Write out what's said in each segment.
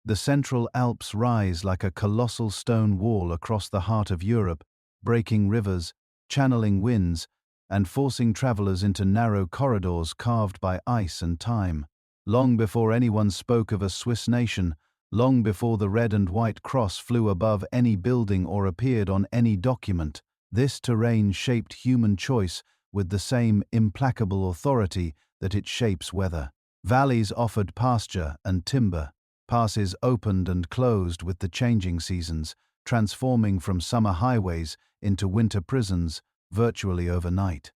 The Central Alps rise like a colossal stone wall across the heart of Europe, breaking rivers, channeling winds, and forcing travelers into narrow corridors carved by ice and time. Long before anyone spoke of a Swiss nation, long before the red and white cross flew above any building or appeared on any document, this terrain shaped human choice with the same implacable authority that it shapes weather. Valleys offered pasture and timber. Passes opened and closed with the changing seasons, transforming from summer highways into winter prisons virtually overnight.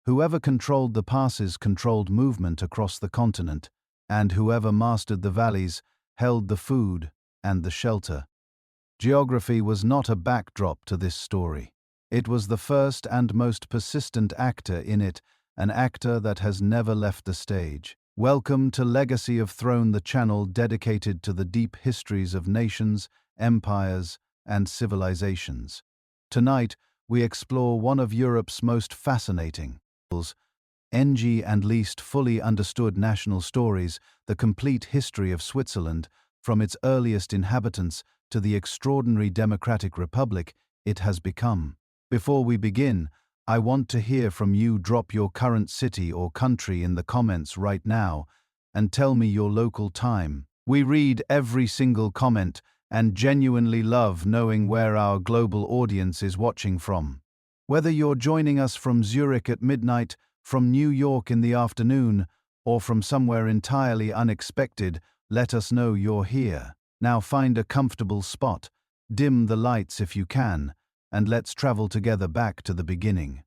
Whoever controlled the passes controlled movement across the continent, and whoever mastered the valleys held the food and the shelter. Geography was not a backdrop to this story. It was the first and most persistent actor in it, an actor that has never left the stage. Welcome to Legacy of Throne, the channel dedicated to the deep histories of nations, empires, and civilizations. Tonight, we explore one of Europe's most fascinating, and least fully understood national stories, the complete history of Switzerland, from its earliest inhabitants to the extraordinary democratic republic it has become. Before we begin, I want to hear from you. Drop your current city or country in the comments right now and tell me your local time. We read every single comment and genuinely love knowing where our global audience is watching from. Whether you're joining us from Zurich at midnight, from New York in the afternoon, or from somewhere entirely unexpected, let us know you're here. Now find a comfortable spot, dim the lights if you can, and let's travel together back to the beginning.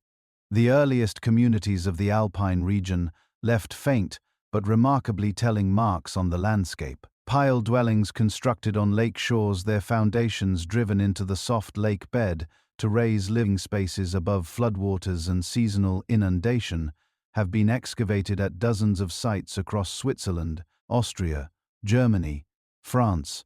The earliest communities of the Alpine region left faint but remarkably telling marks on the landscape. Pile dwellings constructed on lake shores, their foundations driven into the soft lake bed to raise living spaces above floodwaters and seasonal inundation, have been excavated at dozens of sites across Switzerland, Austria, Germany, France,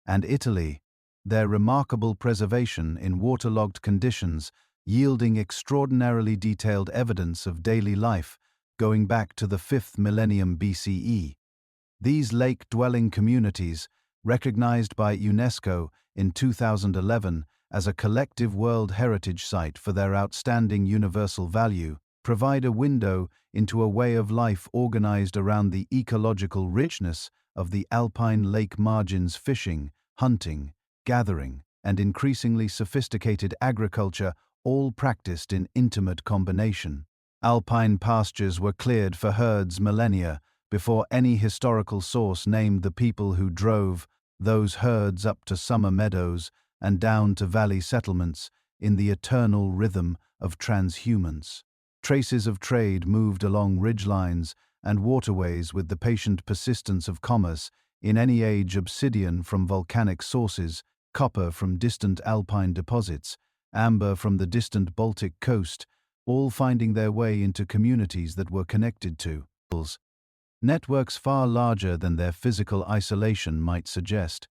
and Italy. Their remarkable preservation in waterlogged conditions, yielding extraordinarily detailed evidence of daily life going back to the 5th millennium BCE. These lake-dwelling communities, recognized by UNESCO in 2011 as a collective World Heritage Site for their outstanding universal value, provide a window into a way of life organized around the ecological richness of the Alpine lake margins. Fishing, hunting, gathering, and increasingly sophisticated agriculture, all practiced in intimate combination. Alpine pastures were cleared for herds millennia before any historical source named the people who drove those herds up to summer meadows and down to valley settlements in the eternal rhythm of transhumance. Traces of trade moved along ridgelines and waterways with the patient persistence of commerce in any age. Obsidian from volcanic sources, copper from distant Alpine deposits, amber from the distant Baltic coast, all finding their way into communities that were connected to networks far larger than their physical isolation might suggest.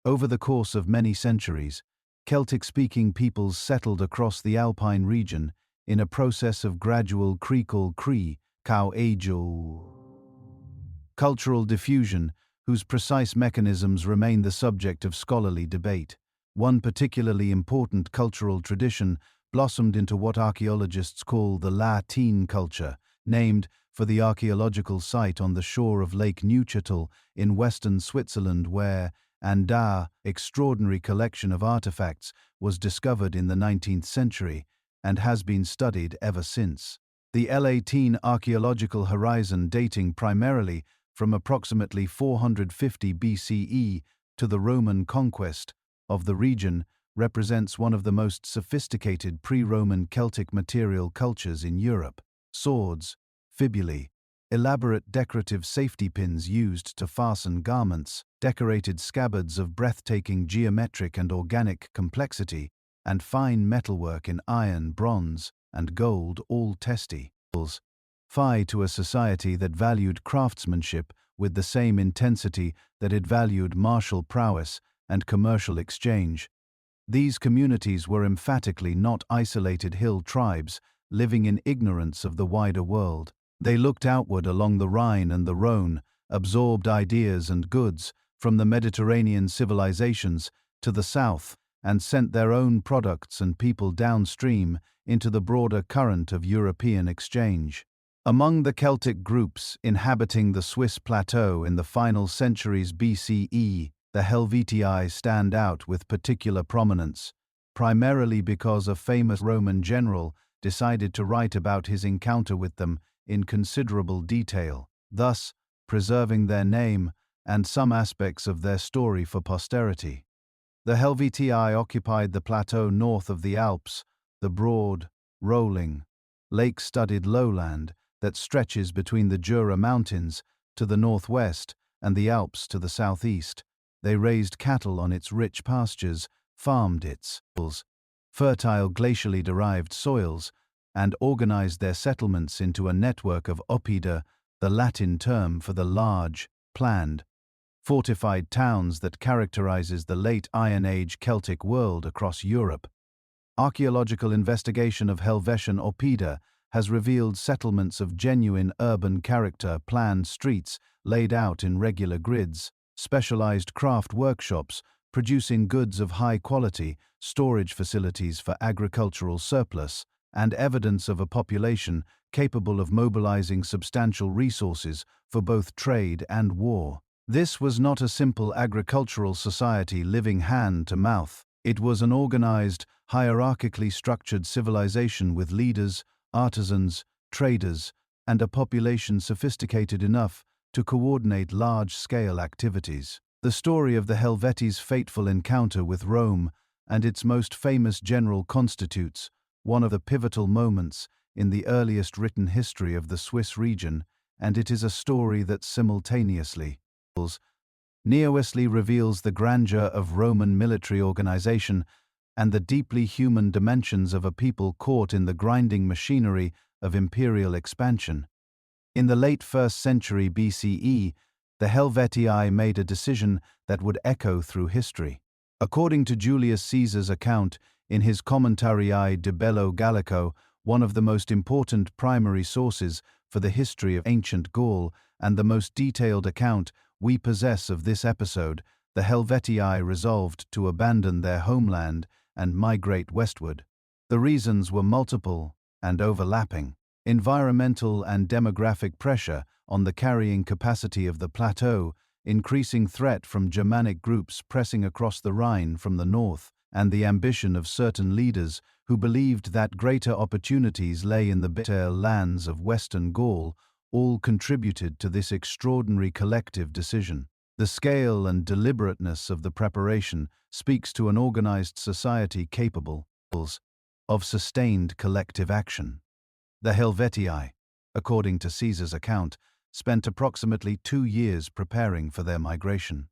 Over the course of many centuries, Celtic-speaking peoples settled across the Alpine region in a process of gradual cultural diffusion, whose precise mechanisms remain the subject of scholarly debate. One particularly important cultural tradition blossomed into what archaeologists call the Tène culture, named for the archaeological site on the shore of Lake Neuchâtel in western Switzerland where an extraordinary collection of artifacts was discovered in the 19th century and has been studied ever since. The Tène archaeological horizon, dating primarily from approximately 450 BCE to the Roman conquest of the region, represents one of the most sophisticated pre-Roman Celtic material cultures in Europe. Swords, fibulae, elaborate decorative safety pins used to fasten garments, decorated scabbards of breathtaking geometric and organic complexity, and fine metalwork in iron, bronze, and gold, all testimonials to a society that valued craftsmanship with the same intensity that it valued martial prowess and commercial exchange. These communities were emphatically not isolated hill tribes living in ignorance of the wider world. They looked outward along the Rhine and the Rhone, absorbed ideas and goods from the Mediterranean civilizations to the south and sent their own products and people downstream into the broader current of European exchange. Among the Celtic groups inhabiting the Swiss plateau in the final centuries BCE, the Helvetii stand out with particular prominence, primarily because a famous Roman general decided to write about his encounter with them in considerable detail, thus preserving their name and some aspects of their story for posterity. The Helvetii occupied the plateau north of the Alps, the broad, rolling, lake-studded lowland that stretches between the Jura Mountains to the northwest and the Alps to the southeast. They raised cattle on its rich pastures, farmed its fertile glacially derived soils, and organized their settlements into a network of oppida, the Latin term for the large, planned, fortified towns that characterizes the late Iron Age Celtic world across Europe. Archaeological investigation of Helvetian oppida has revealed settlements of genuine urban character, planned streets laid out in regular grids, specialized craft workshops producing goods of high quality, storage facilities for agricultural surplus, and evidence of a population capable of mobilizing substantial resources for both trade and war. This was not a simple agricultural society living hand to mouth. It was an organized, hierarchically structured civilization with leaders, artisans, traders, and a population sophisticated enough to coordinate large-scale activities. The story of the Helveti's fateful encounter with Rome and its most famous general constitutes one of the pivotal moments in the earliest written history of the Swiss region, and it is a story that simultaneously neoisly reveals the grandeur of Roman military organization and the deeply human dimensions of a people caught in the grinding machinery of imperial expansion. In the late 1st century BCE, the Helvetii made a decision that would echo through history. According to Julius Caesar's account in his Commentarii de Bello Gallico, one of the most important primary sources for the history of ancient Gaul and the most detailed account we possess of this episode, the Helvetii resolved to abandon their homeland and migrate westward. The reasons were multiple and overlapping. Environmental and demographic pressure on the carrying capacity of the plateau, increasing threat from Germanic groups pressing across the Rhine from the north, and the ambition of certain leaders who believed that greater opportunities lay in the bitter lands of Western Gaul, all contributed to this extraordinary collective decision. The scale and deliberateness of the preparation speaks to an organized society capable of sustained collective action. The Helvetii, according to Caesar's account, spent approximately 2 years preparing for their migration.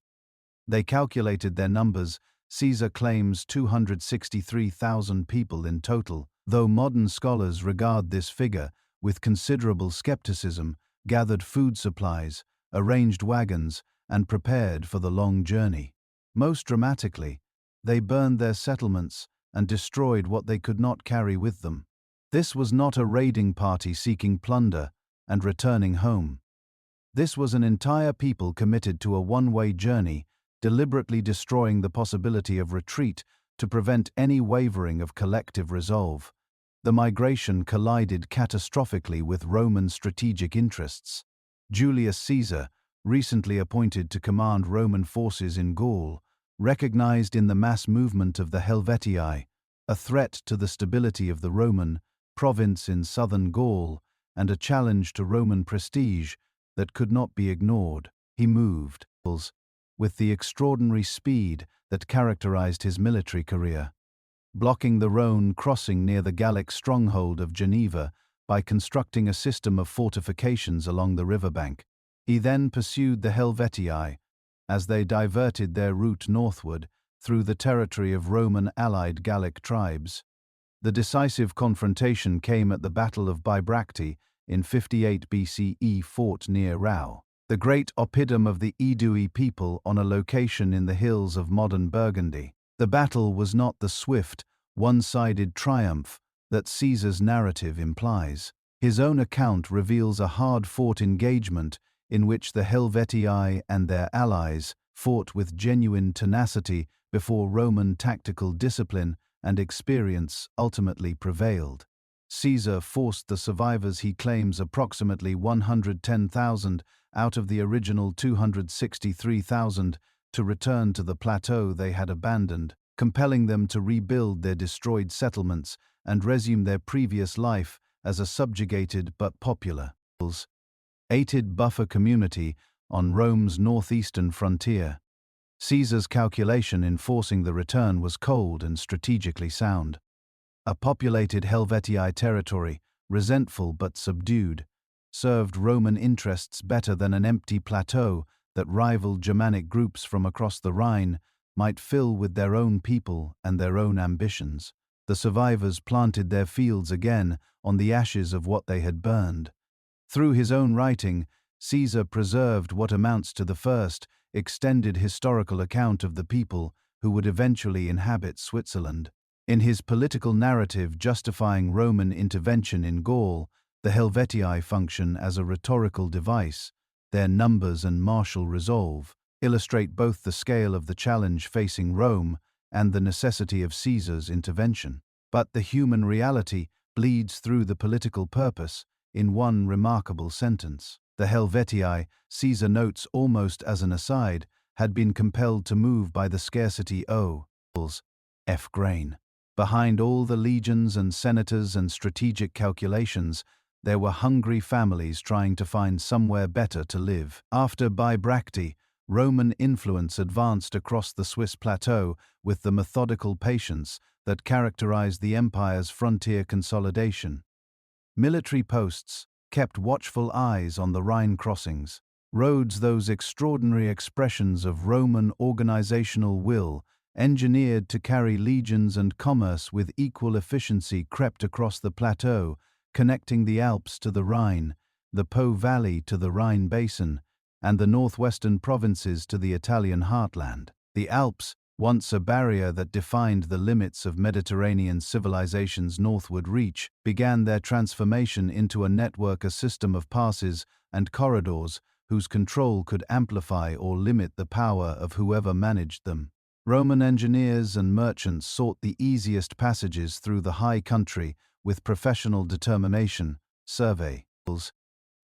They calculated their numbers. Caesar claims 263,000 people in total, though modern scholars regard this figure with considerable skepticism, gathered food supplies, arranged wagons, and prepared for the long journey. Most dramatically, they burned their settlements and destroyed what they could not carry with them. This was not a raiding party seeking plunder and returning home. This was an entire people committed to a one-way journey, deliberately destroying the possibility of retreat to prevent any wavering of collective resolve. The migration collided catastrophically with Roman strategic interests. Julius Caesar, recently appointed to command Roman forces in Gaul, recognized in the mass movement of the Helvetii a threat to the stability of the Roman province in southern Gaul and a challenge to Roman prestige that could not be ignored. He moved with the extraordinary speed that characterized his military career, blocking the Rhone crossing near the Gallic stronghold of Geneva by constructing a system of fortifications along the riverbank. He then pursued the Helvetii as they diverted their route northward through the territory of Roman allied Gallic tribes. The decisive confrontation came at the Battle of Bibracte in 58 BCE, fought near Rau, the great oppidum of the Aedui people on a location in the hills of modern Burgundy. The battle was not the swift, one-sided triumph that Caesar's narrative implies. His own account reveals a hard-fought engagement in which the Helvetii and their allies fought with genuine tenacity before Roman tactical discipline and experience ultimately prevailed. Caesar forced the survivors, he claims approximately 110,000 out of the original 263,000, to return to the plateau they had abandoned, compelling them to rebuild their destroyed settlements and resume their previous life as a subjugated but popular, aided buffer community on Rome's northeastern frontier. Caesar's calculation in forcing the return was cold and strategically sound. A populated Helvetii territory, resentful but subdued, served Roman interests better than an empty plateau that rivaled Germanic groups from across the Rhine might fill with their own people and their own ambitions. The survivors planted their fields again on the ashes of what they had burned. Through his own writing, Caesar preserved what amounts to the first extended historical account of the people who would eventually inhabit Switzerland. In his political narrative justifying Roman intervention in Gaul, the Helvetii function as a rhetorical device. Their numbers and martial resolve illustrate both the scale of the challenge facing Rome and the necessity of Caesar's intervention. But the human reality bleeds through the political purpose in one remarkable sentence. The Helvetii, Caesar notes almost as an aside, had been compelled to move by the scarcity of grain. Behind all the legions and senators and strategic calculations, there were hungry families trying to find somewhere better to live. After Bibracte, Roman influence advanced across the Swiss plateau with the methodical patience that characterized the empire's frontier consolidation. Military posts kept watchful eyes on the Rhine crossings. Roads, those extraordinary expressions of Roman organizational will, engineered to carry legions and commerce with equal efficiency, crept across the plateau, connecting the Alps to the Rhine, the Po Valley to the Rhine basin, and the northwestern provinces to the Italian heartland. The Alps, once a barrier that defined the limits of Mediterranean civilization's northward reach, began their transformation into a system of passes and corridors whose control could amplify or limit the power of whoever managed them. Roman engineers and merchants sought the easiest passages through the high country with professional determination, surveys,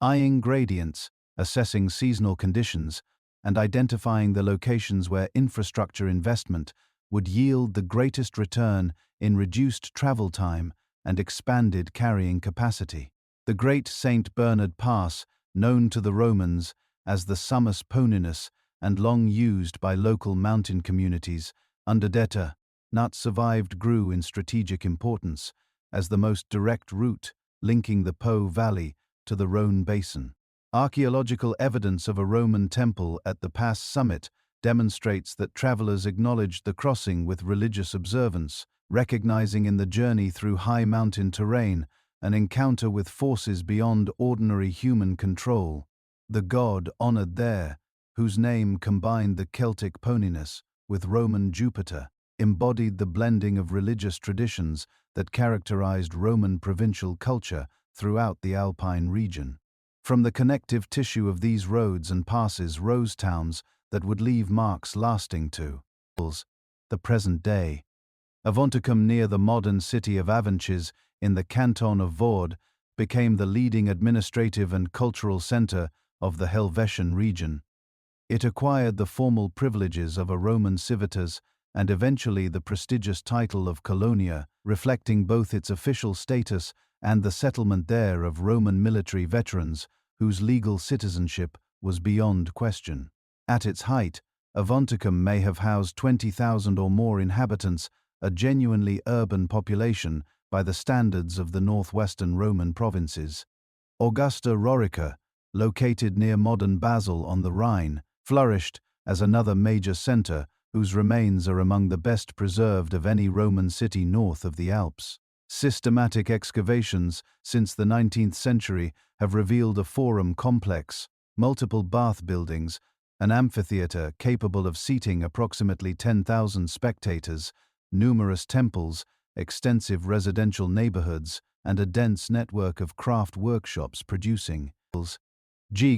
eyeing gradients, assessing seasonal conditions, and identifying the locations where infrastructure investment would yield the greatest return in reduced travel time and expanded carrying capacity. The Great St. Bernard Pass, known to the Romans as the Summus Poninus and long used by local mountain communities under Tène, grew in strategic importance as the most direct route linking the Po Valley to the Rhone basin. Archaeological evidence of a Roman temple at the pass summit demonstrates that travelers acknowledged the crossing with religious observance, recognizing in the journey through high mountain terrain an encounter with forces beyond ordinary human control. The god honored there, whose name combined the Celtic Poninus with Roman Jupiter, embodied the blending of religious traditions that characterized Roman provincial culture throughout the Alpine region. From the connective tissue of these roads and passes rose towns that would leave marks lasting to the present day. Aventicum, near the modern city of Aventicum in the canton of Vaud, became the leading administrative and cultural center of the Helvetian region. It acquired the formal privileges of a Roman civitas and eventually the prestigious title of Colonia, reflecting both its official status and the settlement there of Roman military veterans whose legal citizenship was beyond question. At its height, Aventicum may have housed 20,000 or more inhabitants, a genuinely urban population by the standards of the northwestern Roman provinces. Augusta, Raurica, located near modern Basel on the Rhine, flourished as another major center whose remains are among the best preserved of any Roman city north of the Alps. Systematic excavations since the 19th century have revealed a forum complex, multiple bath buildings, an amphitheater capable of seating approximately 10,000 spectators, numerous temples, extensive residential neighborhoods, and a dense network of craft workshops producing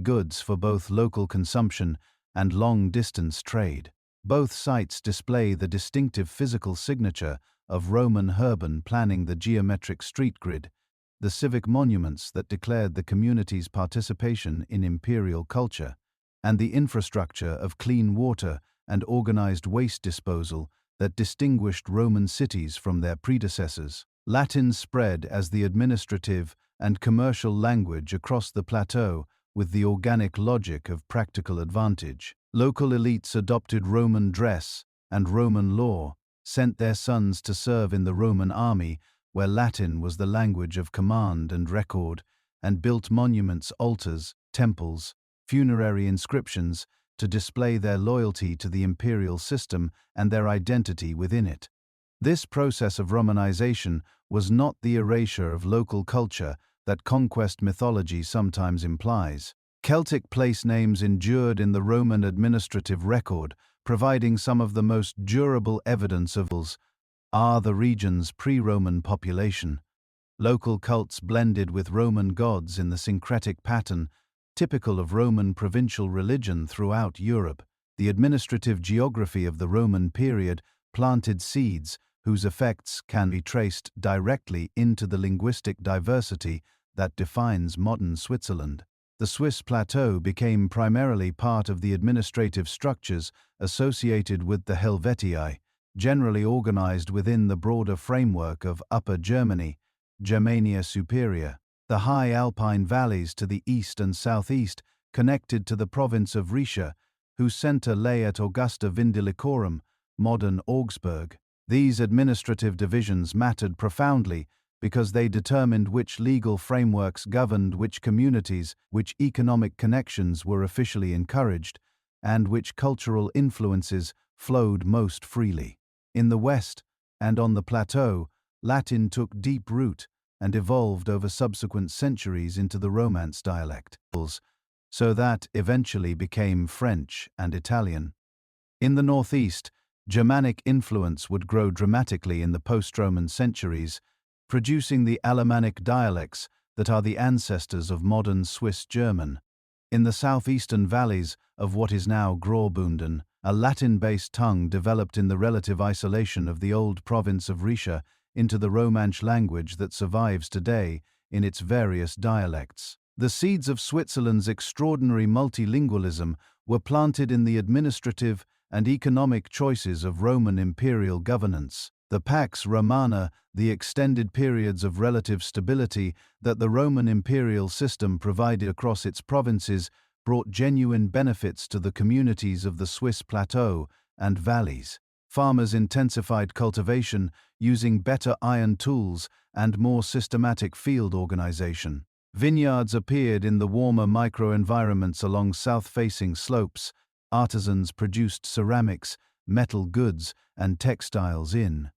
goods for both local consumption and long-distance trade. Both sites display the distinctive physical signature of Roman urban planning, the geometric street grid, the civic monuments that declared the community's participation in imperial culture, and the infrastructure of clean water and organized waste disposal that distinguished Roman cities from their predecessors. Latin spread as the administrative and commercial language across the plateau with the organic logic of practical advantage. Local elites adopted Roman dress and Roman law, sent their sons to serve in the Roman army, where Latin was the language of command and record, and built monuments, altars, temples, funerary inscriptions to display their loyalty to the imperial system and their identity within it. This process of Romanization was not the erasure of local culture that conquest mythology sometimes implies. Celtic place names endured in the Roman administrative record, providing some of the most durable evidence of the region's pre-Roman population. Local cults blended with Roman gods in the syncretic pattern, typical of Roman provincial religion throughout Europe. The administrative geography of the Roman period planted seeds whose effects can be traced directly into the linguistic diversity that defines modern Switzerland. The Swiss plateau became primarily part of the administrative structures associated with the Helvetii, generally organized within the broader framework of Upper Germany, Germania Superior. The high Alpine valleys to the east and southeast connected to the province of Raurica, whose center lay at Augusta Vindelicorum, modern Augsburg. These administrative divisions mattered profoundly because they determined which legal frameworks governed which communities, which economic connections were officially encouraged, and which cultural influences flowed most freely. In the West, and on the plateau, Latin took deep root and evolved over subsequent centuries into the Romance dialect, so that eventually became French and Italian. In the Northeast, Germanic influence would grow dramatically in the post-Roman centuries, producing the Alemannic dialects that are the ancestors of modern Swiss German. In the southeastern valleys of what is now Graubünden, a Latin-based tongue developed in the relative isolation of the old province of Raurica into the Romansh language that survives today in its various dialects. The seeds of Switzerland's extraordinary multilingualism were planted in the administrative and economic choices of Roman imperial governance. The Pax Romana, the extended periods of relative stability that the Roman imperial system provided across its provinces, brought genuine benefits to the communities of the Swiss plateau and valleys. Farmers intensified cultivation, using better iron tools and more systematic field organization. Vineyards appeared in the warmer microenvironments along south-facing slopes. Artisans produced ceramics, metal goods, and textiles in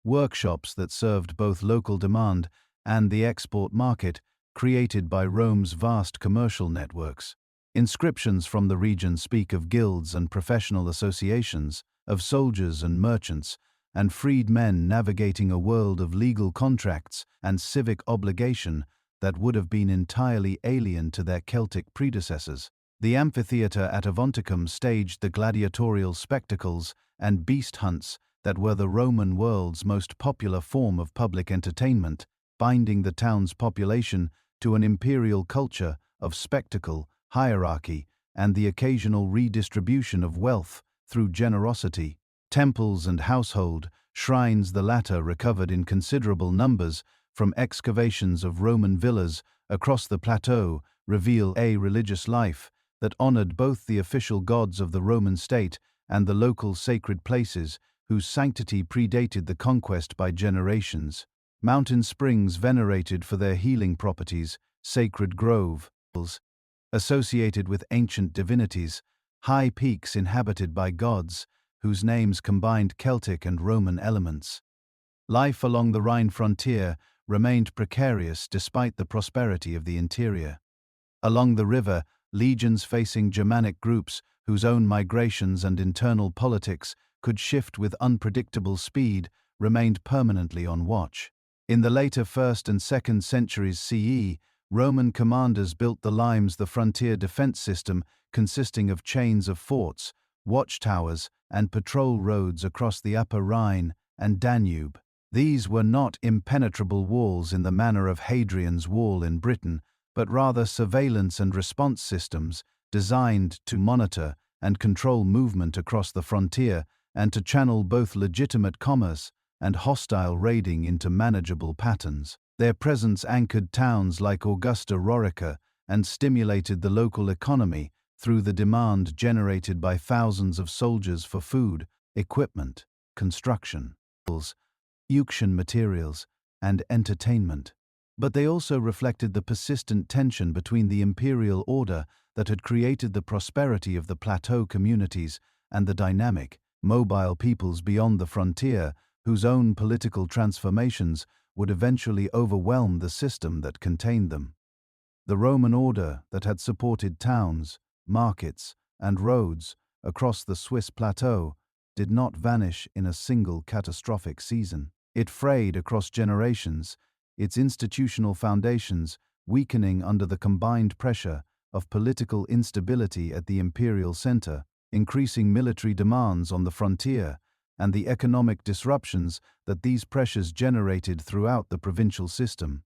workshops that served both local demand and the export market created by Rome's vast commercial networks. Inscriptions from the region speak of guilds and professional associations, of soldiers and merchants, and freed men navigating a world of legal contracts and civic obligation that would have been entirely alien to their Celtic predecessors. The amphitheatre at Aventicum staged the gladiatorial spectacles and beast hunts that were the Roman world's most popular form of public entertainment, binding the town's population to an imperial culture of spectacle, hierarchy, and the occasional redistribution of wealth through generosity. Temples and household shrines, the latter recovered in considerable numbers from excavations of Roman villas across the plateau, reveal a religious life that honored both the official gods of the Roman state and the local sacred places whose sanctity predated the conquest by generations. Mountain springs venerated for their healing properties, sacred groves associated with ancient divinities, high peaks inhabited by gods whose names combined Celtic and Roman elements. Life along the Rhine frontier remained precarious despite the prosperity of the interior. Along the river, legions facing Germanic groups whose own migrations and internal politics could shift with unpredictable speed remained permanently on watch. In the later 1st and 2nd centuries CE, Roman commanders built the limes, the frontier defense system consisting of chains of forts, watchtowers, and patrol roads across the Upper Rhine and Danube. These were not impenetrable walls in the manner of Hadrian's Wall in Britain, but rather surveillance and response systems designed to monitor and control movement across the frontier and to channel both legitimate commerce and hostile raiding into manageable patterns. Their presence anchored towns like Augusta, Raurica, and stimulated the local economy through the demand generated by thousands of soldiers for food, equipment, construction, auction materials, and entertainment. But they also reflected the persistent tension between the imperial order that had created the prosperity of the plateau communities and the dynamic, mobile peoples beyond the frontier whose own political transformations would eventually overwhelm the system that contained them. The Roman order that had supported towns, markets, and roads across the Swiss plateau did not vanish in a single catastrophic season. It frayed across generations, its institutional foundations weakening under the combined pressure of political instability at the imperial center, increasing military demands on the frontier, and the economic disruptions that these pressures generated throughout the provincial system.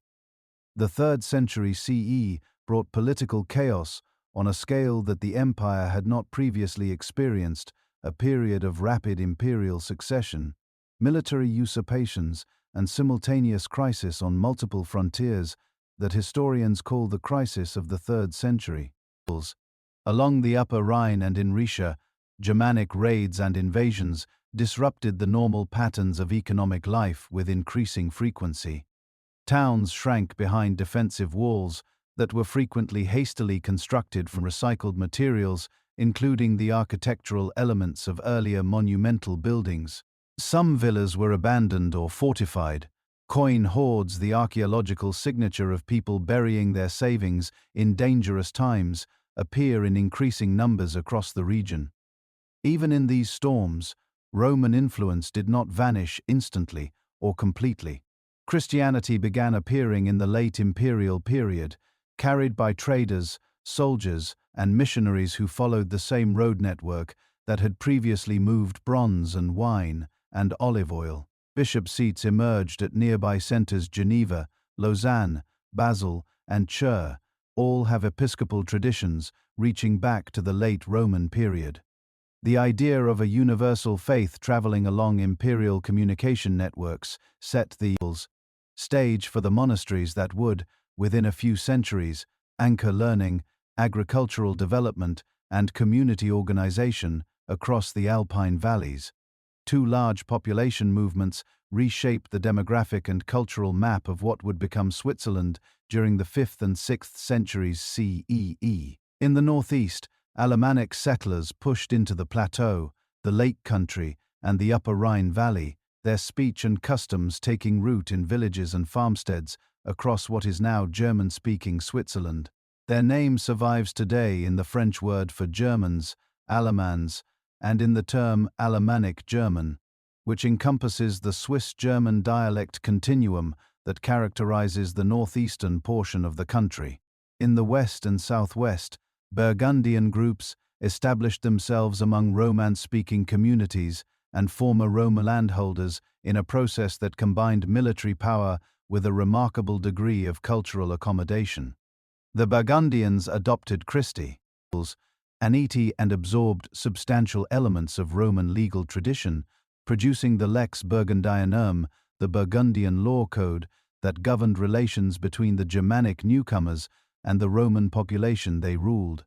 The 3rd century CE brought political chaos on a scale that the empire had not previously experienced, a period of rapid imperial succession, military usurpations, and simultaneous crisis on multiple frontiers that historians call the crisis of the 3rd century. Along the Upper Rhine and in Raurica, Germanic raids and invasions disrupted the normal patterns of economic life with increasing frequency. Towns shrank behind defensive walls that were frequently hastily constructed from recycled materials, including the architectural elements of earlier monumental buildings. Some villas were abandoned or fortified. Coin hoards, the archaeological signature of people burying their savings in dangerous times, appear in increasing numbers across the region. Even in these storms, Roman influence did not vanish instantly or completely. Christianity began appearing in the late imperial period, carried by traders, soldiers, and missionaries who followed the same road network that had previously moved bronze and wine and olive oil. Bishop seats emerged at nearby centers Geneva, Lausanne, Basel, and Chur. All have episcopal traditions reaching back to the late Roman period. The idea of a universal faith traveling along imperial communication networks set the stage for the monasteries that would, within a few centuries, anchor learning, agricultural development, and community organization across the Alpine valleys. Two large population movements reshaped the demographic and cultural map of what would become Switzerland during the 5th and 6th centuries CEE. In the northeast, Alemannic settlers pushed into the plateau, the Lake Country, and the Upper Rhine Valley, their speech and customs taking root in villages and farmsteads across what is now German-speaking Switzerland. Their name survives today in the French word for Germans, Alemans, and in the term Alemannic German, which encompasses the Swiss-German dialect continuum that characterizes the northeastern portion of the country. In the west and southwest, Burgundian groups established themselves among Romance-speaking communities and former Roman landholders in a process that combined military power with a remarkable degree of cultural accommodation. The Burgundians adopted Christi, Aniti, and absorbed substantial elements of Roman legal tradition, producing the Lex Burgundianum, the Burgundian law code that governed relations between the Germanic newcomers and the Roman population they ruled.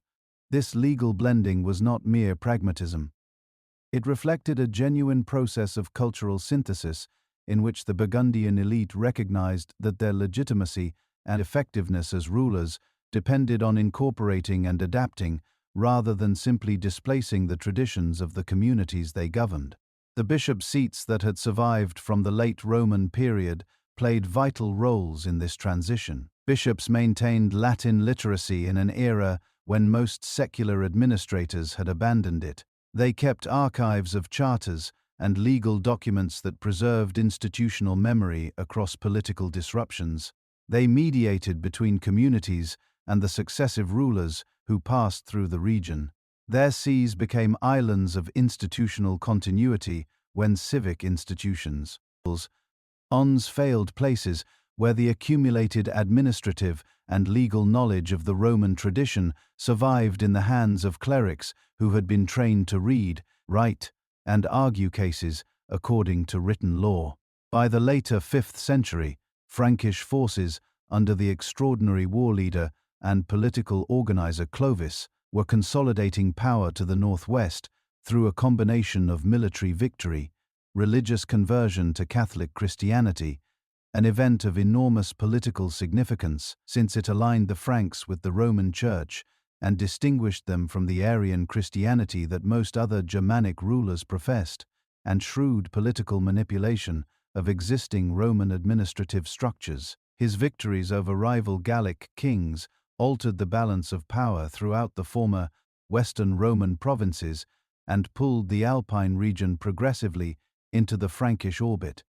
This legal blending was not mere pragmatism. It reflected a genuine process of cultural synthesis in which the Burgundian elite recognized that their legitimacy and effectiveness as rulers depended on incorporating and adapting rather than simply displacing the traditions of the communities they governed. The bishop seats that had survived from the late Roman period played vital roles in this transition. Bishops maintained Latin literacy in an era when most secular administrators had abandoned it. They kept archives of charters and legal documents that preserved institutional memory across political disruptions. They mediated between communities and the successive rulers who passed through the region. Their sees became islands of institutional continuity when civic institutions, ons failed, places where the accumulated administrative and legal knowledge of the Roman tradition survived in the hands of clerics who had been trained to read, write, and argue cases according to written law. By the later 5th century, Frankish forces, under the extraordinary war leader and political organizer Clovis, were consolidating power to the northwest through a combination of military victory, religious conversion to Catholic Christianity, an event of enormous political significance since it aligned the Franks with the Roman Church and distinguished them from the Arian Christianity that most other Germanic rulers professed, and shrewd political manipulation of existing Roman administrative structures. His victories over rival Gallic kings altered the balance of power throughout the former Western Roman provinces and pulled the Alpine region progressively into the Frankish orbit.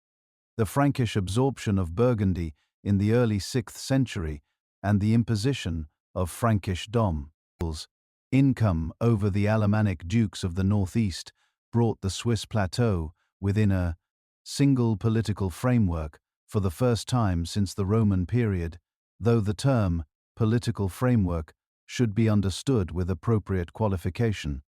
The Frankish absorption of Burgundy in the early 6th century and the imposition of Frankish doms income over the Alemannic dukes of the northeast brought the Swiss plateau within a single political framework for the first time since the Roman period, though the term political framework should be understood with appropriate qualification.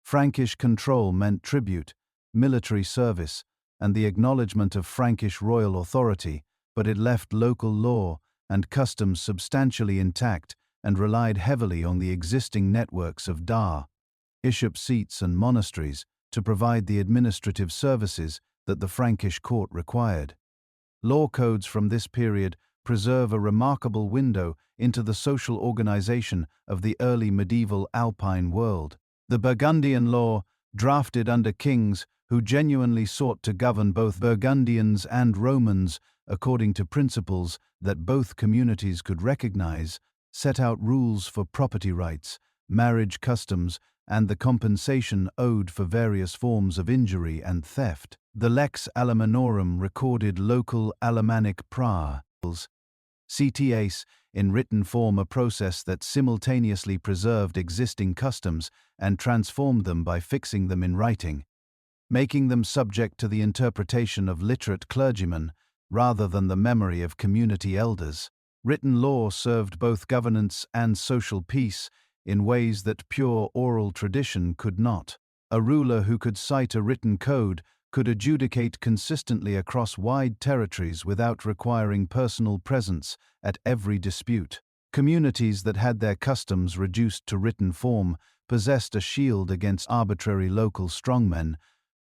Frankish control meant tribute, military service, and the acknowledgement of Frankish royal authority, but it left local law and customs substantially intact and relied heavily on the existing networks of bishop seats and monasteries to provide the administrative services that the Frankish court required. Law codes from this period preserve a remarkable window into the social organization of the early medieval Alpine world. The Burgundian law, drafted under kings who genuinely sought to govern both Burgundians and Romans according to principles that both communities could recognize, set out rules for property rights, marriage customs, and the compensation owed for various forms of injury and theft. The Lex Alemannorum recorded local Alemannic praals, CTAs, in written form, a process that simultaneously preserved existing customs and transformed them by fixing them in writing, making them subject to the interpretation of literate clergymen rather than the memory of community elders. Written law served both governance and social peace in ways that pure oral tradition could not. A ruler who could cite a written code could adjudicate consistently across wide territories without requiring personal presence at every dispute. Communities that had their customs reduced to written form possessed a shield against arbitrary local strongmen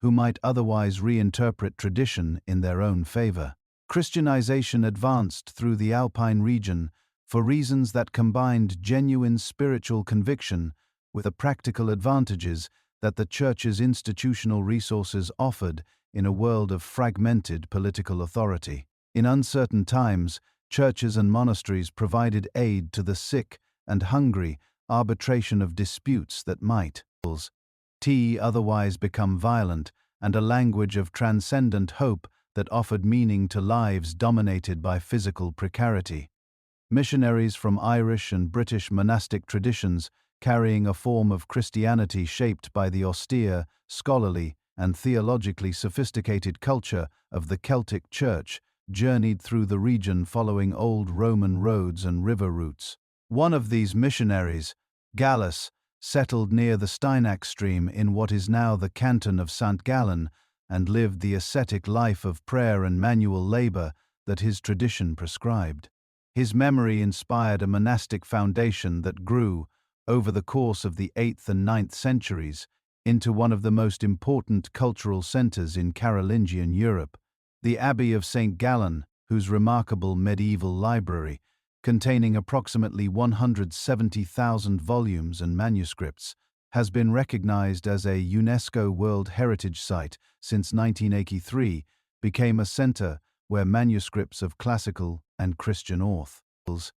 who might otherwise reinterpret tradition in their own favor. Christianization advanced through the Alpine region for reasons that combined genuine spiritual conviction with the practical advantages that the Church's institutional resources offered in a world of fragmented political authority. In uncertain times, churches and monasteries provided aid to the sick and hungry, arbitration of disputes that might otherwise become violent, and a language of transcendent hope that offered meaning to lives dominated by physical precarity. Missionaries from Irish and British monastic traditions, carrying a form of Christianity shaped by the austere, scholarly, and theologically sophisticated culture of the Celtic Church, journeyed through the region following old Roman roads and river routes. One of these missionaries, Gallus, settled near the Steinach stream in what is now the canton of St. Gallen, and lived the ascetic life of prayer and manual labor that his tradition prescribed. His memory inspired a monastic foundation that grew, over the course of the 8th and 9th centuries, into one of the most important cultural centers in Carolingian Europe. The Abbey of St. Gallen, whose remarkable medieval library, containing approximately 170,000 volumes and manuscripts, has been recognized as a UNESCO World Heritage Site since 1983, became a center where manuscripts of classical and Christian authors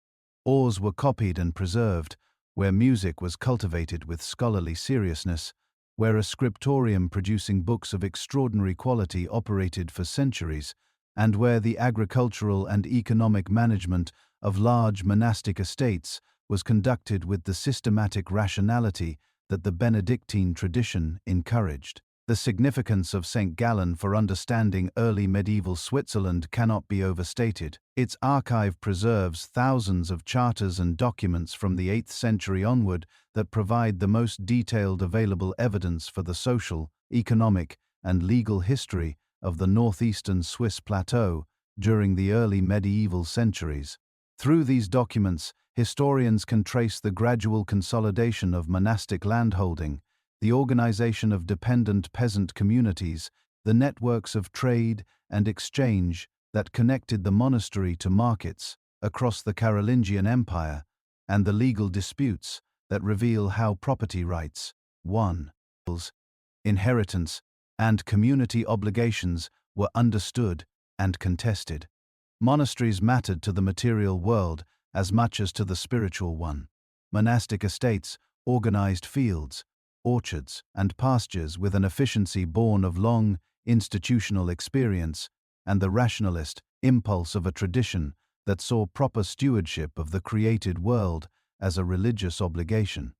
were copied and preserved, where music was cultivated with scholarly seriousness, where a scriptorium producing books of extraordinary quality operated for centuries, and where the agricultural and economic management of large monastic estates was conducted with the systematic rationality that the Benedictine tradition encouraged. The significance of St. Gallen for understanding early medieval Switzerland cannot be overstated. Its archive preserves thousands of charters and documents from the 8th century onward that provide the most detailed available evidence for the social, economic, and legal history of the northeastern Swiss plateau during the early medieval centuries. Through these documents, historians can trace the gradual consolidation of monastic landholding, the organization of dependent peasant communities, the networks of trade and exchange that connected the monastery to markets across the Carolingian Empire, and the legal disputes that reveal how property rights, 1. Inheritance, and community obligations were understood and contested. Monasteries mattered to the material world as much as to the spiritual one. Monastic estates organized fields, orchards, and pastures with an efficiency born of long, institutional experience and the rationalist impulse of a tradition that saw proper stewardship of the created world as a religious obligation.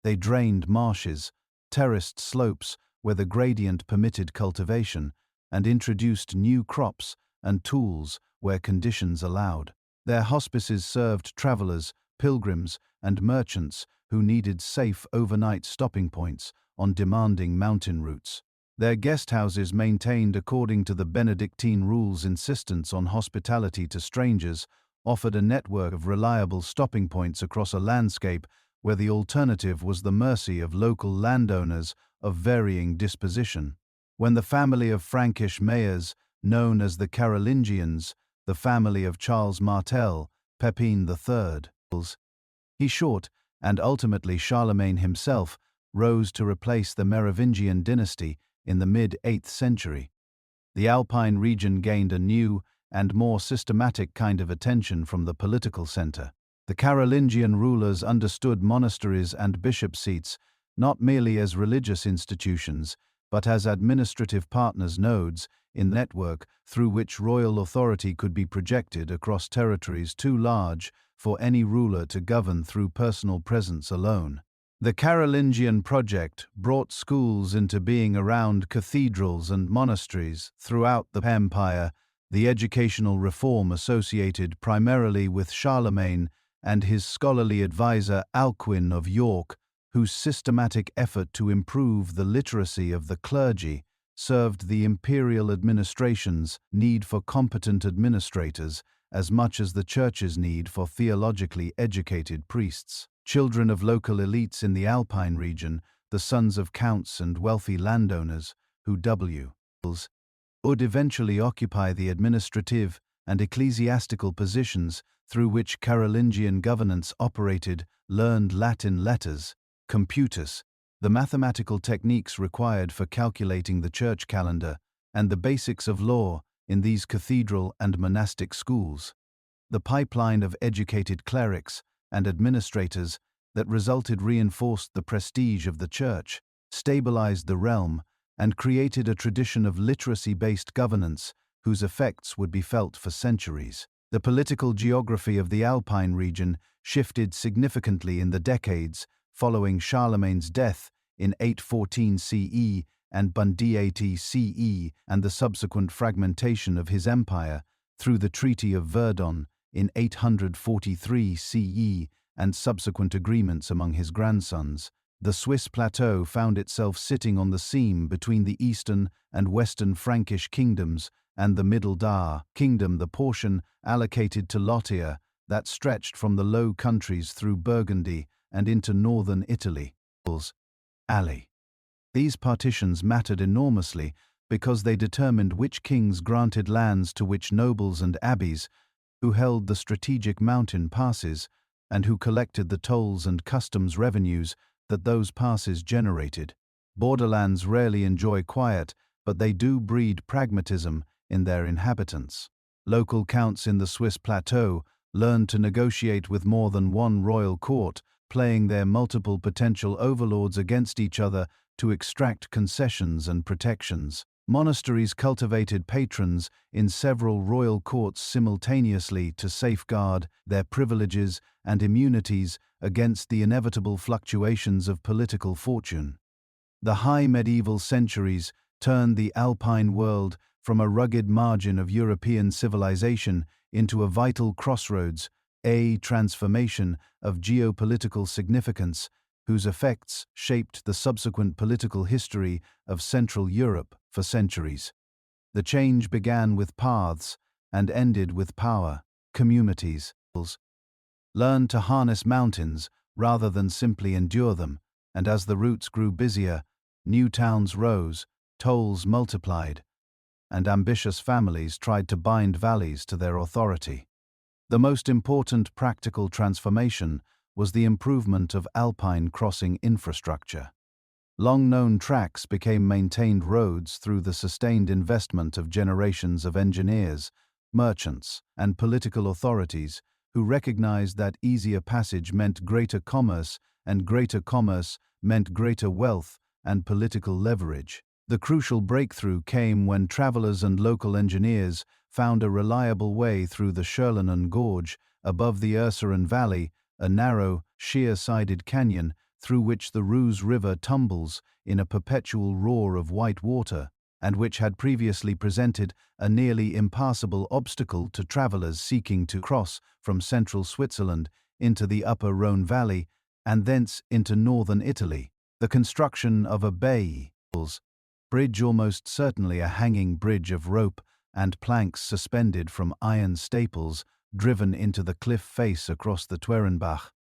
They drained marshes, terraced slopes where the gradient permitted cultivation, and introduced new crops and tools where conditions allowed. Their hospices served travelers, pilgrims, and merchants who needed safe overnight stopping points on demanding mountain routes. Their guesthouses, maintained according to the Benedictine rules' insistence on hospitality to strangers, offered a network of reliable stopping points across a landscape where the alternative was the mercy of local landowners of varying disposition. When the family of Frankish mayors, known as the Carolingians, the family of Charles Martel, Pepin III, he short, and ultimately Charlemagne himself, rose to replace the Merovingian dynasty in the mid-8th century. The Alpine region gained a new and more systematic kind of attention from the political center. The Carolingian rulers understood monasteries and bishop seats not merely as religious institutions, but as administrative partners nodes in the network through which royal authority could be projected across territories too large for any ruler to govern through personal presence alone. The Carolingian project brought schools into being around cathedrals and monasteries throughout the empire, the educational reform associated primarily with Charlemagne and his scholarly advisor Alcuin of York, whose systematic effort to improve the literacy of the clergy served the imperial administration's need for competent administrators as much as the Church's need for theologically educated priests. Children of local elites in the Alpine region, the sons of counts and wealthy landowners, who would eventually occupy the administrative and ecclesiastical positions through which Carolingian governance operated, learned Latin letters, computus, the mathematical techniques required for calculating the church calendar, and the basics of law in these cathedral and monastic schools. The pipeline of educated clerics and administrators that resulted reinforced the prestige of the church, stabilized the realm, and created a tradition of literacy-based governance whose effects would be felt for centuries. The political geography of the Alpine region shifted significantly in the decades following Charlemagne's death in 814 CE and Bundiati CE and the subsequent fragmentation of his empire through the Treaty of Verdun in 843 CE and subsequent agreements among his grandsons. The Swiss plateau found itself sitting on the seam between the eastern and western Frankish kingdoms and the Middle Dar kingdom, the portion allocated to Lothier that stretched from the Low Countries through Burgundy and into northern Italy. Alley. These partitions mattered enormously because they determined which kings granted lands to which nobles and abbeys, who held the strategic mountain passes, and who collected the tolls and customs revenues that those passes generated. Borderlands rarely enjoy quiet, but they do breed pragmatism in their inhabitants. Local counts in the Swiss plateau learned to negotiate with more than one royal court, playing their multiple potential overlords against each other to extract concessions and protections. Monasteries cultivated patrons in several royal courts simultaneously to safeguard their privileges and immunities against the inevitable fluctuations of political fortune. The high medieval centuries turned the Alpine world from a rugged margin of European civilization into a vital crossroads, a transformation of geopolitical significance whose effects shaped the subsequent political history of Central Europe for centuries. The change began with paths and ended with power. Communities learned to harness mountains rather than simply endure them, and as the routes grew busier, new towns rose, tolls multiplied, and ambitious families tried to bind valleys to their authority. The most important practical transformation was the improvement of Alpine crossing infrastructure. Long-known tracks became maintained roads through the sustained investment of generations of engineers, merchants, and political authorities who recognized that easier passage meant greater commerce, and greater commerce meant greater wealth and political leverage. The crucial breakthrough came when travelers and local engineers found a reliable way through the Schurlenen Gorge above the Urseren Valley, a narrow, sheer-sided canyon through which the Reuss River tumbles in a perpetual roar of white water, and which had previously presented a nearly impassable obstacle to travelers seeking to cross from central Switzerland into the upper Rhone Valley and thence into northern Italy. The construction of a bridge, almost certainly a hanging bridge of rope and planks suspended from iron staples driven into the cliff face across the Twerenbach,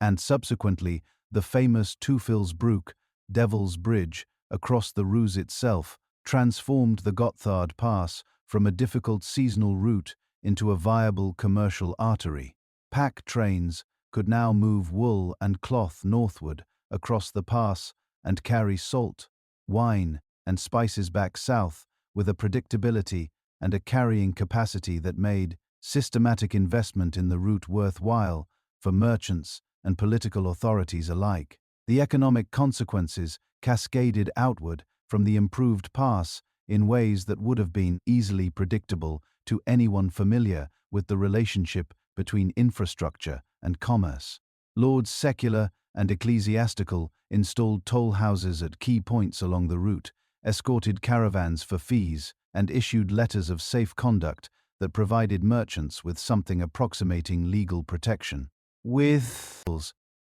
and subsequently the famous Teufelsbrück, Devil's Bridge, across the Reuss itself, transformed the Gotthard Pass from a difficult seasonal route into a viable commercial artery. Pack trains could now move wool and cloth northward across the pass and carry salt, wine, and spices back south with a predictability and a carrying capacity that made systematic investment in the route worthwhile for merchants and political authorities alike. The economic consequences cascaded outward from the improved pass in ways that would have been easily predictable to anyone familiar with the relationship between infrastructure and commerce. Lords secular and ecclesiastical installed toll houses at key points along the route, escorted caravans for fees, and issued letters of safe conduct that provided merchants with something approximating legal protection. With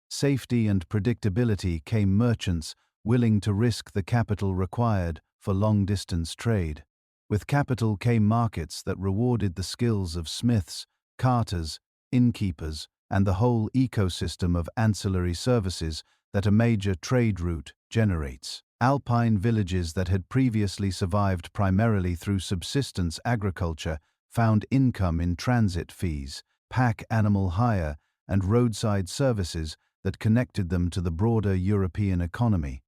safety and predictability came merchants willing to risk the capital required for long-distance trade. With capital came markets that rewarded the skills of smiths, carters, innkeepers, and the whole ecosystem of ancillary services that a major trade route generates. Alpine villages that had previously survived primarily through subsistence agriculture found income in transit fees, pack animal hire, and roadside services that connected them to the broader European economy.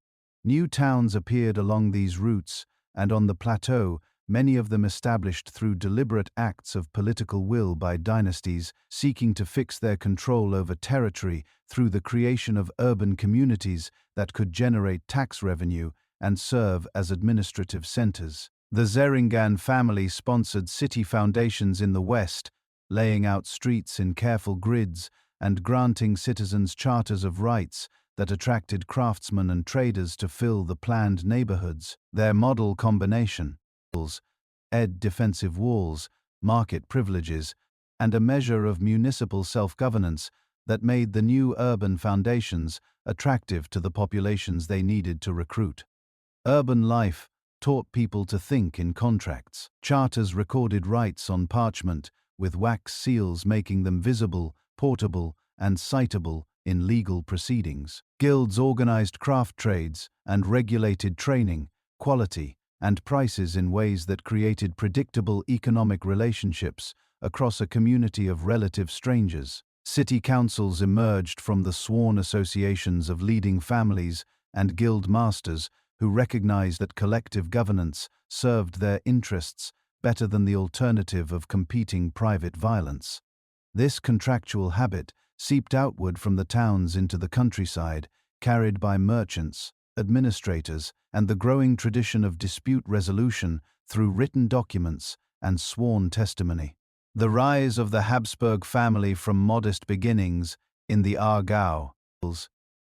New towns appeared along these routes, and on the plateau, many of them established through deliberate acts of political will by dynasties seeking to fix their control over territory through the creation of urban communities that could generate tax revenue and serve as administrative centers. The Zeringen family sponsored city foundations in the west, laying out streets in careful grids and granting citizens charters of rights that attracted craftsmen and traders to fill the planned neighborhoods. Their model combination, defensive walls, market privileges, and a measure of municipal self-governance that made the new urban foundations attractive to the populations they needed to recruit. Urban life taught people to think in contracts. Charters recorded rights on parchment, with wax seals making them visible, portable, and citable in legal proceedings. Guilds organized craft trades and regulated training, quality, and prices in ways that created predictable economic relationships across a community of relative strangers. City councils emerged from the sworn associations of leading families and guild masters who recognized that collective governance served their interests better than the alternative of competing private violence. This contractual habit seeped outward from the towns into the countryside, carried by merchants, administrators, and the growing tradition of dispute resolution through written documents and sworn testimony. The rise of the Habsburg family from modest beginnings in the Aargau,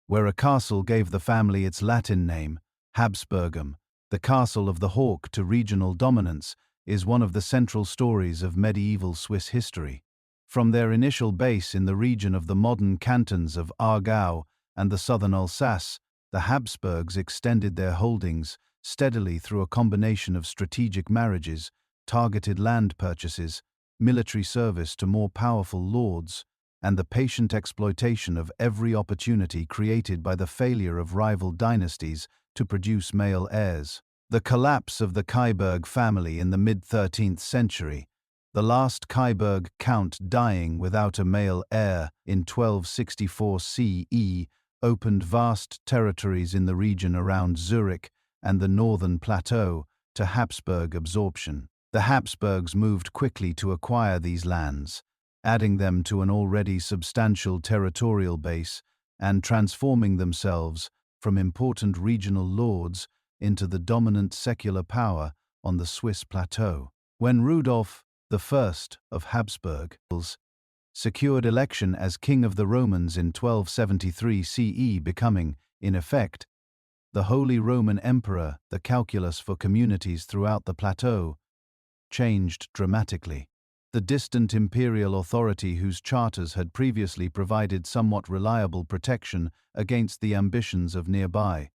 where a castle gave the family its Latin name, Habsburgum, the castle of the hawk, to regional dominance, is one of the central stories of medieval Swiss history. From their initial base in the region of the modern cantons of Aargau and the southern Alsace, the Habsburgs extended their holdings steadily through a combination of strategic marriages, targeted land purchases, military service to more powerful lords, and the patient exploitation of every opportunity created by the failure of rival dynasties to produce male heirs. The collapse of the Kyburg family in the mid-13th century, the last Kyburg count dying without a male heir in 1264 CE, opened vast territories in the region around Zurich and the northern plateau to Habsburg absorption. The Habsburgs moved quickly to acquire these lands, adding them to an already substantial territorial base and transforming themselves from important regional lords into the dominant secular power on the Swiss plateau. When Rudolf I of Habsburg secured election as King of the Romans in 1273 CE, becoming, in effect, the Holy Roman Emperor, the calculus for communities throughout the plateau changed dramatically. The distant imperial authority whose charters had previously provided somewhat reliable protection against the ambitions of nearby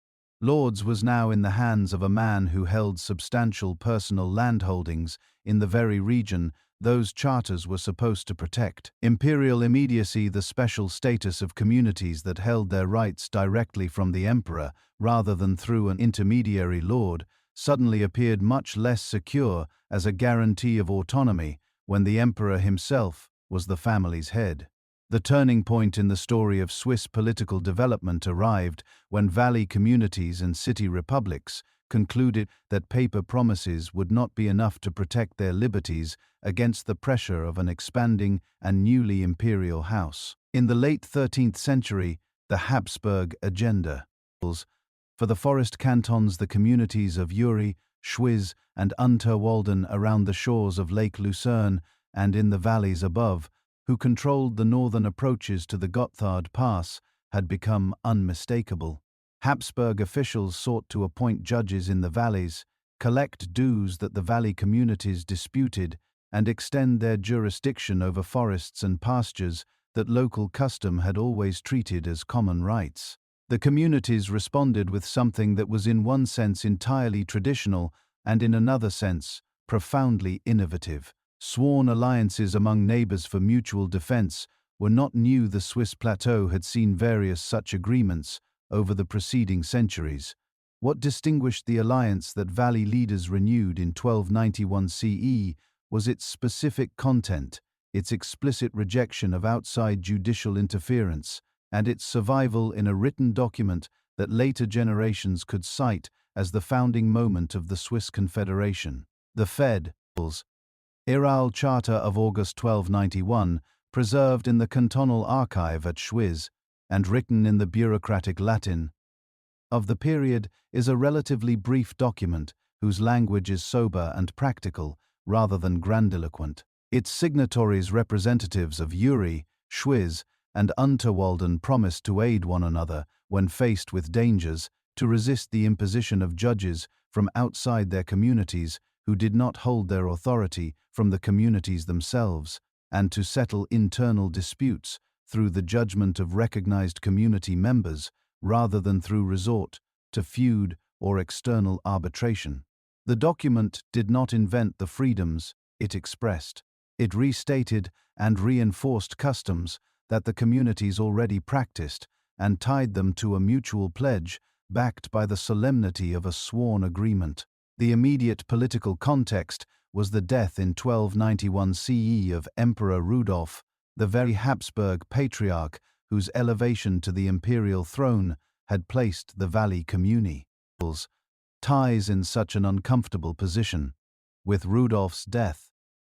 lords was now in the hands of a man who held substantial personal landholdings in the very region those charters were supposed to protect. Imperial immediacy, the special status of communities that held their rights directly from the emperor rather than through an intermediary lord, suddenly appeared much less secure as a guarantee of autonomy when the emperor himself was the family's head. The turning point in the story of Swiss political development arrived when valley communities and city republics concluded that paper promises would not be enough to protect their liberties against the pressure of an expanding and newly imperial house. In the late 13th century, the Habsburg agenda for the forest cantons, the communities of Uri, Schwyz, and Unterwalden around the shores of Lake Lucerne and in the valleys above, who controlled the northern approaches to the Gotthard Pass, had become unmistakable. Habsburg officials sought to appoint judges in the valleys, collect dues that the valley communities disputed, and extend their jurisdiction over forests and pastures that local custom had always treated as common rights. The communities responded with something that was in one sense entirely traditional and in another sense profoundly innovative. Sworn alliances among neighbors for mutual defense were not new. The Swiss plateau had seen various such agreements over the preceding centuries. What distinguished the alliance that valley leaders renewed in 1291 CE was its specific content, its explicit rejection of outside judicial interference, and its survival in a written document that later generations could cite as the founding moment of the Swiss Confederation. The Federals Iral Charter of August 1291, preserved in the cantonal archive at Schwyz, and written in the bureaucratic Latin of the period, is a relatively brief document whose language is sober and practical rather than grandiloquent. Its signatories, representatives of Uri, Schwyz, and Unterwalden, promised to aid one another when faced with dangers, to resist the imposition of judges from outside their communities who did not hold their authority from the communities themselves, and to settle internal disputes through the judgment of recognized community members rather than through resort to feud or external arbitration. The document did not invent the freedoms it expressed. It restated and reinforced customs that the communities already practiced and tied them to a mutual pledge backed by the solemnity of a sworn agreement. The immediate political context was the death in 1291 CE of Emperor Rudolf, the very Habsburg patriarch whose elevation to the imperial throne had placed the valley communities ties in such an uncomfortable position. With Rudolf's death,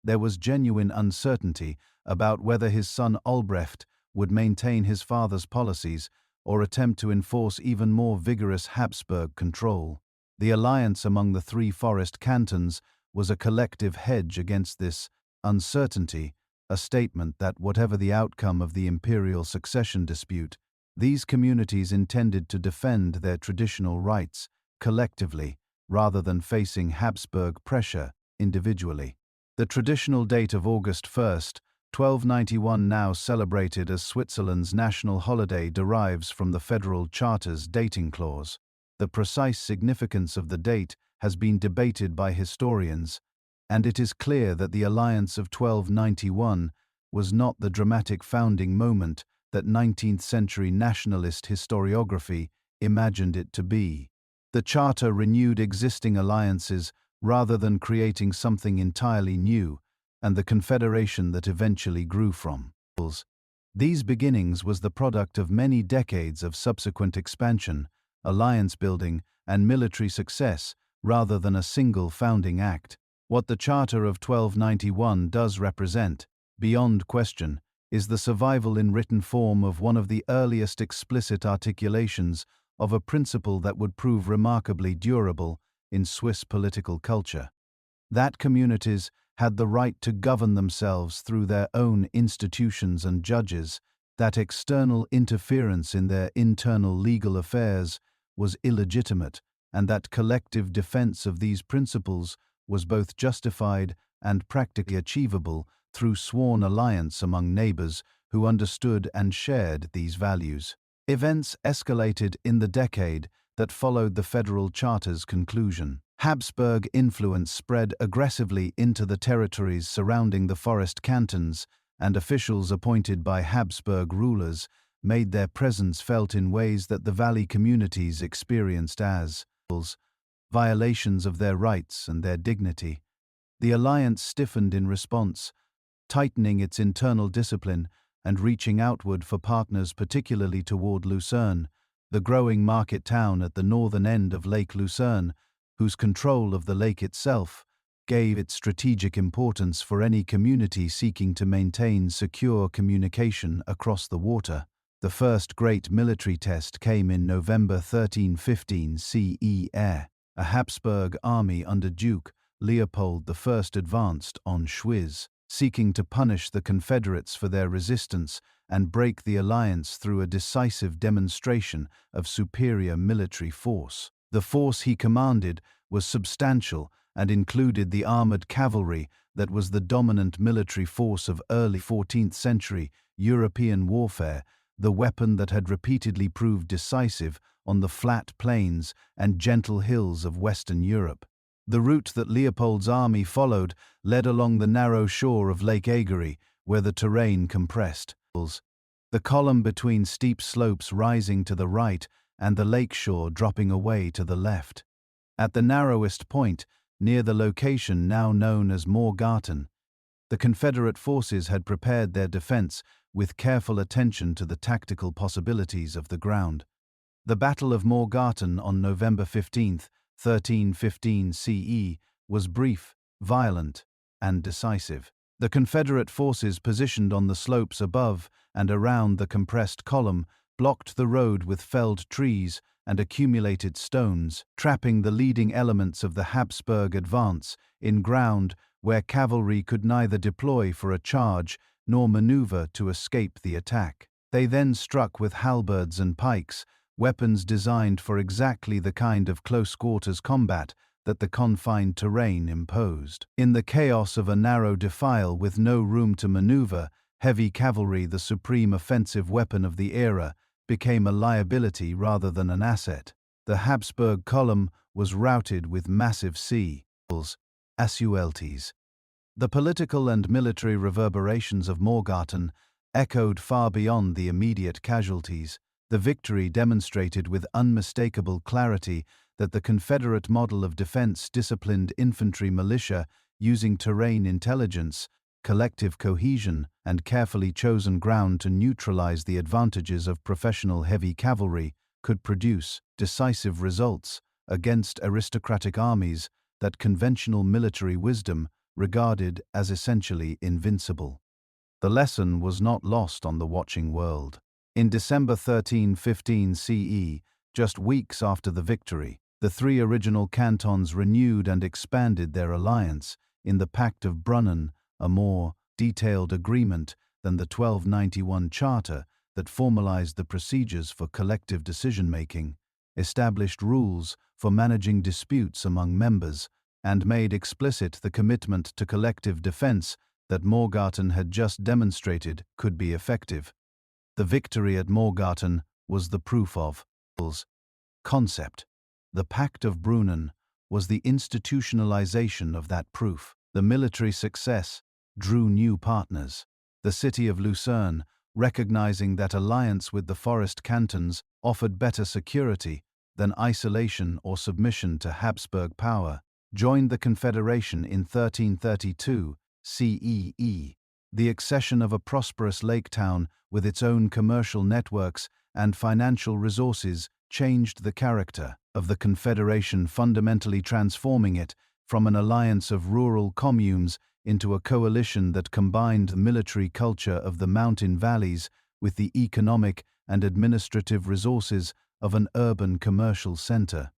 there was genuine uncertainty about whether his son Albrecht would maintain his father's policies or attempt to enforce even more vigorous Habsburg control. The alliance among the three forest cantons was a collective hedge against this uncertainty, a statement that whatever the outcome of the imperial succession dispute, these communities intended to defend their traditional rights collectively rather than facing Habsburg pressure individually. The traditional date of August 1st, 1291, now celebrated as Switzerland's national holiday, derives from the Federal Charter's dating clause. The precise significance of the date has been debated by historians, and it is clear that the alliance of 1291 was not the dramatic founding moment that 19th-century nationalist historiography imagined it to be. The Charter renewed existing alliances rather than creating something entirely new, and the confederation that eventually grew from these beginnings was the product of many decades of subsequent expansion, alliance building, and military success, rather than a single founding act. What the Charter of 1291 does represent, beyond question, is the survival in written form of one of the earliest explicit articulations of a principle that would prove remarkably durable in Swiss political culture. That communities had the right to govern themselves through their own institutions and judges, that external interference in their internal legal affairs was illegitimate, and that collective defense of these principles was both justified and practically achievable through sworn alliance among neighbors who understood and shared these values. Events escalated in the decade that followed the Federal Charter's conclusion. Habsburg influence spread aggressively into the territories surrounding the forest cantons, and officials appointed by Habsburg rulers made their presence felt in ways that the valley communities experienced as violations of their rights and their dignity. The alliance stiffened in response, tightening its internal discipline and reaching outward for partners, particularly toward Lucerne, the growing market town at the northern end of Lake Lucerne, whose control of the lake itself gave it strategic importance for any community seeking to maintain secure communication across the water. The first great military test came in November 1315 CE. A Habsburg army under Duke Leopold I advanced on Schwyz, seeking to punish the Confederates for their resistance and break the alliance through a decisive demonstration of superior military force. The force he commanded was substantial and included the armored cavalry that was the dominant military force of early 14th century European warfare, the weapon that had repeatedly proved decisive on the flat plains and gentle hills of Western Europe. The route that Leopold's army followed led along the narrow shore of Lake Egerie, where the terrain compressed. The column between steep slopes rising to the right and the lake shore dropping away to the left. At the narrowest point, near the location now known as Morgarten, the Confederate forces had prepared their defense with careful attention to the tactical possibilities of the ground. The Battle of Morgarten on November 15, 1315 CE, was brief, violent, and decisive. The Confederate forces positioned on the slopes above and around the compressed column blocked the road with felled trees and accumulated stones, trapping the leading elements of the Habsburg advance in ground where cavalry could neither deploy for a charge nor maneuver to escape the attack. They then struck with halberds and pikes, weapons designed for exactly the kind of close-quarters combat that the confined terrain imposed. In the chaos of a narrow defile with no room to maneuver, heavy cavalry, the supreme offensive weapon of the era, became a liability rather than an asset. The Habsburg column was routed with massive casualties. The political and military reverberations of Morgarten echoed far beyond the immediate casualties. The victory demonstrated with unmistakable clarity that the Confederate model of defense, disciplined infantry militia using terrain intelligence, collective cohesion, and carefully chosen ground to neutralize the advantages of professional heavy cavalry, could produce decisive results against aristocratic armies that conventional military wisdom regarded as essentially invincible. The lesson was not lost on the watching world. In December 1315 CE, just weeks after the victory, the three original cantons renewed and expanded their alliance in the Pact of Brunnen, a more detailed agreement than the 1291 Charter that formalized the procedures for collective decision-making, established rules for managing disputes among members, and made explicit the commitment to collective defense that Morgarten had just demonstrated could be effective. The victory at Morgarten was the proof of Helvetii concept. The Pact of Brunnen was the institutionalization of that proof. The military success drew new partners. The city of Lucerne, recognizing that alliance with the forest cantons offered better security than isolation or submission to Habsburg power, joined the Confederation in 1332 CEE. The accession of a prosperous lake town with its own commercial networks and financial resources changed the character of the Confederation, fundamentally transforming it from an alliance of rural communes into a coalition that combined the military culture of the mountain valleys with the economic and administrative resources of an urban commercial center.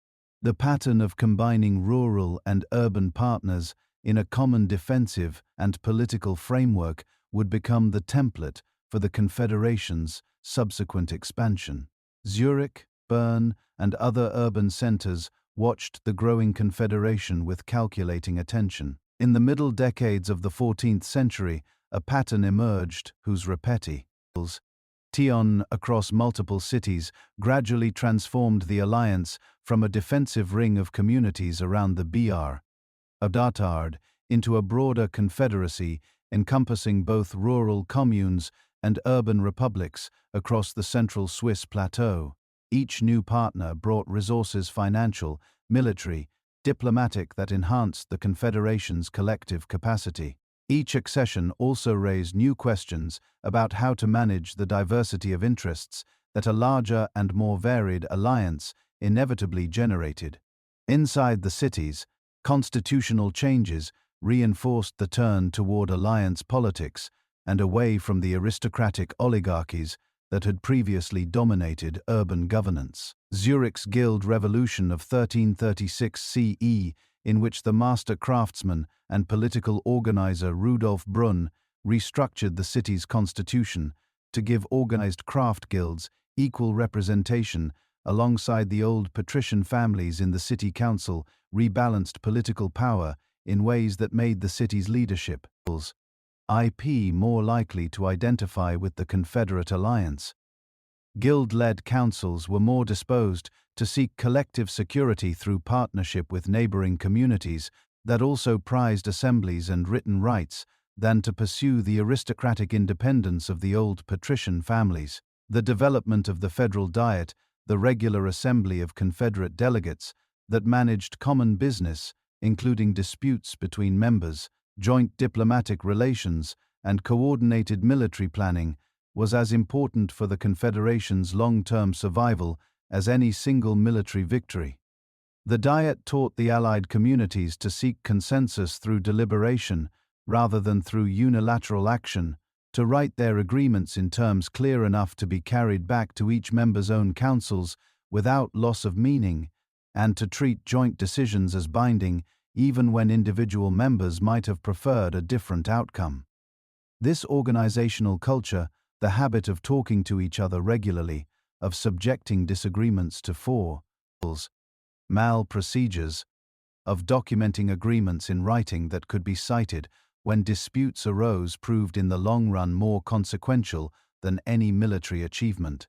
The pattern of combining rural and urban partners in a common defensive and political framework would become the template for the Confederation's subsequent expansion. Zurich, Bern, and other urban centers watched the growing Confederation with calculating attention. In the middle decades of the 14th century, a pattern emerged whose repetitions, across multiple cities, gradually transformed the alliance from a defensive ring of communities around the Br. Adatard into a broader confederacy encompassing both rural communes and urban republics across the central Swiss plateau. Each new partner brought resources, financial, military, diplomatic, that enhanced the Confederation's collective capacity. Each accession also raised new questions about how to manage the diversity of interests that a larger and more varied alliance inevitably generated. Inside the cities, constitutional changes reinforced the turn toward alliance politics and away from the aristocratic oligarchies that had previously dominated urban governance. Zurich's Guild Revolution of 1336 CE, in which the master craftsman and political organizer Rudolf Brunn restructured the city's constitution to give organized craft guilds equal representation alongside the old patrician families in the city council, rebalanced political power in ways that made the city's leadership more likely to identify with the Confederate alliance. Guild-led councils were more disposed to seek collective security through partnership with neighboring communities that also prized assemblies and written rights than to pursue the aristocratic independence of the old patrician families. The development of the Federal Diet, the regular assembly of Confederate delegates that managed common business, including disputes between members, joint diplomatic relations, and coordinated military planning, was as important for the Confederation's long-term survival as any single military victory. The Diet taught the Allied communities to seek consensus through deliberation rather than through unilateral action, to write their agreements in terms clear enough to be carried back to each member's own councils without loss of meaning, and to treat joint decisions as binding even when individual members might have preferred a different outcome. This organizational culture, the habit of talking to each other regularly, of subjecting disagreements to formal procedures, of documenting agreements in writing that could be cited when disputes arose, proved in the long run more consequential than any military achievement.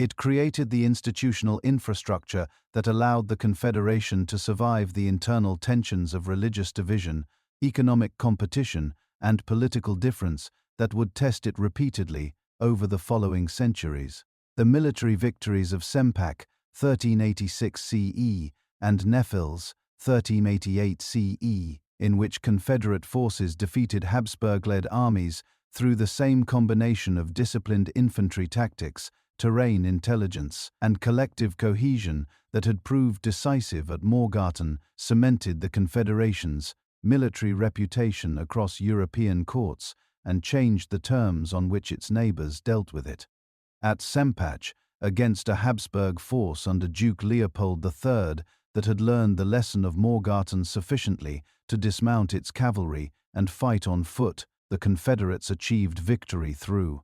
It created the institutional infrastructure that allowed the Confederation to survive the internal tensions of religious division, economic competition, and political difference that would test it repeatedly over the following centuries. The military victories of Sempach, 1386 CE, and Näfels, 1388 CE, in which Confederate forces defeated Habsburg-led armies through the same combination of disciplined infantry tactics, terrain intelligence, and collective cohesion that had proved decisive at Morgarten, cemented the Confederation's military reputation across European courts and changed the terms on which its neighbors dealt with it. at Sempach against a Habsburg force under Duke Leopold III that had learned the lesson of Morgarten sufficiently to dismount its cavalry and fight on foot. The Confederates achieved victory through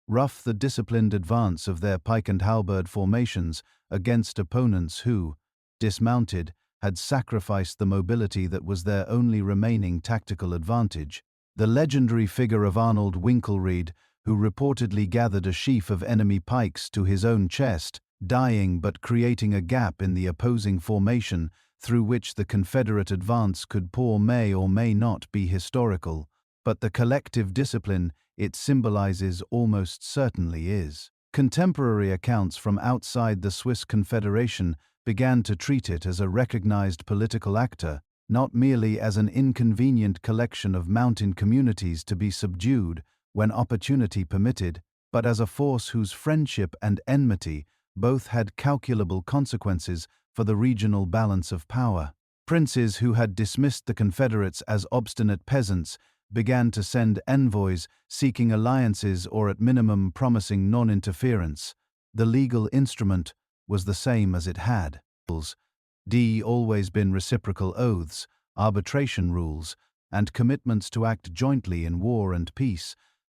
rough the disciplined advance of their pike and halberd formations against opponents who, dismounted, had sacrificed the mobility that was their only remaining tactical advantage. The legendary figure of Arnold Winkelried, who reportedly gathered a sheaf of enemy pikes to his own chest, dying but creating a gap in the opposing formation through which the Confederate advance could pour, may or may not be historical, but the collective discipline it symbolizes almost certainly is. Contemporary accounts from outside the Swiss Confederation began to treat it as a recognized political actor, not merely as an inconvenient collection of mountain communities to be subdued when opportunity permitted, but as a force whose friendship and enmity both had calculable consequences for the regional balance of power. Princes who had dismissed the Confederates as obstinate peasants began to send envoys seeking alliances or at minimum promising non-interference. The legal instrument was the same as it had always been: reciprocal oaths, arbitration rules, and commitments to act jointly in war and peace,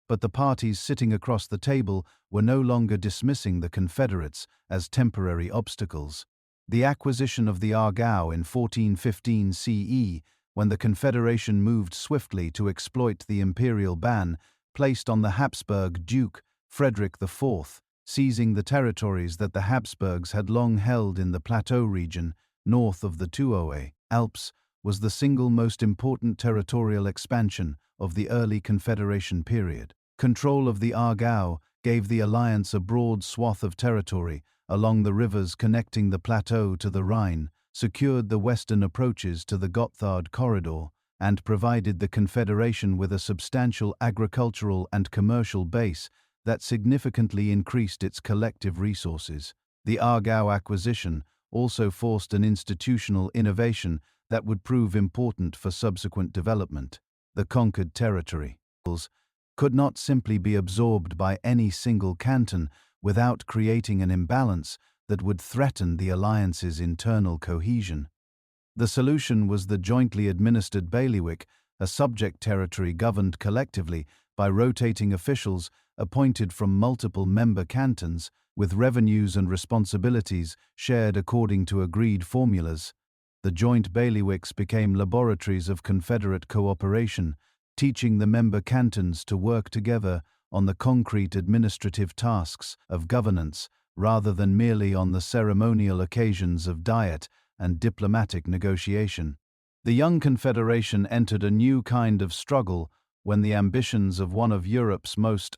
but the parties sitting across the table were no longer dismissing the Confederates as temporary obstacles. The acquisition of the Aargau in 1415 CE, when the Confederation moved swiftly to exploit the imperial ban placed on the Habsburg Duke Frederick IV, seizing the territories that the Habsburgs had long held in the plateau region north of the Tuohe Alps, was the single most important territorial expansion of the early Confederation period. Control of the Aargau gave the alliance a broad swath of territory along the rivers connecting the plateau to the Rhine, secured the western approaches to the Gotthard corridor, and provided the Confederation with a substantial agricultural and commercial base that significantly increased its collective resources. The Aargau acquisition also forced an institutional innovation that would prove important for subsequent development. The conquered territory could not simply be absorbed by any single canton without creating an imbalance that would threaten the alliance's internal cohesion. The solution was the jointly administered bailiwick, a subject territory governed collectively by rotating officials appointed from multiple member cantons, with revenues and responsibilities shared according to agreed formulas. The joint bailiwicks became laboratories of Confederate cooperation, teaching the member cantons to work together on the concrete administrative tasks of governance rather than merely on the ceremonial occasions of diet and diplomatic negotiation. The young Confederation entered a new kind of struggle when the ambitions of one of Europe's most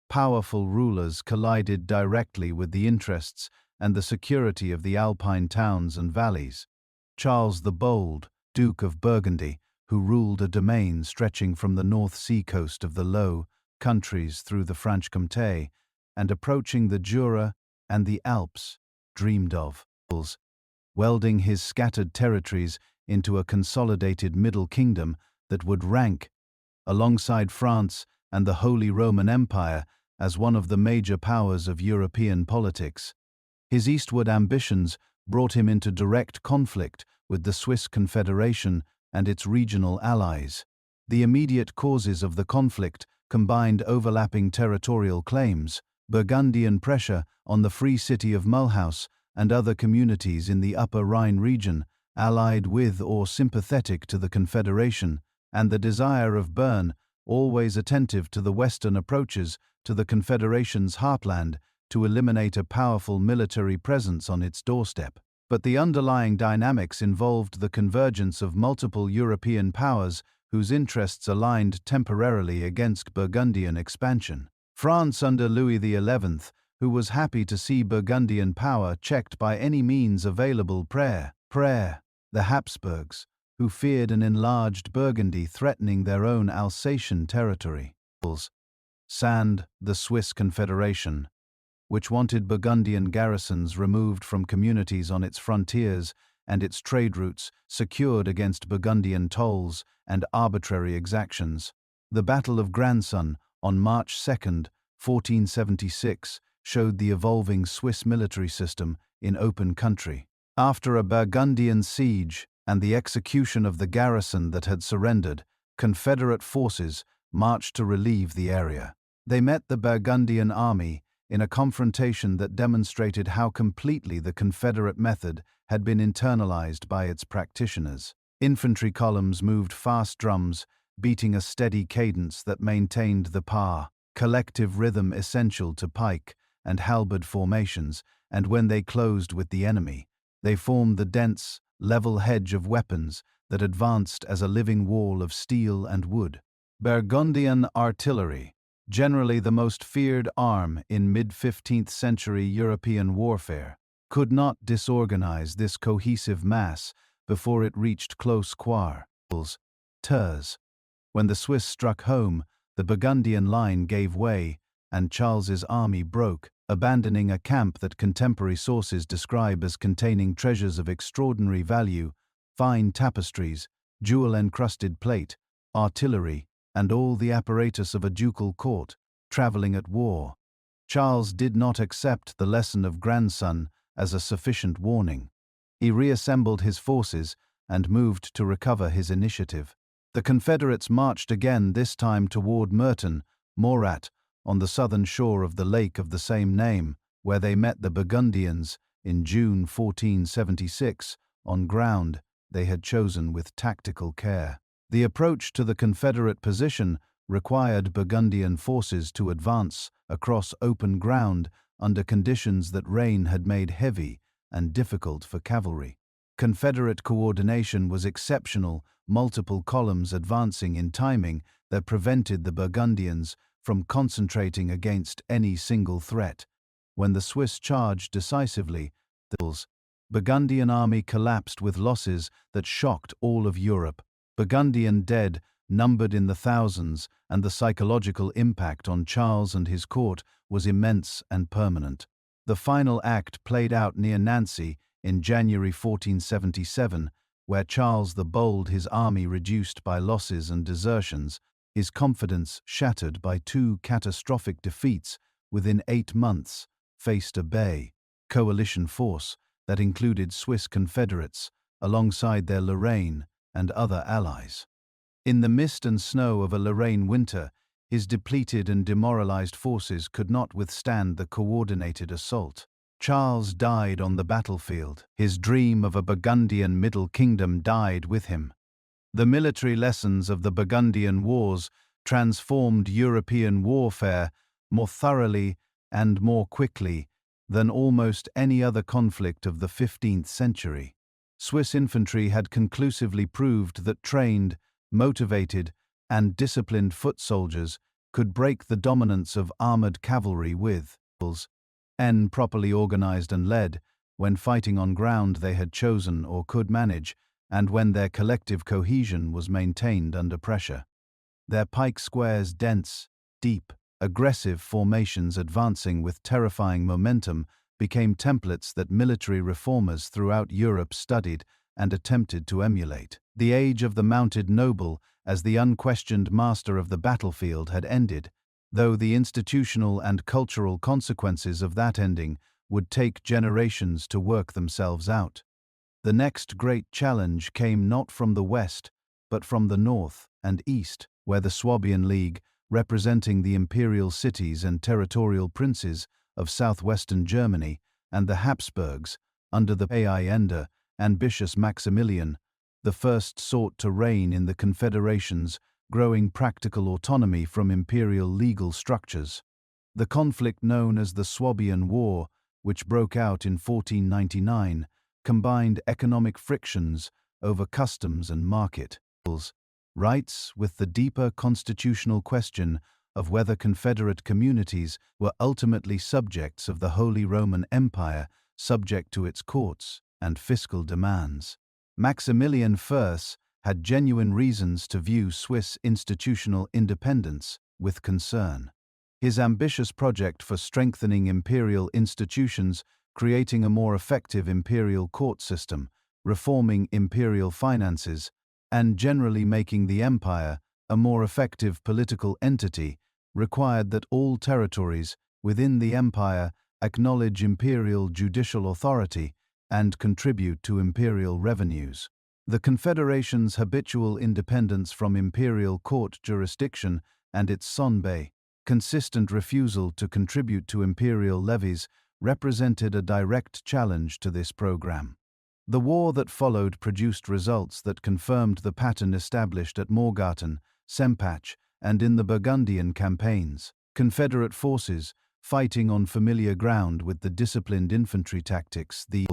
powerful rulers collided directly with the interests and the security of the Alpine towns and valleys. Charles the Bold, Duke of Burgundy, who ruled a domain stretching from the North Sea coast of the Low Countries through the Franche-Comté and approaching the Jura and the Alps, dreamed of welding his scattered territories into a consolidated Middle Kingdom that would rank, alongside France and the Holy Roman Empire, as one of the major powers of European politics. His eastward ambitions brought him into direct conflict with the Swiss Confederation and its regional allies. The immediate causes of the conflict combined overlapping territorial claims, Burgundian pressure on the Free City of Mulhouse and other communities in the Upper Rhine region, allied with or sympathetic to the Confederation, and the desire of Bern, always attentive to the western approaches to the Confederation's heartland, to eliminate a powerful military presence on its doorstep. But the underlying dynamics involved the convergence of multiple European powers whose interests aligned temporarily against Burgundian expansion. France under Louis XI, who was happy to see Burgundian power checked by any means available. The Habsburgs, who feared an enlarged Burgundy threatening their own Alsatian territory. The Swiss Confederation, which wanted Burgundian garrisons removed from communities on its frontiers and its trade routes secured against Burgundian tolls and arbitrary exactions. The Battle of Grandson, on March 2, 1476, showed the evolving Swiss military system in open country. After a Burgundian siege and the execution of the garrison that had surrendered, Confederate forces marched to relieve the area. They met the Burgundian army in a confrontation that demonstrated how completely the Confederate method had been internalized by its practitioners. Infantry columns moved fast drums, beating a steady cadence that maintained the collective rhythm essential to pike and halberd formations, and when they closed with the enemy, they formed the dense, level hedge of weapons that advanced as a living wall of steel and wood. Burgundian artillery, generally the most feared arm in mid-15th century European warfare, could not disorganize this cohesive mass before it reached close quarters. When the Swiss struck home, the Burgundian line gave way, and Charles's army broke, abandoning a camp that contemporary sources describe as containing treasures of extraordinary value, fine tapestries, jewel-encrusted plate, artillery, and all the apparatus of a ducal court, traveling at war. Charles did not accept the lesson of grandson as a sufficient warning. He reassembled his forces and moved to recover his initiative. The Confederates marched again, this time toward Morgarten, on the southern shore of the lake of the same name, where they met the Burgundians in June 1476, on ground they had chosen with tactical care. The approach to the Confederate position required Burgundian forces to advance across open ground under conditions that rain had made heavy and difficult for cavalry. Confederate coordination was exceptional, multiple columns advancing in timing that prevented the Burgundians from concentrating against any single threat. When the Swiss charged decisively, the Burgundian army collapsed with losses that shocked all of Europe. Burgundian dead numbered in the thousands, and the psychological impact on Charles and his court was immense and permanent. The final act played out near Nancy in January 1477, where Charles the Bold, his army reduced by losses and desertions, his confidence shattered by two catastrophic defeats within 8 months, faced a coalition force that included Swiss Confederates, alongside their Lorraine and other allies. In the mist and snow of a Lorraine winter, his depleted and demoralized forces could not withstand the coordinated assault. Charles died on the battlefield. His dream of a Burgundian Middle Kingdom died with him. The military lessons of the Burgundian Wars transformed European warfare more thoroughly and more quickly than almost any other conflict of the 15th century. Swiss infantry had conclusively proved that trained, motivated, and disciplined foot soldiers could break the dominance of armored cavalry with properly organized and led, when fighting on ground they had chosen or could manage, and when their collective cohesion was maintained under pressure. Their pike squares, dense, deep, aggressive formations advancing with terrifying momentum, became templates that military reformers throughout Europe studied and attempted to emulate. The age of the mounted noble as the unquestioned master of the battlefield had ended, though the institutional and cultural consequences of that ending would take generations to work themselves out. The next great challenge came not from the west, but from the north and east, where the Swabian League, representing the imperial cities and territorial princes of southwestern Germany, and the Habsburgs, under the ambitious Maximilian, the first sought to rein in the Confederation's growing practical autonomy from imperial legal structures. The conflict known as the Swabian War, which broke out in 1499, combined economic frictions over customs and market rights with the deeper constitutional question of whether Confederate communities were ultimately subjects of the Holy Roman Empire, subject to its courts and fiscal demands. Maximilian I had genuine reasons to view Swiss institutional independence with concern. His ambitious project for strengthening imperial institutions, creating a more effective imperial court system, reforming imperial finances, and generally making the empire a more effective political entity, required that all territories within the empire acknowledge imperial judicial authority and contribute to imperial revenues. The Confederation's habitual independence from imperial court jurisdiction and its sonbei, consistent refusal to contribute to imperial levies, represented a direct challenge to this program. The war that followed produced results that confirmed the pattern established at Morgarten, Sempach, and in the Burgundian campaigns. Confederate forces, fighting on familiar ground with the disciplined infantry tactics the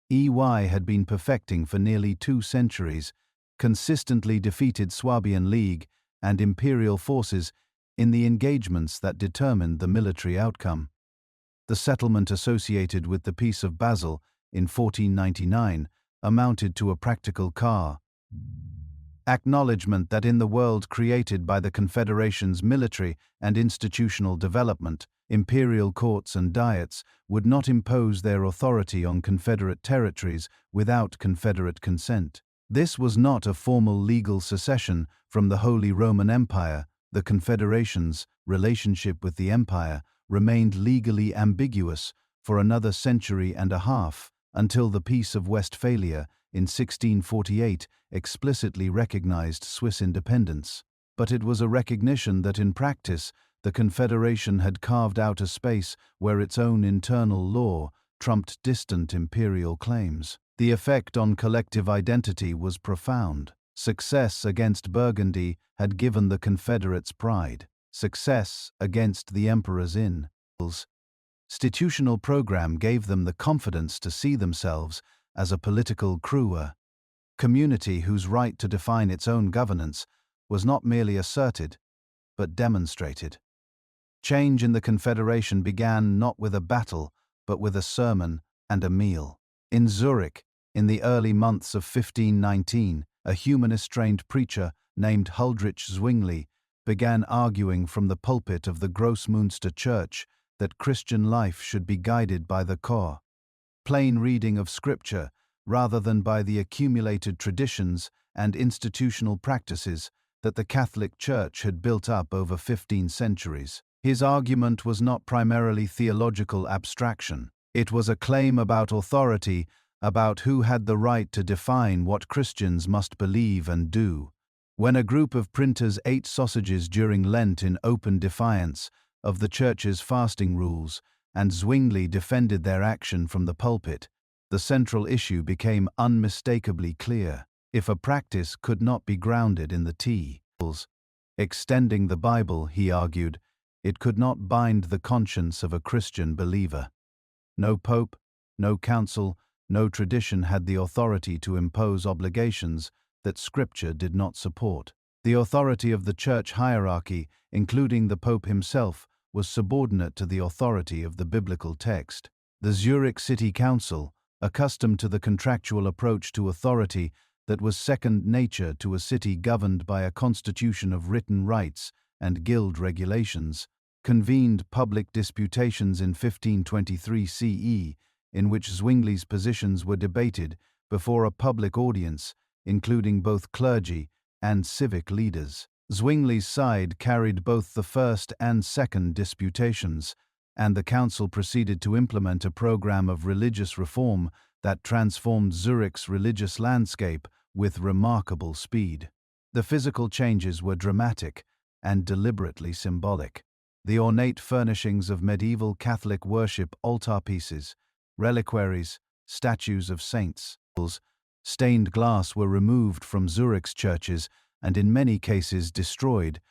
EY had been perfecting for nearly 2 centuries, consistently defeated Swabian League and imperial forces in the engagements that determined the military outcome. The settlement associated with the Peace of Basel in 1499 amounted to a practical acknowledgement that in the world created by the Confederation's military and institutional development, imperial courts and diets would not impose their authority on Confederate territories without Confederate consent. This was not a formal legal secession from the Holy Roman Empire. The Confederation's relationship with the empire remained legally ambiguous for another century and a half, until the Peace of Westphalia in 1648 explicitly recognized Swiss independence. But it was a recognition that in practice the Confederation had carved out a space where its own internal law trumped distant imperial claims. The effect on collective identity was profound. Success against Burgundy had given the Confederates pride. Success against the Emperor's institutional program gave them the confidence to see themselves as a political community whose right to define its own governance was not merely asserted, but demonstrated. Change in the Confederation began not with a battle, but with a sermon and a meal. In Zurich, in the early months of 1519, a humanist-trained preacher named Huldrych Zwingli began arguing from the pulpit of the Grossmünster Church that Christian life should be guided by the plain reading of Scripture rather than by the accumulated traditions and institutional practices that the Catholic Church had built up over 15 centuries. His argument was not primarily theological abstraction. It was a claim about authority, about who had the right to define what Christians must believe and do. When a group of printers ate sausages during Lent in open defiance of the Church's fasting rules, and Zwingli defended their action from the pulpit, the central issue became unmistakably clear. If a practice could not be grounded in the extending the Bible, he argued, it could not bind the conscience of a Christian believer. No pope, no council, no tradition had the authority to impose obligations that Scripture did not support. The authority of the church hierarchy, including the Pope himself, was subordinate to the authority of the biblical text. The Zurich City Council, accustomed to the contractual approach to authority that was second nature to a city governed by a constitution of written rights and guild regulations, convened public disputations in 1523 CE, in which Zwingli's positions were debated before a public audience, including both clergy and civic leaders. Zwingli's side carried both the first and second disputations, and the council proceeded to implement a program of religious reform that transformed Zurich's religious landscape with remarkable speed. The physical changes were dramatic and deliberately symbolic. The ornate furnishings of medieval Catholic worship, altarpieces, reliquaries, statues of saints, stained glass were removed from Zurich's churches and in many cases destroyed,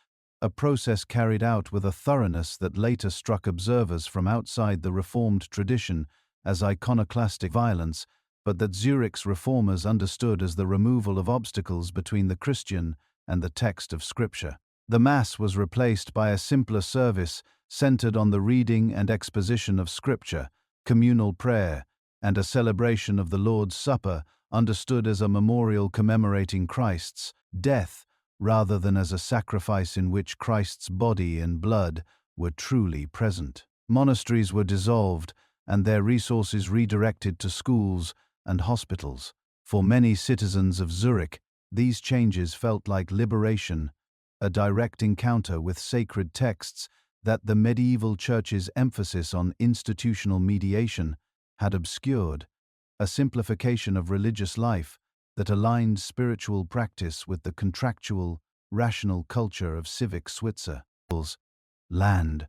a process carried out with a thoroughness that later struck observers from outside the Reformed tradition as iconoclastic violence, but that Zurich's reformers understood as the removal of obstacles between the Christian and the text of Scripture. The Mass was replaced by a simpler service centered on the reading and exposition of Scripture, communal prayer, and a celebration of the Lord's Supper understood as a memorial commemorating Christ's death rather than as a sacrifice in which Christ's body and blood were truly present. Monasteries were dissolved and their resources redirected to schools and hospitals. For many citizens of Zurich, these changes felt like liberation a direct encounter with sacred texts that the medieval church's emphasis on institutional mediation had obscured, a simplification of religious life that aligned spiritual practice with the contractual, rational culture of civic Switzerland's land.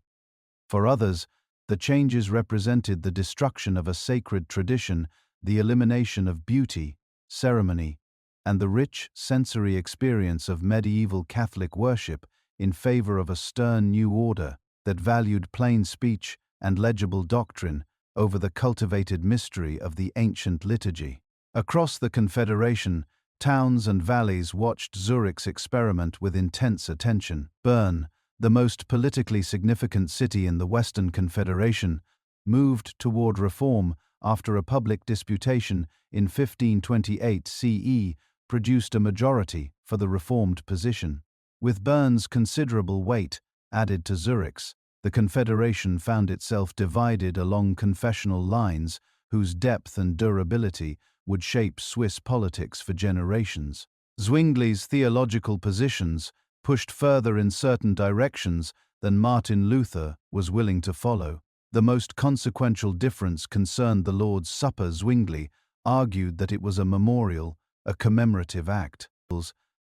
For others, the changes represented the destruction of a sacred tradition, the elimination of beauty, ceremony, and the rich sensory experience of medieval Catholic worship in favor of a stern new order that valued plain speech and legible doctrine over the cultivated mystery of the ancient liturgy. Across the Confederation, towns and valleys watched Zurich's experiment with intense attention. Bern, the most politically significant city in the Western Confederation, moved toward reform after a public disputation in 1528 CE produced a majority for the reformed position. With Bern's considerable weight added to Zurich's, the Confederation found itself divided along confessional lines whose depth and durability would shape Swiss politics for generations. Zwingli's theological positions pushed further in certain directions than Martin Luther was willing to follow. The most consequential difference concerned the Lord's Supper. Zwingli argued that it was a memorial, a commemorative act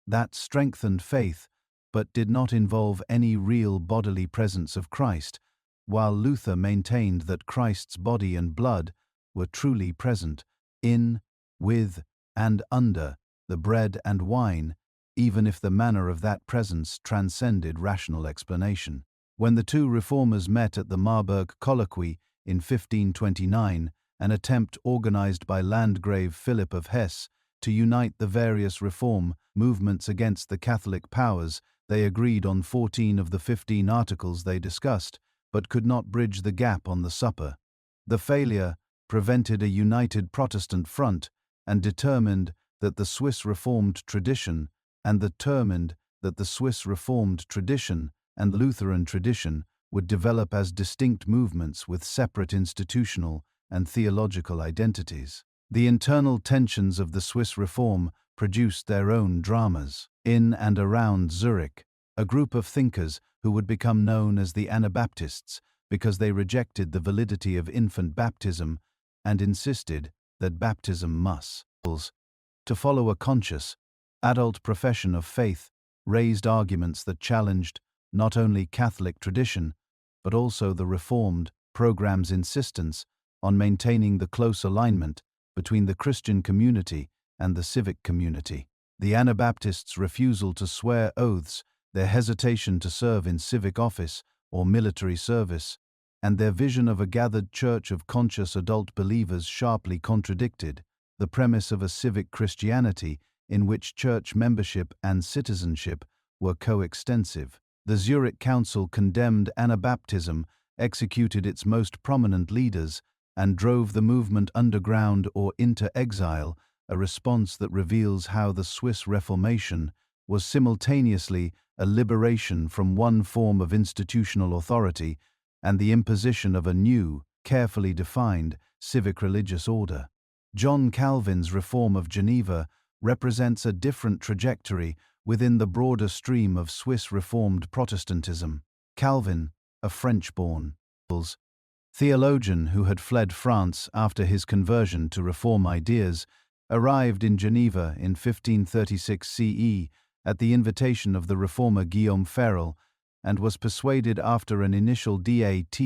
that strengthened faith but did not involve any real bodily presence of Christ, while Luther maintained that Christ's body and blood were truly present in, with, and under the bread and wine, even if the manner of that presence transcended rational explanation. When the two reformers met at the Marburg Colloquy in 1529, an attempt organized by Landgrave Philip of Hesse to unite the various reform movements against the Catholic powers, they agreed on 14 of the 15 articles they discussed, but could not bridge the gap on the supper. The failure prevented a united Protestant front and determined that the Swiss Reformed tradition and the Lutheran tradition would develop as distinct movements with separate institutional and theological identities. The internal tensions of the Swiss Reform produced their own dramas. In and around Zurich, a group of thinkers who would become known as the Anabaptists because they rejected the validity of infant baptism and insisted that baptism must, to follow a conscious, adult profession of faith, raised arguments that challenged not only Catholic tradition, but also the Reformed program's insistence on maintaining the close alignment between the Christian community and the civic community. The Anabaptists' refusal to swear oaths, their hesitation to serve in civic office or military service, and their vision of a gathered church of conscious adult believers sharply contradicted the premise of a civic Christianity in which church membership and citizenship were coextensive. The Zurich Council condemned Anabaptism, executed its most prominent leaders, and drove the movement underground or into exile, a response that reveals how the Swiss Reformation was simultaneously a liberation from one form of institutional authority and the imposition of a new, carefully defined, civic-religious order. John Calvin's Reform of Geneva represents a different trajectory within the broader stream of Swiss Reformed Protestantism. Calvin, a French-born theologian who had fled France after his conversion to Reform ideas, arrived in Geneva in 1536 CE at the invitation of the reformer Guillaume Farel, and was persuaded after an initial dat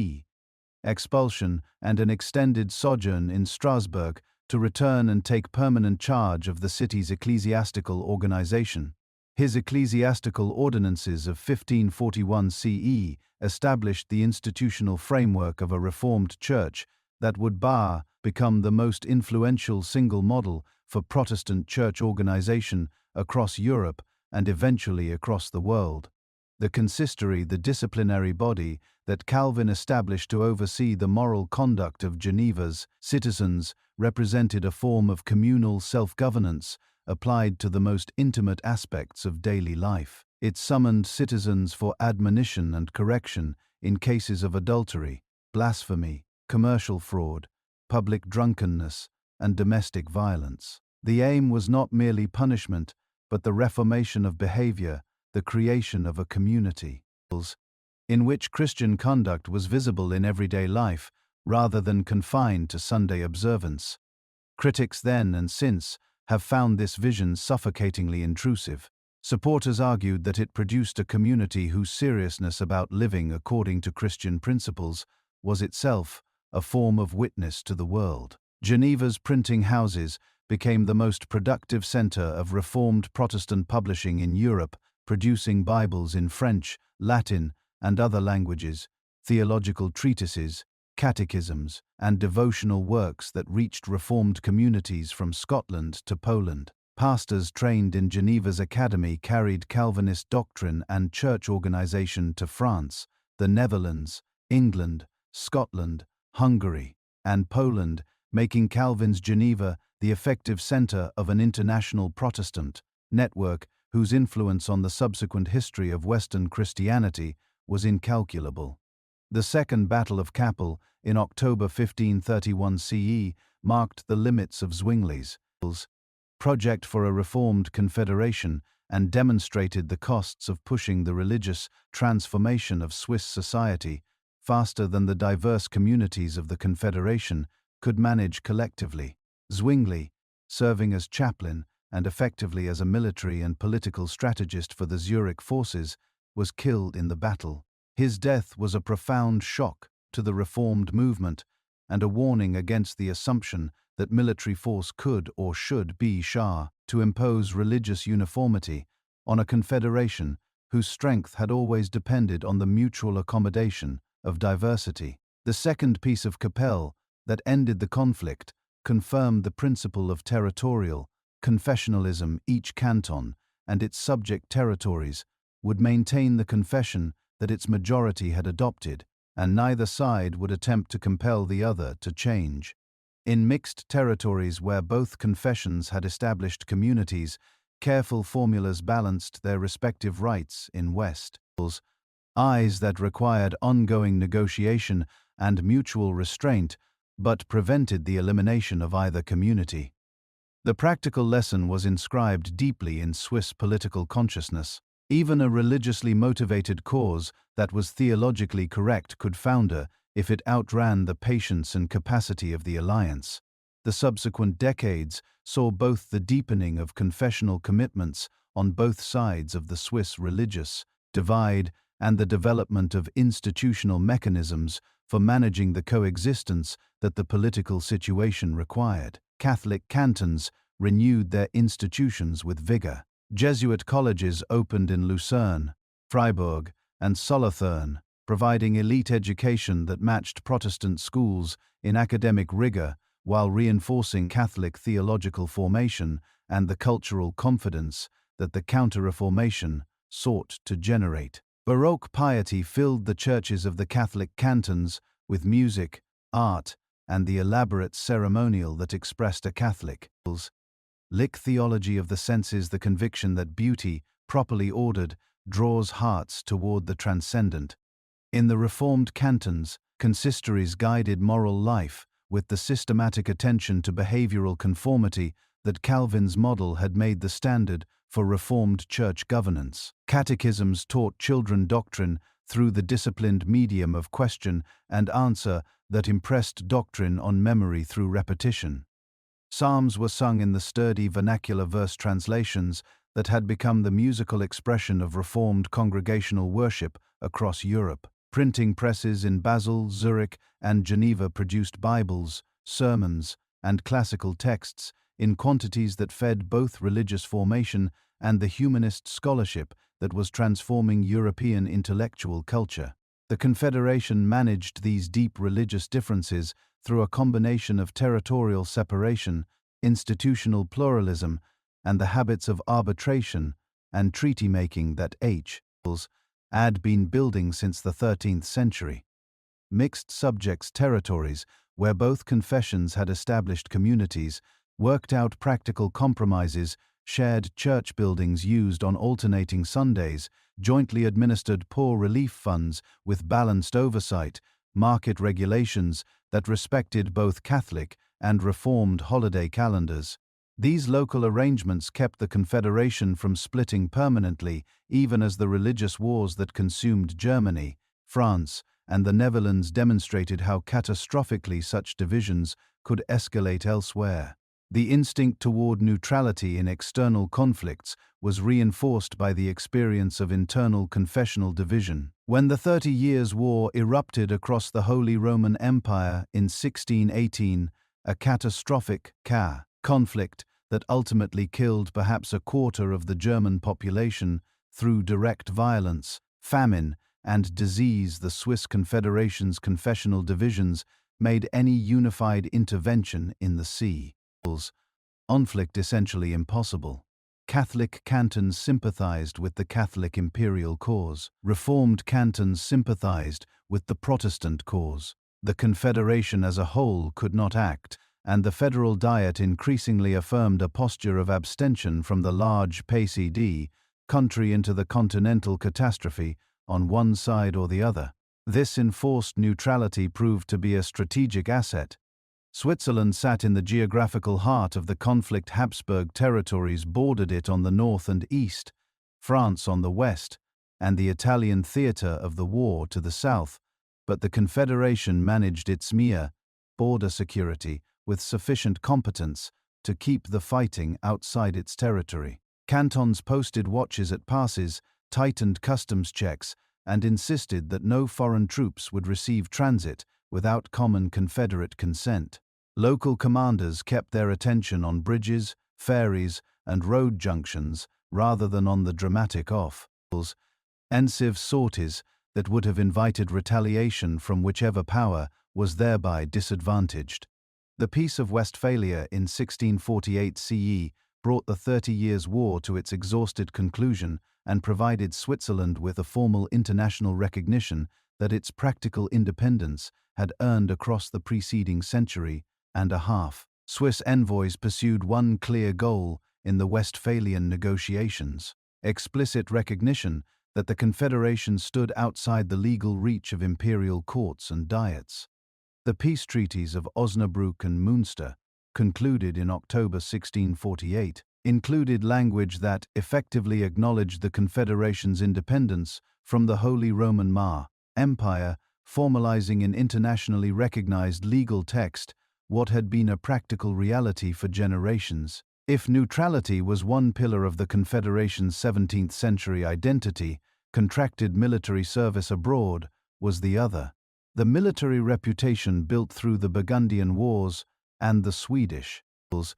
expulsion and an extended sojourn in Strasbourg to return and take permanent charge of the city's ecclesiastical organization. His ecclesiastical ordinances of 1541 CE established the institutional framework of a Reformed Church that would become the most influential single model for Protestant church organization across Europe and eventually across the world. The consistory, the disciplinary body that Calvin established to oversee the moral conduct of Geneva's citizens, represented a form of communal self-governance applied to the most intimate aspects of daily life. It summoned citizens for admonition and correction in cases of adultery, blasphemy, commercial fraud, public drunkenness, and domestic violence. The aim was not merely punishment, but the reformation of behavior, the creation of a community in which Christian conduct was visible in everyday life, rather than confined to Sunday observance. Critics then and since have found this vision suffocatingly intrusive. Supporters argued that it produced a community whose seriousness about living according to Christian principles was itself a form of witness to the world. Geneva's printing houses became the most productive center of Reformed Protestant publishing in Europe, producing Bibles in French, Latin, and other languages, theological treatises, catechisms, and devotional works that reached Reformed communities from Scotland to Poland. Pastors trained in Geneva's academy carried Calvinist doctrine and church organization to France, the Netherlands, England, Scotland, Hungary, and Poland, making Calvin's Geneva the effective center of an international Protestant network whose influence on the subsequent history of Western Christianity was incalculable. The Second Battle of Kappel, in October 1531 CE, marked the limits of Zwingli's project for a reformed confederation and demonstrated the costs of pushing the religious transformation of Swiss society faster than the diverse communities of the confederation could manage collectively. Zwingli, serving as chaplain and effectively as a military and political strategist for the Zurich forces, was killed in the battle. His death was a profound shock to the Reformed movement and a warning against the assumption that military force could or should be to impose religious uniformity on a confederation whose strength had always depended on the mutual accommodation of diversity. The second Peace of Kappel, that ended the conflict, confirmed the principle of territorial confessionalism. Each canton and its subject territories would maintain the confession that its majority had adopted, and neither side would attempt to compel the other to change. In mixed territories where both confessions had established communities, careful formulas balanced their respective rights in West. Eyes that required ongoing negotiation and mutual restraint, but prevented the elimination of either community. The practical lesson was inscribed deeply in Swiss political consciousness. Even a religiously motivated cause that was theologically correct could founder if it outran the patience and capacity of the alliance. The subsequent decades saw both the deepening of confessional commitments on both sides of the Swiss religious divide and the development of institutional mechanisms for managing the coexistence that the political situation required. Catholic cantons renewed their institutions with vigor. Jesuit colleges opened in Lucerne, Freiburg, and Solothurn, providing elite education that matched Protestant schools in academic rigor while reinforcing Catholic theological formation and the cultural confidence that the Counter-Reformation sought to generate. Baroque piety filled the churches of the Catholic cantons with music, art, and the elaborate ceremonial that expressed a Catholic's theology of the senses, the conviction that beauty, properly ordered, draws hearts toward the transcendent. In the Reformed cantons, consistories guided moral life with the systematic attention to behavioral conformity that Calvin's model had made the standard for Reformed church governance. Catechisms taught children doctrine through the disciplined medium of question and answer that impressed doctrine on memory through repetition. Psalms were sung in the sturdy vernacular verse translations that had become the musical expression of Reformed congregational worship across Europe. Printing presses in Basel, Zurich, and Geneva produced Bibles, sermons, and classical texts in quantities that fed both religious formation and the humanist scholarship that was transforming European intellectual culture. The Confederation managed these deep religious differences through a combination of territorial separation, institutional pluralism, and the habits of arbitration and treaty-making that had been building since the 13th century. Mixed subjects territories, where both confessions had established communities, worked out practical compromises, shared church buildings used on alternating Sundays, jointly administered poor relief funds with balanced oversight, market regulations that respected both Catholic and Reformed holiday calendars. These local arrangements kept the Confederation from splitting permanently, even as the religious wars that consumed Germany, France, and the Netherlands demonstrated how catastrophically such divisions could escalate elsewhere. The instinct toward neutrality in external conflicts was reinforced by the experience of internal confessional division. When the 30 Years' War erupted across the Holy Roman Empire in 1618, a catastrophic conflict that ultimately killed perhaps a quarter of the German population through direct violence, famine, and disease, the Swiss Confederation's confessional divisions made any unified intervention in the conflict essentially impossible. Catholic cantons sympathized with the Catholic imperial cause. Reformed cantons sympathized with the Protestant cause. The Confederation as a whole could not act, and the Federal Diet increasingly affirmed a posture of abstention from the large PSD country into the continental catastrophe on one side or the other. This enforced neutrality proved to be a strategic asset. Switzerland sat in the geographical heart of the conflict. Habsburg territories bordered it on the north and east, France on the west, and the Italian theatre of the war to the south, but the Confederation managed its border security with sufficient competence to keep the fighting outside its territory. Cantons posted watches at passes, tightened customs checks, and insisted that no foreign troops would receive transit without common Confederate consent. Local commanders kept their attention on bridges, ferries, and road junctions rather than on the dramatic offensive sorties that would have invited retaliation from whichever power was thereby disadvantaged. The Peace of Westphalia in 1648 CE brought the 30 Years' War to its exhausted conclusion and provided Switzerland with a formal international recognition that its practical independence had earned across the preceding century and a half. Swiss envoys pursued one clear goal in the Westphalian negotiations: explicit recognition that the Confederation stood outside the legal reach of imperial courts and diets. The peace treaties of Osnabrück and Münster, concluded in October 1648, included language that effectively acknowledged the Confederation's independence from the Holy Roman Empire, formalizing in internationally recognized legal text what had been a practical reality for generations. If neutrality was one pillar of the Confederation's 17th-century identity, contracted military service abroad was the other. The military reputation built through the Burgundian Wars and the Swabian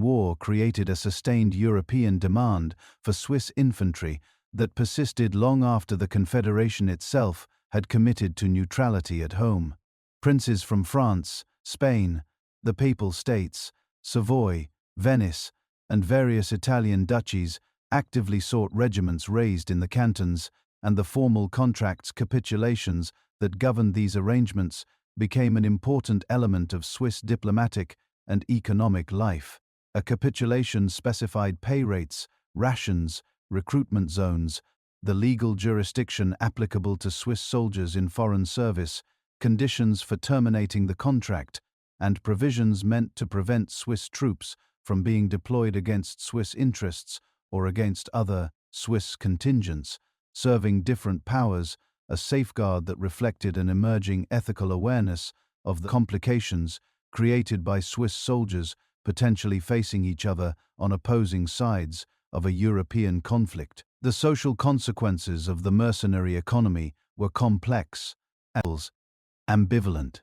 War created a sustained European demand for Swiss infantry that persisted long after the Confederation itself had committed to neutrality at home. Princes from France, Spain, the Papal States, Savoy, Venice, and various Italian duchies actively sought regiments raised in the cantons, and the formal contracts capitulations that governed these arrangements became an important element of Swiss diplomatic and economic life. A capitulation specified pay rates, rations, recruitment zones, the legal jurisdiction applicable to Swiss soldiers in foreign service, conditions for terminating the contract, and provisions meant to prevent Swiss troops from being deployed against Swiss interests or against other Swiss contingents, serving different powers, a safeguard that reflected an emerging ethical awareness of the complications created by Swiss soldiers potentially facing each other on opposing sides of a European conflict. The social consequences of the mercenary economy were complex and ambivalent.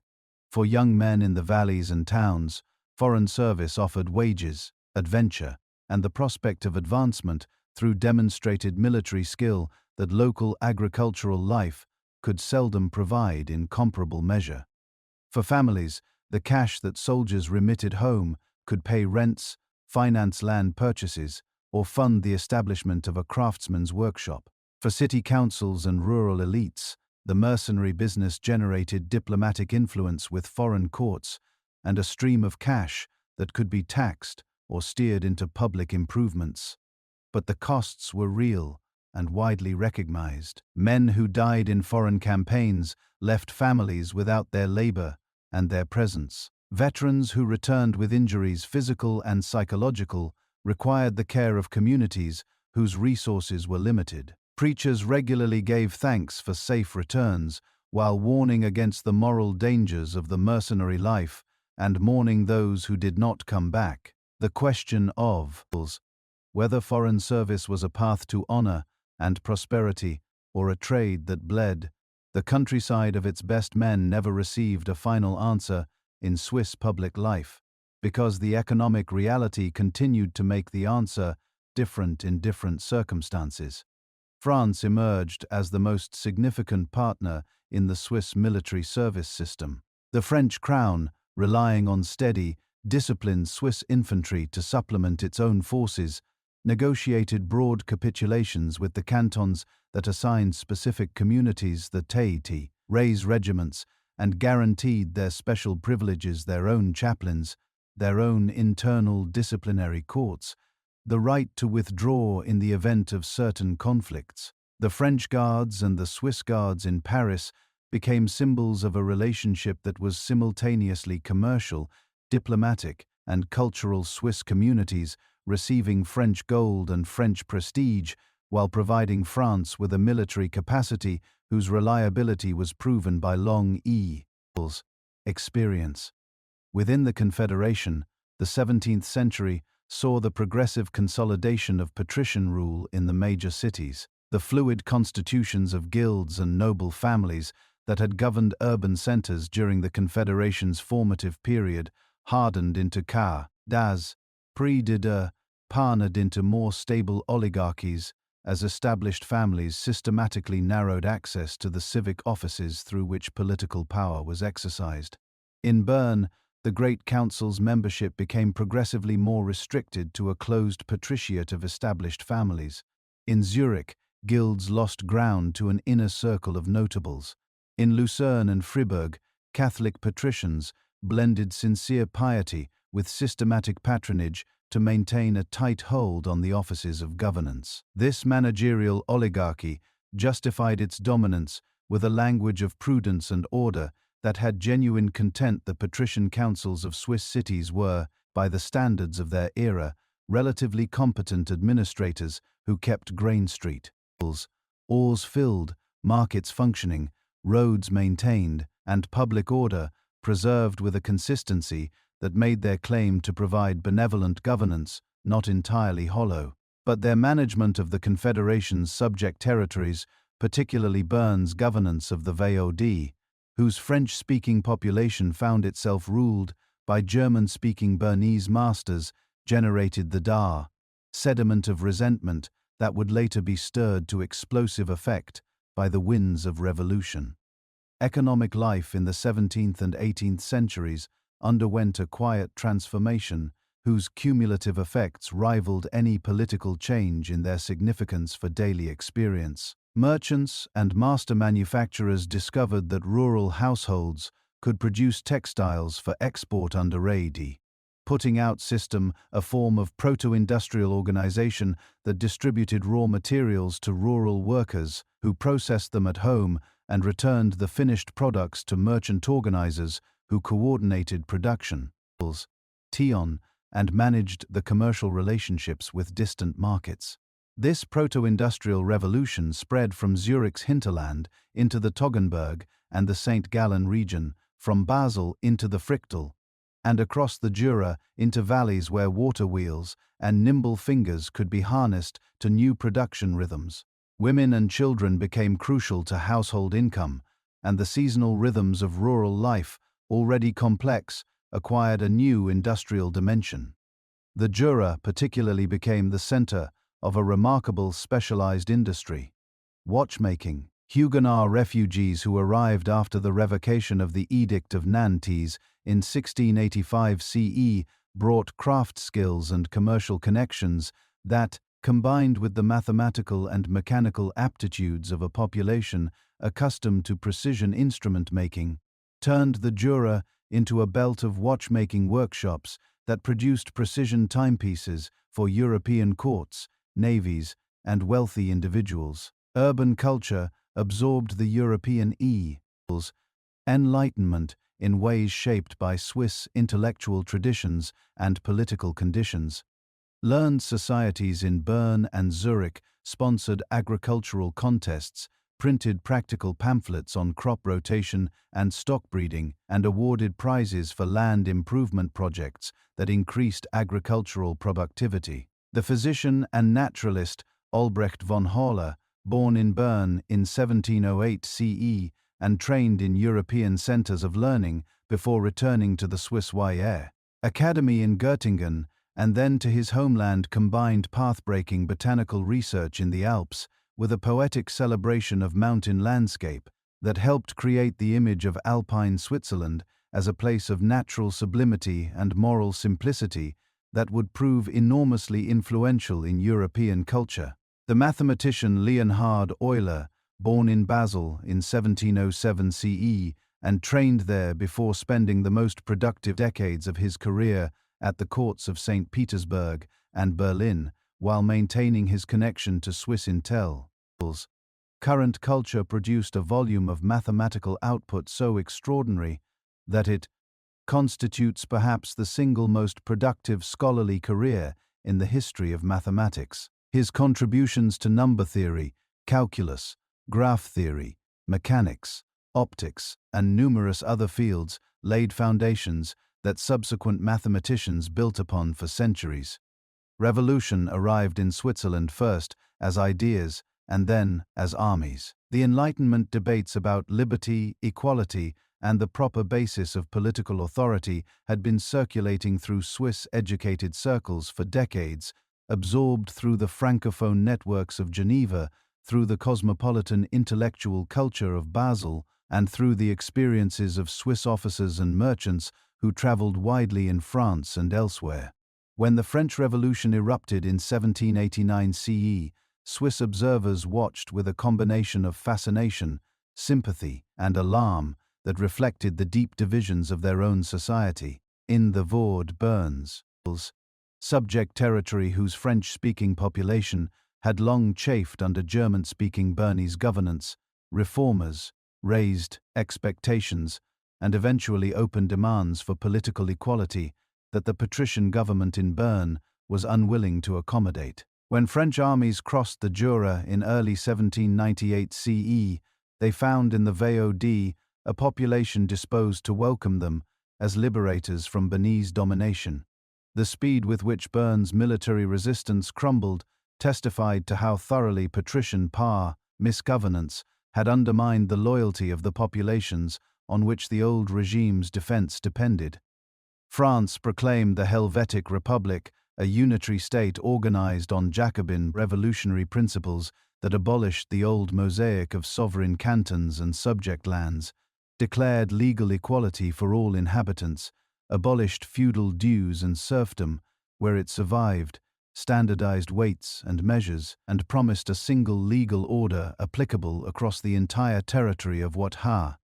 For young men in the valleys and towns, foreign service offered wages, adventure, and the prospect of advancement through demonstrated military skill that local agricultural life could seldom provide in comparable measure. For families, the cash that soldiers remitted home could pay rents, finance land purchases, or fund the establishment of a craftsman's workshop. For city councils and rural elites, the mercenary business generated diplomatic influence with foreign courts and a stream of cash that could be taxed or steered into public improvements. But the costs were real and widely recognized. Men who died in foreign campaigns left families without their labor and their presence. Veterans who returned with injuries, physical and psychological, required the care of communities whose resources were limited. Preachers regularly gave thanks for safe returns, while warning against the moral dangers of the mercenary life and mourning those who did not come back. The question of whether foreign service was a path to honor and prosperity or a trade that bled the countryside of its best men never received a final answer in Swiss public life, because the economic reality continued to make the answer different in different circumstances. France emerged as the most significant partner in the Swiss military service system. The French crown, relying on steady, disciplined Swiss infantry to supplement its own forces, negotiated broad capitulations with the cantons that assigned specific communities the Tène, raised regiments, and guaranteed their special privileges, their own chaplains, their own internal disciplinary courts, the right to withdraw in the event of certain conflicts. The French Guards and the Swiss Guards in Paris became symbols of a relationship that was simultaneously commercial, diplomatic, and cultural. Swiss communities receiving French gold and French prestige, while providing France with a military capacity whose reliability was proven by long experience. Within the Confederation, the 17th century saw the progressive consolidation of patrician rule in the major cities. The fluid constitutions of guilds and noble families that had governed urban centers during the Confederation's formative period hardened into das partnered into more stable oligarchies as established families systematically narrowed access to the civic offices through which political power was exercised. In Bern, the Great Council's membership became progressively more restricted to a closed patriciate of established families. In Zurich, guilds lost ground to an inner circle of notables. In Lucerne and Fribourg, Catholic patricians blended sincere piety with systematic patronage to maintain a tight hold on the offices of governance. This managerial oligarchy justified its dominance with a language of prudence and order that had genuine content. The patrician councils of Swiss cities were, by the standards of their era, relatively competent administrators who kept Grain Street, ores filled, markets functioning, roads maintained, and public order preserved with a consistency that made their claim to provide benevolent governance not entirely hollow. But their management of the Confederation's subject territories, particularly Bern's governance of the VOD, whose French-speaking population found itself ruled by German-speaking Bernese masters, generated the sediment of resentment that would later be stirred to explosive effect by the winds of revolution. Economic life in the 17th and 18th centuries underwent a quiet transformation whose cumulative effects rivaled any political change in their significance for daily experience. Merchants and master manufacturers discovered that rural households could produce textiles for export under a putting out system, a form of proto-industrial organization that distributed raw materials to rural workers who processed them at home and returned the finished products to merchant organizers who coordinated production, Tène, and managed the commercial relationships with distant markets. This proto-industrial revolution spread from Zurich's hinterland into the Toggenburg and the St. Gallen region, from Basel into the Frichtel, and across the Jura into valleys where water wheels and nimble fingers could be harnessed to new production rhythms. Women and children became crucial to household income, and the seasonal rhythms of rural life, already complex, acquired a new industrial dimension. The Jura particularly became the center of a remarkable specialized industry. Watchmaking. Huguenot refugees who arrived after the revocation of the Edict of Nantes in 1685 CE brought craft skills and commercial connections that, combined with the mathematical and mechanical aptitudes of a population accustomed to precision instrument making, turned the Jura into a belt of watchmaking workshops that produced precision timepieces for European courts, navies, and wealthy individuals. Urban culture absorbed the European Enlightenment in ways shaped by Swiss intellectual traditions and political conditions. Learned societies in Bern and Zurich sponsored agricultural contests, printed practical pamphlets on crop rotation and stock breeding, and awarded prizes for land improvement projects that increased agricultural productivity. The physician and naturalist Albrecht von Haller, born in Bern in 1708 CE and trained in European centers of learning before returning to the Swiss Academy in Göttingen, and then to his homeland, combined path-breaking botanical research in the Alps with a poetic celebration of mountain landscape that helped create the image of Alpine Switzerland as a place of natural sublimity and moral simplicity that would prove enormously influential in European culture. The mathematician Leonhard Euler, born in Basel in 1707 CE and trained there before spending the most productive decades of his career at the courts of St. Petersburg and Berlin, while maintaining his connection to Swiss intellectuals. Current culture produced a volume of mathematical output so extraordinary that it constitutes perhaps the single most productive scholarly career in the history of mathematics. His contributions to number theory, calculus, graph theory, mechanics, optics, and numerous other fields laid foundations that subsequent mathematicians built upon for centuries. Revolution arrived in Switzerland first as ideas and then as armies. The Enlightenment debates about liberty, equality, and the proper basis of political authority had been circulating through Swiss educated circles for decades, absorbed through the francophone networks of Geneva, through the cosmopolitan intellectual culture of Basel, and through the experiences of Swiss officers and merchants who traveled widely in France and elsewhere. When the French Revolution erupted in 1789 CE, Swiss observers watched with a combination of fascination, sympathy, and alarm that reflected the deep divisions of their own society. In the Vaud Berns, subject territory whose French-speaking population had long chafed under German-speaking Bernese governance, reformers raised expectations and eventually open demands for political equality that the patrician government in Bern was unwilling to accommodate. When French armies crossed the Jura in early 1798 CE, they found in the Vaud a population disposed to welcome them as liberators from Bernese domination. The speed with which Bern's military resistance crumbled testified to how thoroughly patrician misgovernance had undermined the loyalty of the populations on which the old regime's defense depended. France proclaimed the Helvetic Republic, a unitary state organized on Jacobin revolutionary principles that abolished the old mosaic of sovereign cantons and subject lands, declared legal equality for all inhabitants, abolished feudal dues and serfdom where it survived, standardized weights and measures, and promised a single legal order applicable across the entire territory of what had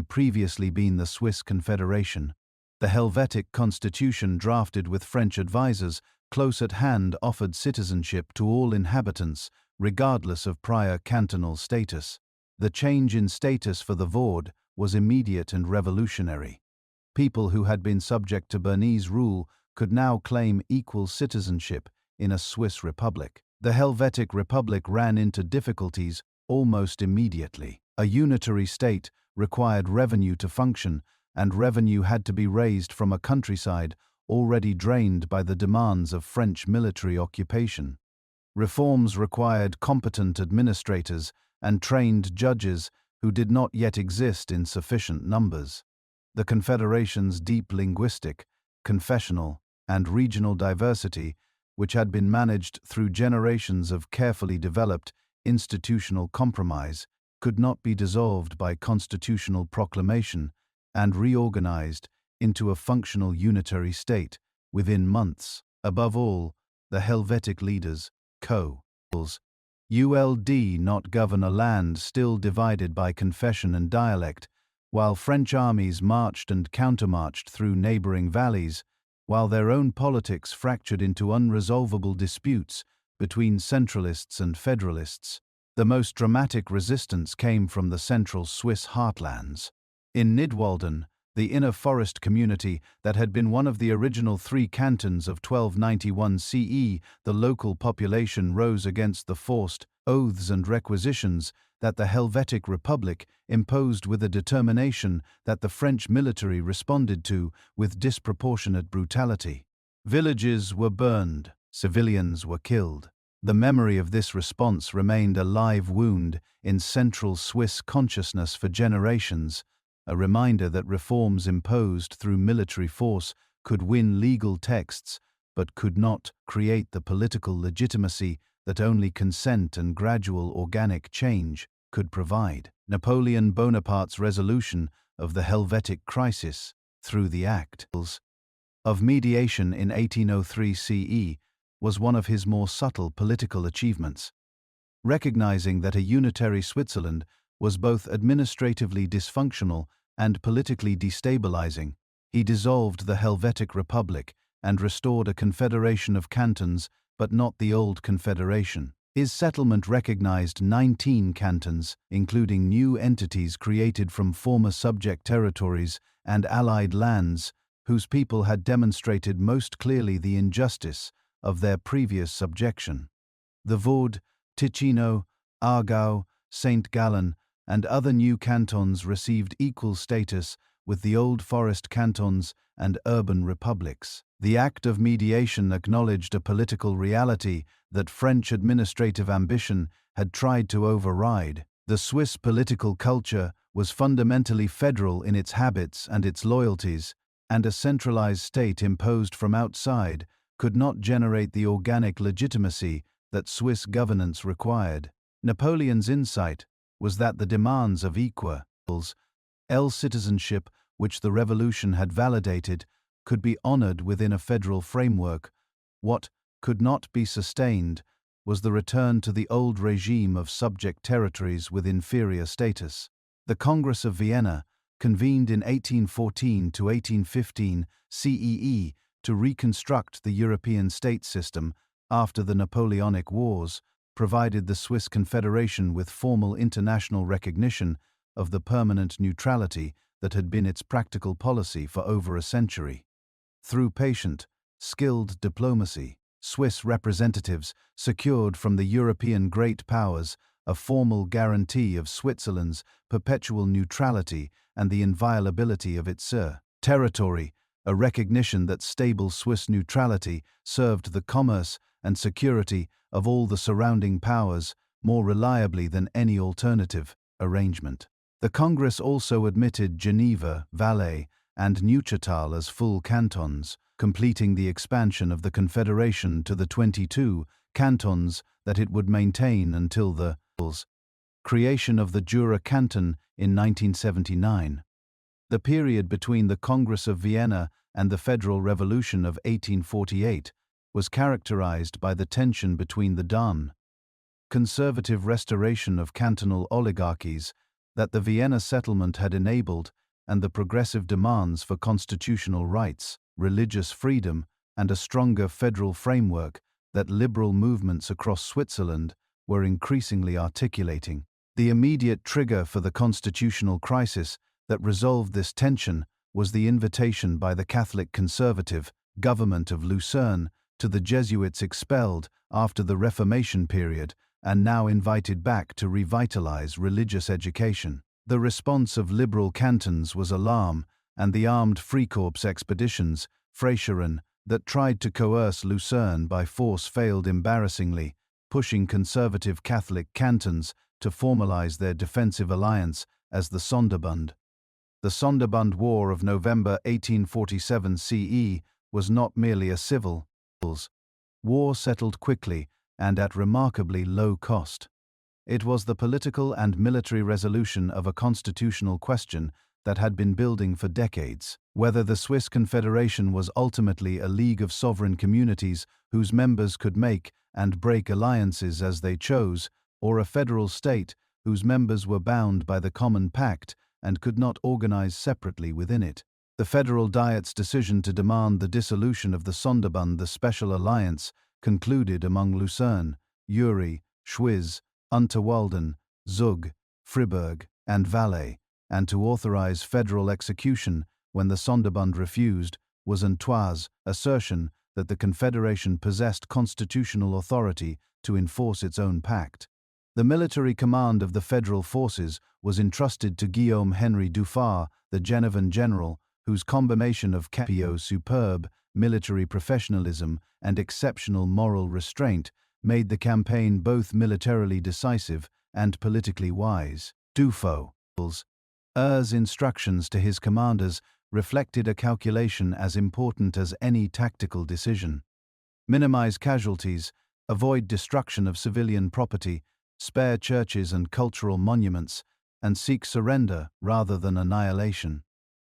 previously been the Swiss Confederation. The Helvetic constitution, drafted with French advisors close at hand, offered citizenship to all inhabitants, regardless of prior cantonal status. The change in status for the Vaud was immediate and revolutionary. People who had been subject to Bernese rule could now claim equal citizenship in a Swiss republic. The Helvetic Republic ran into difficulties almost immediately. A unitary state required revenue to function, and revenue had to be raised from a countryside already drained by the demands of French military occupation. Reforms required competent administrators and trained judges who did not yet exist in sufficient numbers. The Confederation's deep linguistic, confessional, and regional diversity, which had been managed through generations of carefully developed institutional compromise, could not be dissolved by constitutional proclamation and reorganized into a functional unitary state within months. Above all, the Helvetic leaders, co-uld not govern a land still divided by confession and dialect, while French armies marched and countermarched through neighboring valleys, while their own politics fractured into unresolvable disputes between centralists and federalists. The most dramatic resistance came from the central Swiss heartlands. In Nidwalden, the inner forest community that had been one of the original 3 cantons of 1291 CE, the local population rose against the forced oaths and requisitions that the Helvetic Republic imposed with a determination that the French military responded to with disproportionate brutality. Villages were burned, civilians were killed. The memory of this response remained a live wound in central Swiss consciousness for generations, a reminder that reforms imposed through military force could win legal texts but could not create the political legitimacy that only consent and gradual organic change could provide. Napoleon Bonaparte's resolution of the Helvetic crisis through the Act of Mediation in 1803 CE was one of his more subtle political achievements. Recognizing that a unitary Switzerland was both administratively dysfunctional and politically destabilizing, he dissolved the Helvetic Republic and restored a confederation of cantons, but not the old confederation. His settlement recognized 19 cantons, including new entities created from former subject territories and allied lands, whose people had demonstrated most clearly the injustice of their previous subjection. The Vaud, Ticino, Aargau, St. Gallen, and other new cantons received equal status with the old forest cantons and urban republics. The Act of Mediation acknowledged a political reality that French administrative ambition had tried to override. The Swiss political culture was fundamentally federal in its habits and its loyalties, and a centralized state imposed from outside could not generate the organic legitimacy that Swiss governance required. Napoleon's insight was that the demands of equals, citizenship, which the revolution had validated, could be honored within a federal framework. What could not be sustained was the return to the old regime of subject territories with inferior status. The Congress of Vienna, convened in 1814 to 1815 CEE to reconstruct the European state system after the Napoleonic Wars, provided the Swiss Confederation with formal international recognition of the permanent neutrality that had been its practical policy for over a century. Through patient, skilled diplomacy, Swiss representatives secured from the European great powers a formal guarantee of Switzerland's perpetual neutrality and the inviolability of its territory, a recognition that stable Swiss neutrality served the commerce and security of all the surrounding powers more reliably than any alternative arrangement. The Congress also admitted Geneva, Valais, and Neuchâtel as full cantons, completing the expansion of the Confederation to the 22 cantons that it would maintain until the creation of the Jura Canton in 1979. The period between the Congress of Vienna and the Federal Revolution of 1848 was characterized by the tension between the conservative restoration of cantonal oligarchies that the Vienna settlement had enabled and the progressive demands for constitutional rights, religious freedom, and a stronger federal framework that liberal movements across Switzerland were increasingly articulating. The immediate trigger for the constitutional crisis that resolved this tension was the invitation by the Catholic conservative government of Lucerne to the Jesuits expelled after the Reformation period and now invited back to revitalize religious education. The response of liberal cantons was alarm, and the armed Freikorps expeditions, Freischaren, that tried to coerce Lucerne by force failed embarrassingly, pushing conservative Catholic cantons to formalize their defensive alliance as the Sonderbund. The Sonderbund War of November 1847 CE was not merely a civil war settled quickly and at remarkably low cost. It was the political and military resolution of a constitutional question that had been building for decades. Whether the Swiss Confederation was ultimately a league of sovereign communities whose members could make and break alliances as they chose, or a federal state whose members were bound by the common pact and could not organize separately within it. The Federal Diet's decision to demand the dissolution of the Sonderbund, the special alliance, concluded among Lucerne, Uri, Schwyz, Unterwalden, Zug, Fribourg, and Valais, and to authorize federal execution when the Sonderbund refused, was Antoine's assertion that the Confederation possessed constitutional authority to enforce its own pact. The military command of the federal forces was entrusted to Guillaume Henry Dufart, the Genevan general, whose combination of superb military professionalism and exceptional moral restraint made the campaign both militarily decisive and politically wise. Dufault's instructions to his commanders reflected a calculation as important as any tactical decision. Minimize casualties, avoid destruction of civilian property, spare churches and cultural monuments, and seek surrender rather than annihilation.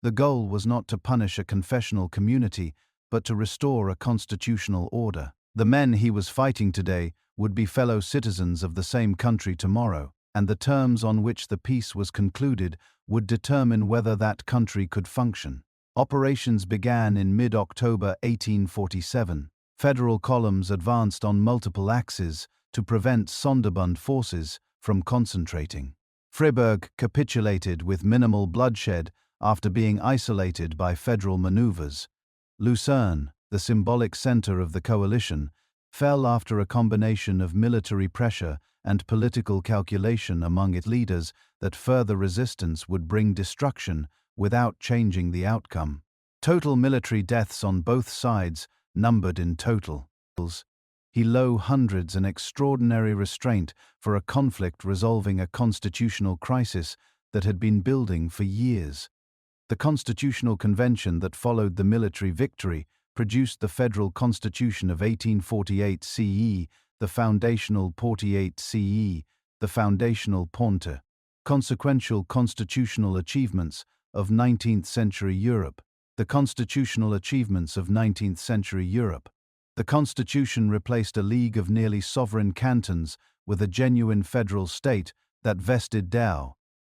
The goal was not to punish a confessional community, but to restore a constitutional order. The men he was fighting today would be fellow citizens of the same country tomorrow, and the terms on which the peace was concluded would determine whether that country could function. Operations began in mid-October 1847. Federal columns advanced on multiple axes to prevent Sonderbund forces from concentrating. Freiburg capitulated with minimal bloodshed after being isolated by federal maneuvers. Lucerne, the symbolic center of the coalition, fell after a combination of military pressure and political calculation among its leaders that further resistance would bring destruction without changing the outcome. Total military deaths on both sides numbered in total. He low hundreds an extraordinary restraint for a conflict resolving a constitutional crisis that had been building for years. The constitutional convention that followed the military victory produced the Federal Constitution of 1848 CE, the Foundational 48 CE, the Foundational Ponte. Consequential constitutional achievements of 19th-century Europe. The constitutional achievements of 19th-century Europe. The Constitution replaced a league of nearly sovereign cantons with a genuine federal state that vested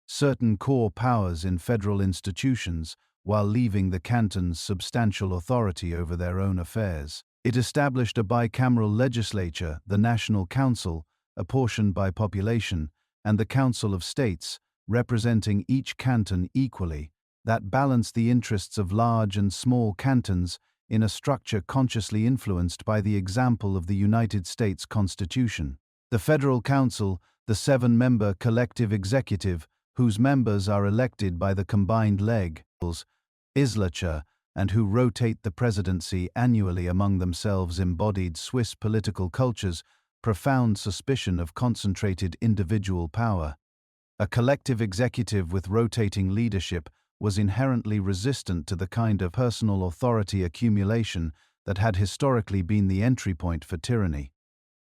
certain core powers in federal institutions while leaving the cantons substantial authority over their own affairs. It established a bicameral legislature, the National Council, apportioned by population, and the Council of States, representing each canton equally, that balanced the interests of large and small cantons in a structure consciously influenced by the example of the United States Constitution. The Federal Council, the 7-member collective executive, whose members are elected by the combined legislature and who rotate the presidency annually among themselves, embodied Swiss political culture's profound suspicion of concentrated individual power. A collective executive with rotating leadership was inherently resistant to the kind of personal authority accumulation that had historically been the entry point for tyranny.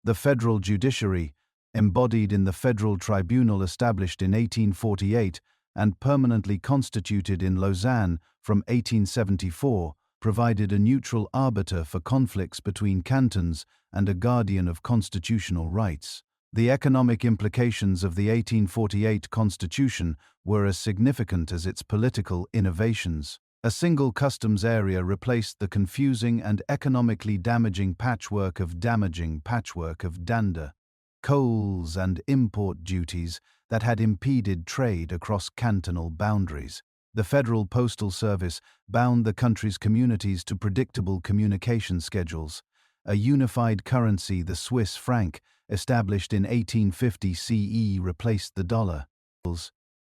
The federal judiciary, embodied in the Federal Tribunal established in 1848 and permanently constituted in Lausanne from 1874, provided a neutral arbiter for conflicts between cantons and a guardian of constitutional rights. The economic implications of the 1848 Constitution were as significant as its political innovations. A single customs area replaced the confusing and economically damaging patchwork of dander, coals and import duties that had impeded trade across cantonal boundaries. The Federal Postal Service bound the country's communities to predictable communication schedules. A unified currency, the Swiss franc, established in 1850 CE, replaced the dollar.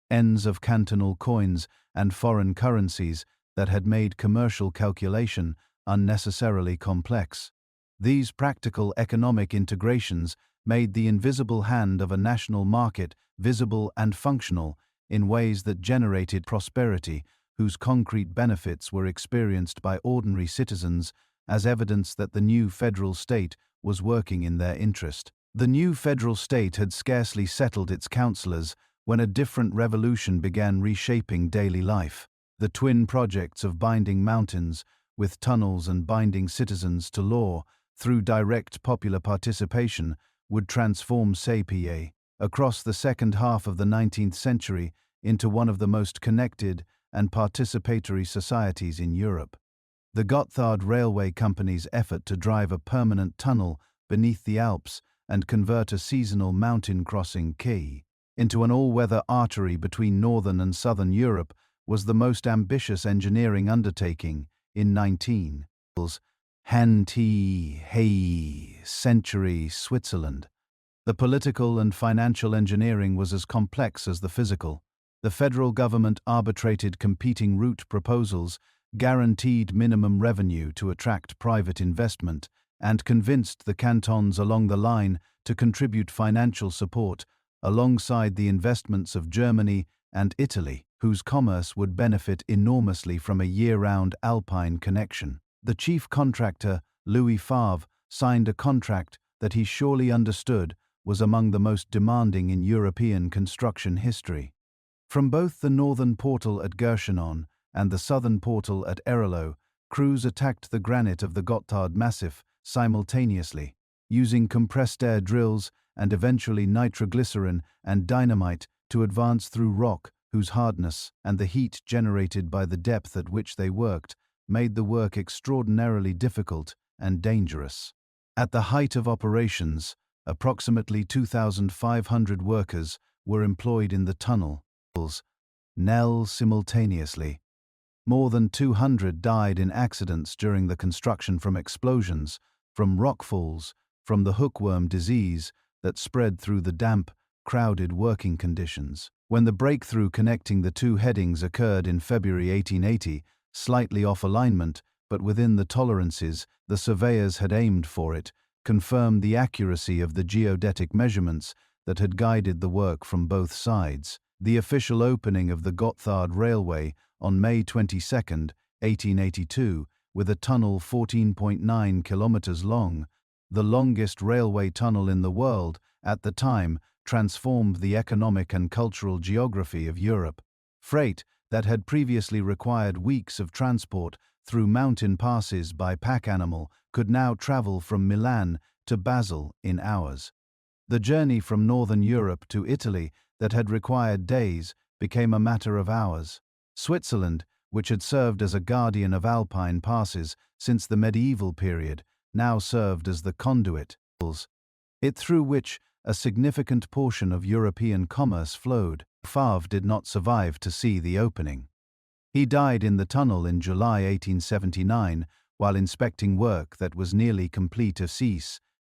Ends of cantonal coins and foreign currencies that had made commercial calculation unnecessarily complex. These practical economic integrations made the invisible hand of a national market visible and functional in ways that generated prosperity, whose concrete benefits were experienced by ordinary citizens as evidence that the new federal state was working in their interest. The new federal state had scarcely settled its councillors when a different revolution began reshaping daily life. The twin projects of binding mountains, with tunnels and binding citizens to law, through direct popular participation, would transform Sempach, across the second half of the 19th century, into one of the most connected and participatory societies in Europe. The Gotthard Railway Company's effort to drive a permanent tunnel beneath the Alps and convert a seasonal mountain crossing quay into an all-weather artery between northern and southern Europe was the most ambitious engineering undertaking in 19 century Switzerland. The political and financial engineering was as complex as the physical. The federal government arbitrated competing route proposals, guaranteed minimum revenue to attract private investment, and convinced the cantons along the line to contribute financial support alongside the investments of Germany and Italy, whose commerce would benefit enormously from a year-round Alpine connection. The chief contractor, Louis Favre, signed a contract that he surely understood was among the most demanding in European construction history. From both the northern portal at Gerschenon and the southern portal at Erolo, crews attacked the granite of the Gotthard Massif simultaneously, using compressed air drills and eventually nitroglycerin and dynamite to advance through rock whose hardness and the heat generated by the depth at which they worked made the work extraordinarily difficult and dangerous. At the height of operations, approximately 2,500 workers were employed in the tunnels, simultaneously. More than 200 died in accidents during the construction from explosions, from rockfalls, from the hookworm disease that spread through the damp, crowded working conditions. When the breakthrough connecting the two headings occurred in February 1880, slightly off alignment, but within the tolerances the surveyors had aimed for, it confirmed the accuracy of the geodetic measurements that had guided the work from both sides. The official opening of the Gotthard Railway on May 22, 1882, with a tunnel 14.9 kilometers long, the longest railway tunnel in the world at the time, transformed the economic and cultural geography of Europe. Freight that had previously required weeks of transport through mountain passes by pack animal could now travel from Milan to Basel in hours. The journey from northern Europe to Italy that had required days became a matter of hours. Switzerland, which had served as a guardian of Alpine passes since the medieval period, now served as the conduit, it through which a significant portion of European commerce flowed. Favre did not survive to see the opening. He died in the tunnel in July 1879 while inspecting work that was nearly complete.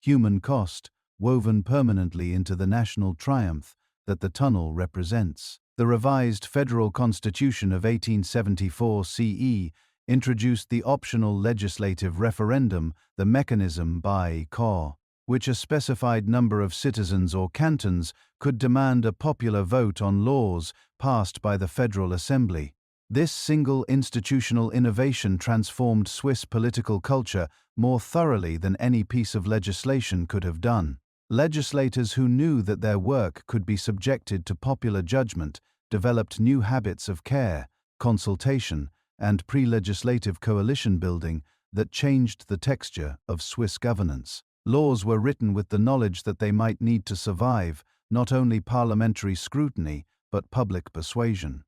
Human cost, woven permanently into the national triumph that the tunnel represents. The revised Federal Constitution of 1874 CE introduced the optional legislative referendum, the mechanism by co, which a specified number of citizens or cantons could demand a popular vote on laws passed by the Federal Assembly. This single institutional innovation transformed Swiss political culture more thoroughly than any piece of legislation could have done. Legislators who knew that their work could be subjected to popular judgment developed new habits of care, consultation, and pre-legislative coalition building that changed the texture of Swiss governance. Laws were written with the knowledge that they might need to survive not only parliamentary scrutiny but public persuasion.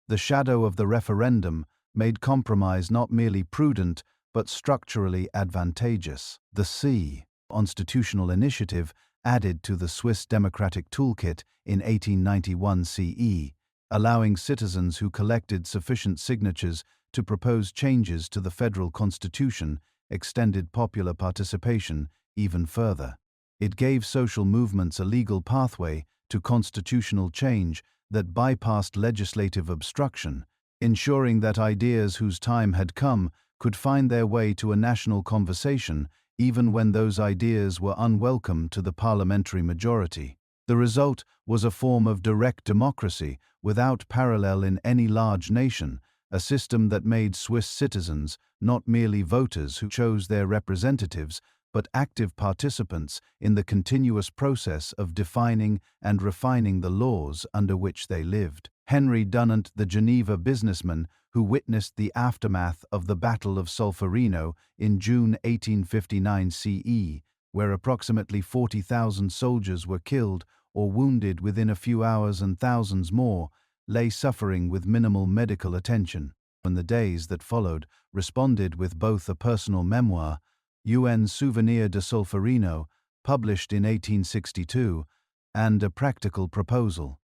The shadow of the referendum made compromise not merely prudent but structurally advantageous. The constitutional initiative added to the Swiss democratic toolkit in 1891 CE, allowing citizens who collected sufficient signatures to propose changes to the federal constitution, extended popular participation even further. It gave social movements a legal pathway to constitutional change that bypassed legislative obstruction, ensuring that ideas whose time had come could find their way to a national conversation even when those ideas were unwelcome to the parliamentary majority. The result was a form of direct democracy without parallel in any large nation, a system that made Swiss citizens not merely voters who chose their representatives, but active participants in the continuous process of defining and refining the laws under which they lived. Henry Dunant, the Geneva businessman who witnessed the aftermath of the Battle of Solferino in June 1859 CE, where approximately 40,000 soldiers were killed or wounded within a few hours and thousands more lay suffering with minimal medical attention. In the days that followed, responded with both a personal memoir, Un Souvenir de Solferino, published in 1862, and a practical proposal.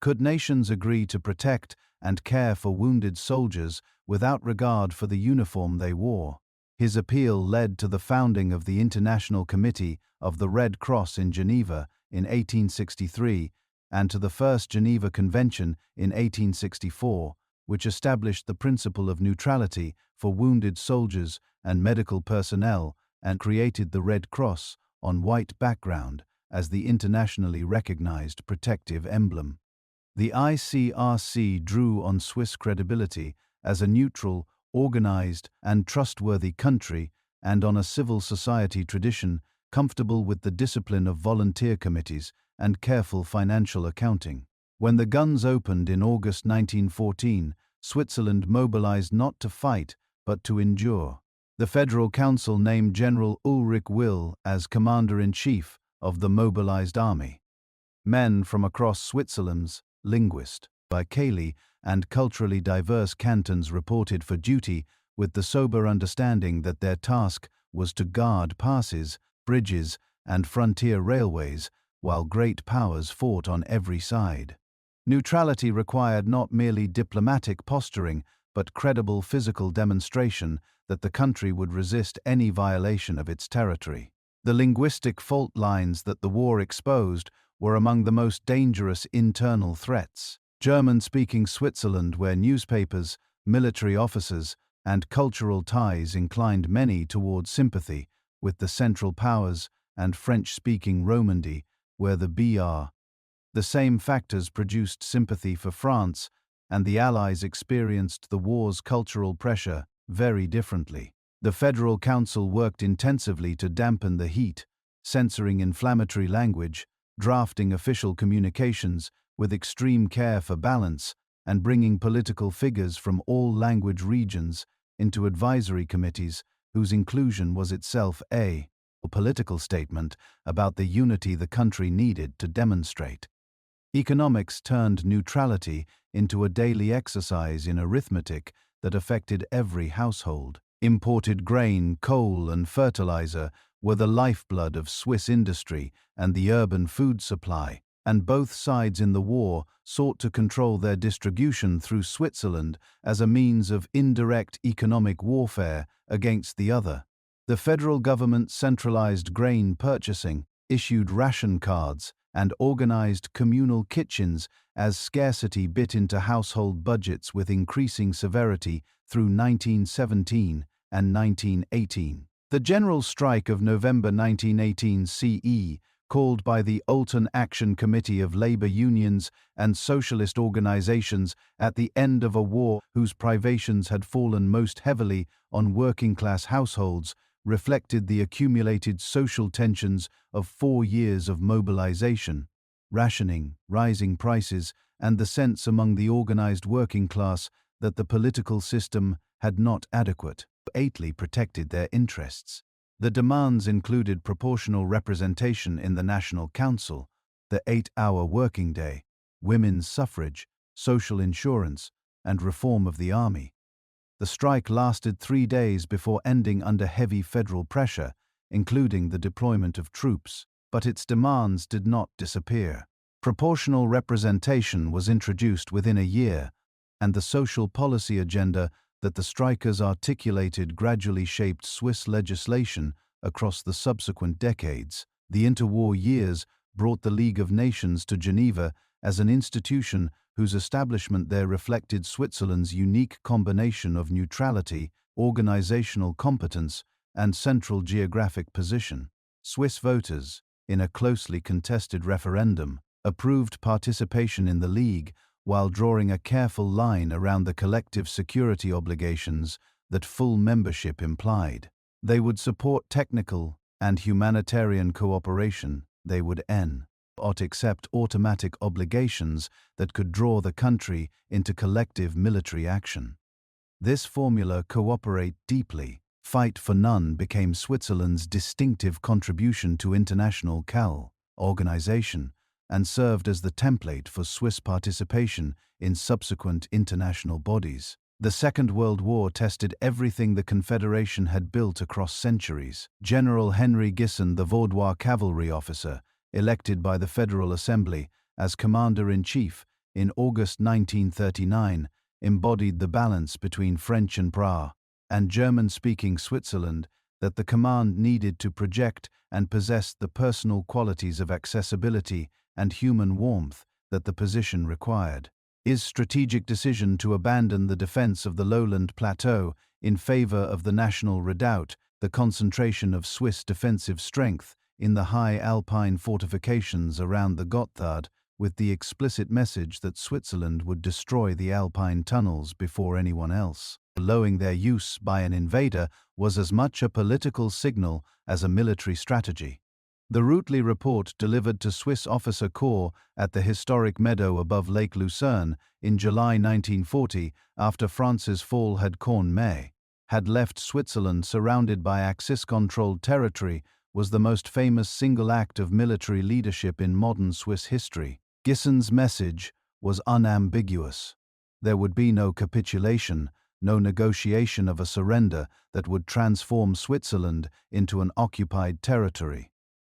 Could nations agree to protect and care for wounded soldiers without regard for the uniform they wore? His appeal led to the founding of the International Committee of the Red Cross in Geneva in 1863 and to the First Geneva Convention in 1864, which established the principle of neutrality for wounded soldiers and medical personnel and created the Red Cross on white background as the internationally recognized protective emblem. The ICRC drew on Swiss credibility as a neutral, organized, and trustworthy country and on a civil society tradition comfortable with the discipline of volunteer committees and careful financial accounting. When the guns opened in August 1914, Switzerland mobilized not to fight, but to endure. The Federal Council named General Ulrich Will as Commander-in-Chief of the mobilized army. Men from across Switzerland's linguist, by Cayley, and culturally diverse cantons reported for duty with the sober understanding that their task was to guard passes, bridges, and frontier railways, while great powers fought on every side. Neutrality required not merely diplomatic posturing, but credible physical demonstration that the country would resist any violation of its territory. The linguistic fault lines that the war exposed were among the most dangerous internal threats. German-speaking Switzerland, where newspapers, military officers, and cultural ties inclined many toward sympathy with the Central Powers, and French-speaking Romandy, where the same factors produced sympathy for France, and the Allies experienced the war's cultural pressure very differently. The Federal Council worked intensively to dampen the heat, censoring inflammatory language, drafting official communications with extreme care for balance, and bringing political figures from all language regions into advisory committees whose inclusion was itself a political statement about the unity the country needed to demonstrate. Economics turned neutrality into a daily exercise in arithmetic that affected every household. Imported grain, coal, and fertilizer were the lifeblood of Swiss industry and the urban food supply, and both sides in the war sought to control their distribution through Switzerland as a means of indirect economic warfare against the other. The federal government centralized grain purchasing, issued ration cards, and organized communal kitchens as scarcity bit into household budgets with increasing severity through 1917 and 1918. The General Strike of November 1918 CE, called by the Alpine Action Committee of labor unions and socialist organizations at the end of a war whose privations had fallen most heavily on working-class households, reflected the accumulated social tensions of 4 years of mobilization, rationing, rising prices, and the sense among the organized working class that the political system had not adequately protected their interests. The demands included proportional representation in the National Council, the 8-hour working day, women's suffrage, social insurance, and reform of the army. The strike lasted 3 days before ending under heavy federal pressure, including the deployment of troops, but its demands did not disappear. Proportional representation was introduced within a year, and the social policy agenda that the strikers articulated gradually shaped Swiss legislation across the subsequent decades. The interwar years brought the League of Nations to Geneva as an institution whose establishment there reflected Switzerland's unique combination of neutrality, organizational competence, and central geographic position. Swiss voters, in a closely contested referendum, approved participation in the League while drawing a careful line around the collective security obligations that full membership implied. They would support technical and humanitarian cooperation. They would not accept automatic obligations that could draw the country into collective military action. This formula, cooperate deeply, fight for none, became Switzerland's distinctive contribution to international organization and served as the template for Swiss participation in subsequent international bodies. The Second World War tested everything the Confederation had built across centuries. General Henry Gisson, the Vaudois cavalry officer, elected by the Federal Assembly as Commander-in-Chief in August 1939, embodied the balance between French and Prague and German-speaking Switzerland that the command needed to project and possess the personal qualities of accessibility and human warmth that the position required. His strategic decision to abandon the defense of the lowland plateau in favor of the national redoubt, the concentration of Swiss defensive strength in the high Alpine fortifications around the Gotthard, with the explicit message that Switzerland would destroy the Alpine tunnels before anyone else. Allowing their use by an invader was as much a political signal as a military strategy. The Ruteley report delivered to Swiss officer corps at the historic meadow above Lake Lucerne in July 1940, after France's fall had Corn May, had left Switzerland surrounded by Axis-controlled territory, was the most famous single act of military leadership in modern Swiss history. Gison's message was unambiguous. There would be no capitulation, no negotiation of a surrender that would transform Switzerland into an occupied territory.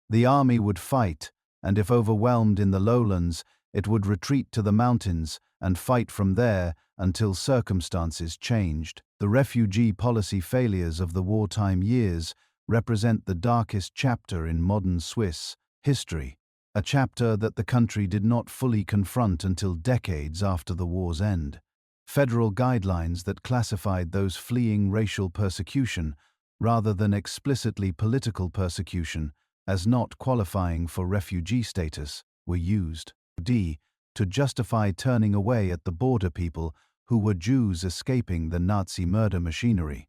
The army would fight, and if overwhelmed in the lowlands, it would retreat to the mountains and fight from there until circumstances changed. The refugee policy failures of the wartime years represent the darkest chapter in modern Swiss history, a chapter that the country did not fully confront until decades after the war's end. Federal guidelines that classified those fleeing racial persecution, rather than explicitly political persecution, as not qualifying for refugee status, were used to justify turning away at the border people who were Jews escaping the Nazi murder machinery.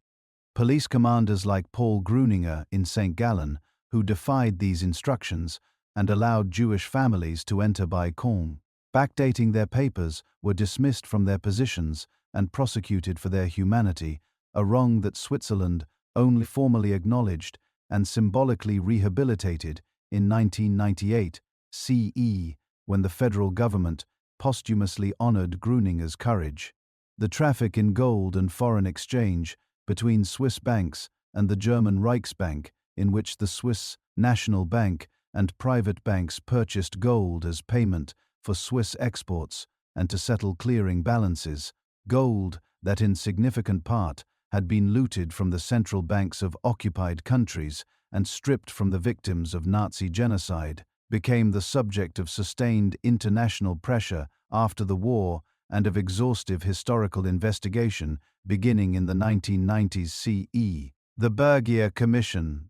Police commanders like Paul Gruninger in St. Gallen, who defied these instructions and allowed Jewish families to enter by Caen, backdating their papers, were dismissed from their positions and prosecuted for their humanity, a wrong that Switzerland only formally acknowledged and symbolically rehabilitated in 1998 CE, when the federal government posthumously honored Gruninger's courage. The traffic in gold and foreign exchange between Swiss banks and the German Reichsbank, in which the Swiss National Bank and private banks purchased gold as payment for Swiss exports and to settle clearing balances, gold that in significant part had been looted from the central banks of occupied countries and stripped from the victims of Nazi genocide, became the subject of sustained international pressure after the war and of exhaustive historical investigation beginning in the 1990s CE. The Bergier Commission,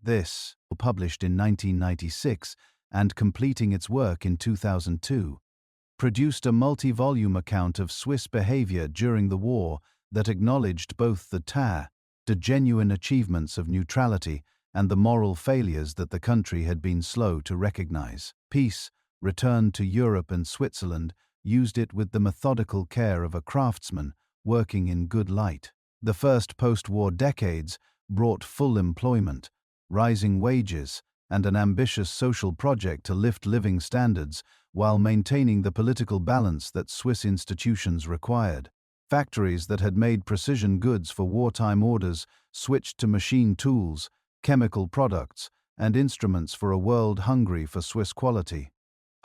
published in 1996 and completing its work in 2002, produced a multi-volume account of Swiss behavior during the war that acknowledged both the genuine achievements of neutrality and the moral failures that the country had been slow to recognize. Peace, returned to Europe, and Switzerland used it with the methodical care of a craftsman working in good light. The first post-war decades brought full employment, rising wages, and an ambitious social project to lift living standards while maintaining the political balance that Swiss institutions required. Factories that had made precision goods for wartime orders switched to machine tools, chemical products, and instruments for a world hungry for Swiss quality.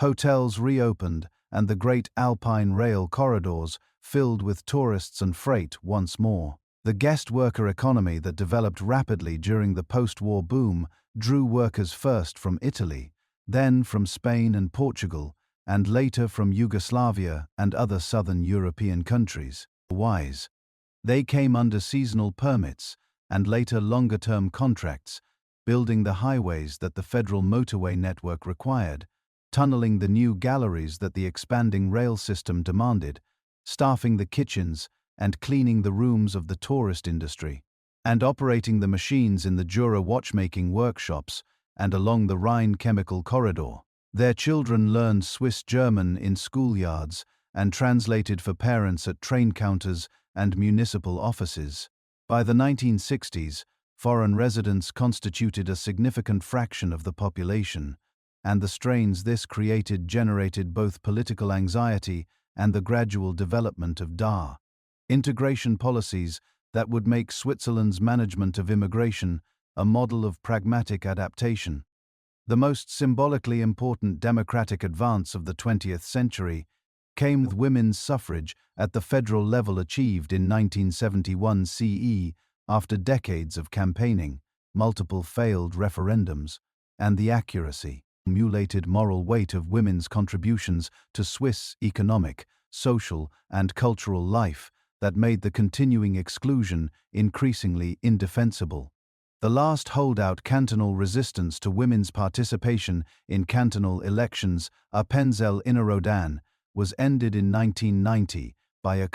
Hotels reopened, and the great Alpine rail corridors filled with tourists and freight once more. The guest worker economy that developed rapidly during the post-war boom drew workers first from Italy, then from Spain and Portugal, and later from Yugoslavia and other southern European countries. They came under seasonal permits and later longer-term contracts, building the highways that the federal motorway network required, tunneling the new galleries that the expanding rail system demanded, staffing the kitchens and cleaning the rooms of the tourist industry, and operating the machines in the Jura watchmaking workshops and along the Rhine chemical corridor. Their children learned Swiss German in schoolyards and translated for parents at train counters and municipal offices. By the 1960s, foreign residents constituted a significant fraction of the population, and the strains this created generated both political anxiety and the gradual development of integration policies that would make Switzerland's management of immigration a model of pragmatic adaptation. The most symbolically important democratic advance of the 20th century came with women's suffrage at the federal level achieved in 1971 CE after decades of campaigning, multiple failed referendums, and the accuracy, accumulated moral weight of women's contributions to Swiss economic, social, and cultural life that made the continuing exclusion increasingly indefensible. The last holdout cantonal resistance to women's participation in cantonal elections, Appenzell Innerrhoden, was ended in 1990 by a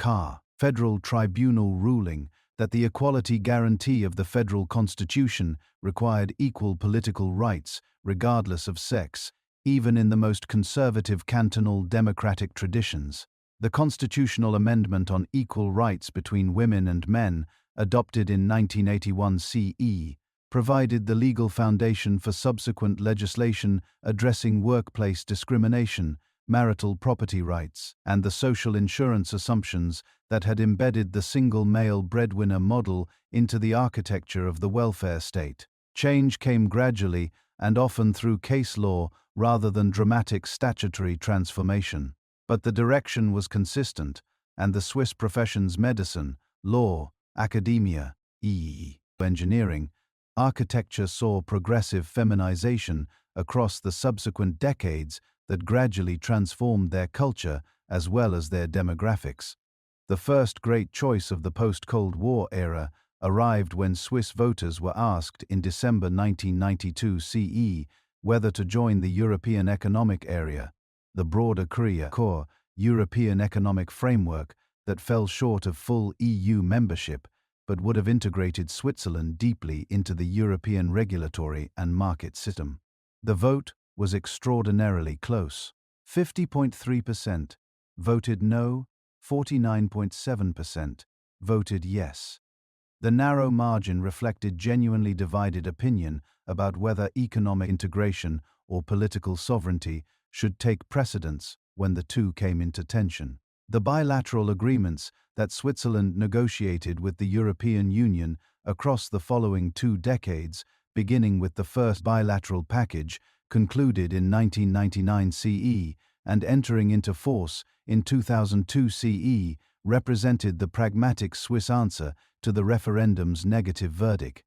federal tribunal ruling that the equality guarantee of the federal constitution required equal political rights regardless of sex, even in the most conservative cantonal democratic traditions. The constitutional amendment on equal rights between women and men, adopted in 1981 CE, provided the legal foundation for subsequent legislation addressing workplace discrimination, marital property rights, and the social insurance assumptions that had embedded the single male breadwinner model into the architecture of the welfare state. Change came gradually and often through case law rather than dramatic statutory transformation. But the direction was consistent, and the Swiss professions medicine, law, academia, engineering, architecture saw progressive feminization across the subsequent decades that gradually transformed their culture as well as their demographics. The first great choice of the post-Cold War era arrived when Swiss voters were asked in December 1992 CE whether to join the European Economic Area, the broader core European Economic Framework that fell short of full EU membership but would have integrated Switzerland deeply into the European regulatory and market system. The vote was extraordinarily close. 50.3% voted no, 49.7% voted yes. The narrow margin reflected genuinely divided opinion about whether economic integration or political sovereignty should take precedence when the two came into tension. The bilateral agreements that Switzerland negotiated with the European Union across the following 2 decades, beginning with the first bilateral package concluded in 1999 CE and entering into force in 2002 CE, represented the pragmatic Swiss answer to the referendum's negative verdict,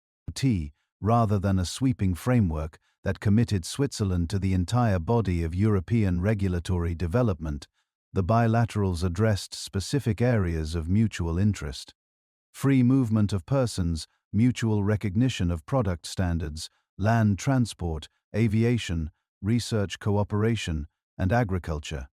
rather than a sweeping framework that committed Switzerland to the entire body of European regulatory development. The bilaterals addressed specific areas of mutual interest: free movement of persons, mutual recognition of product standards, land transport, aviation, research cooperation, and agriculture.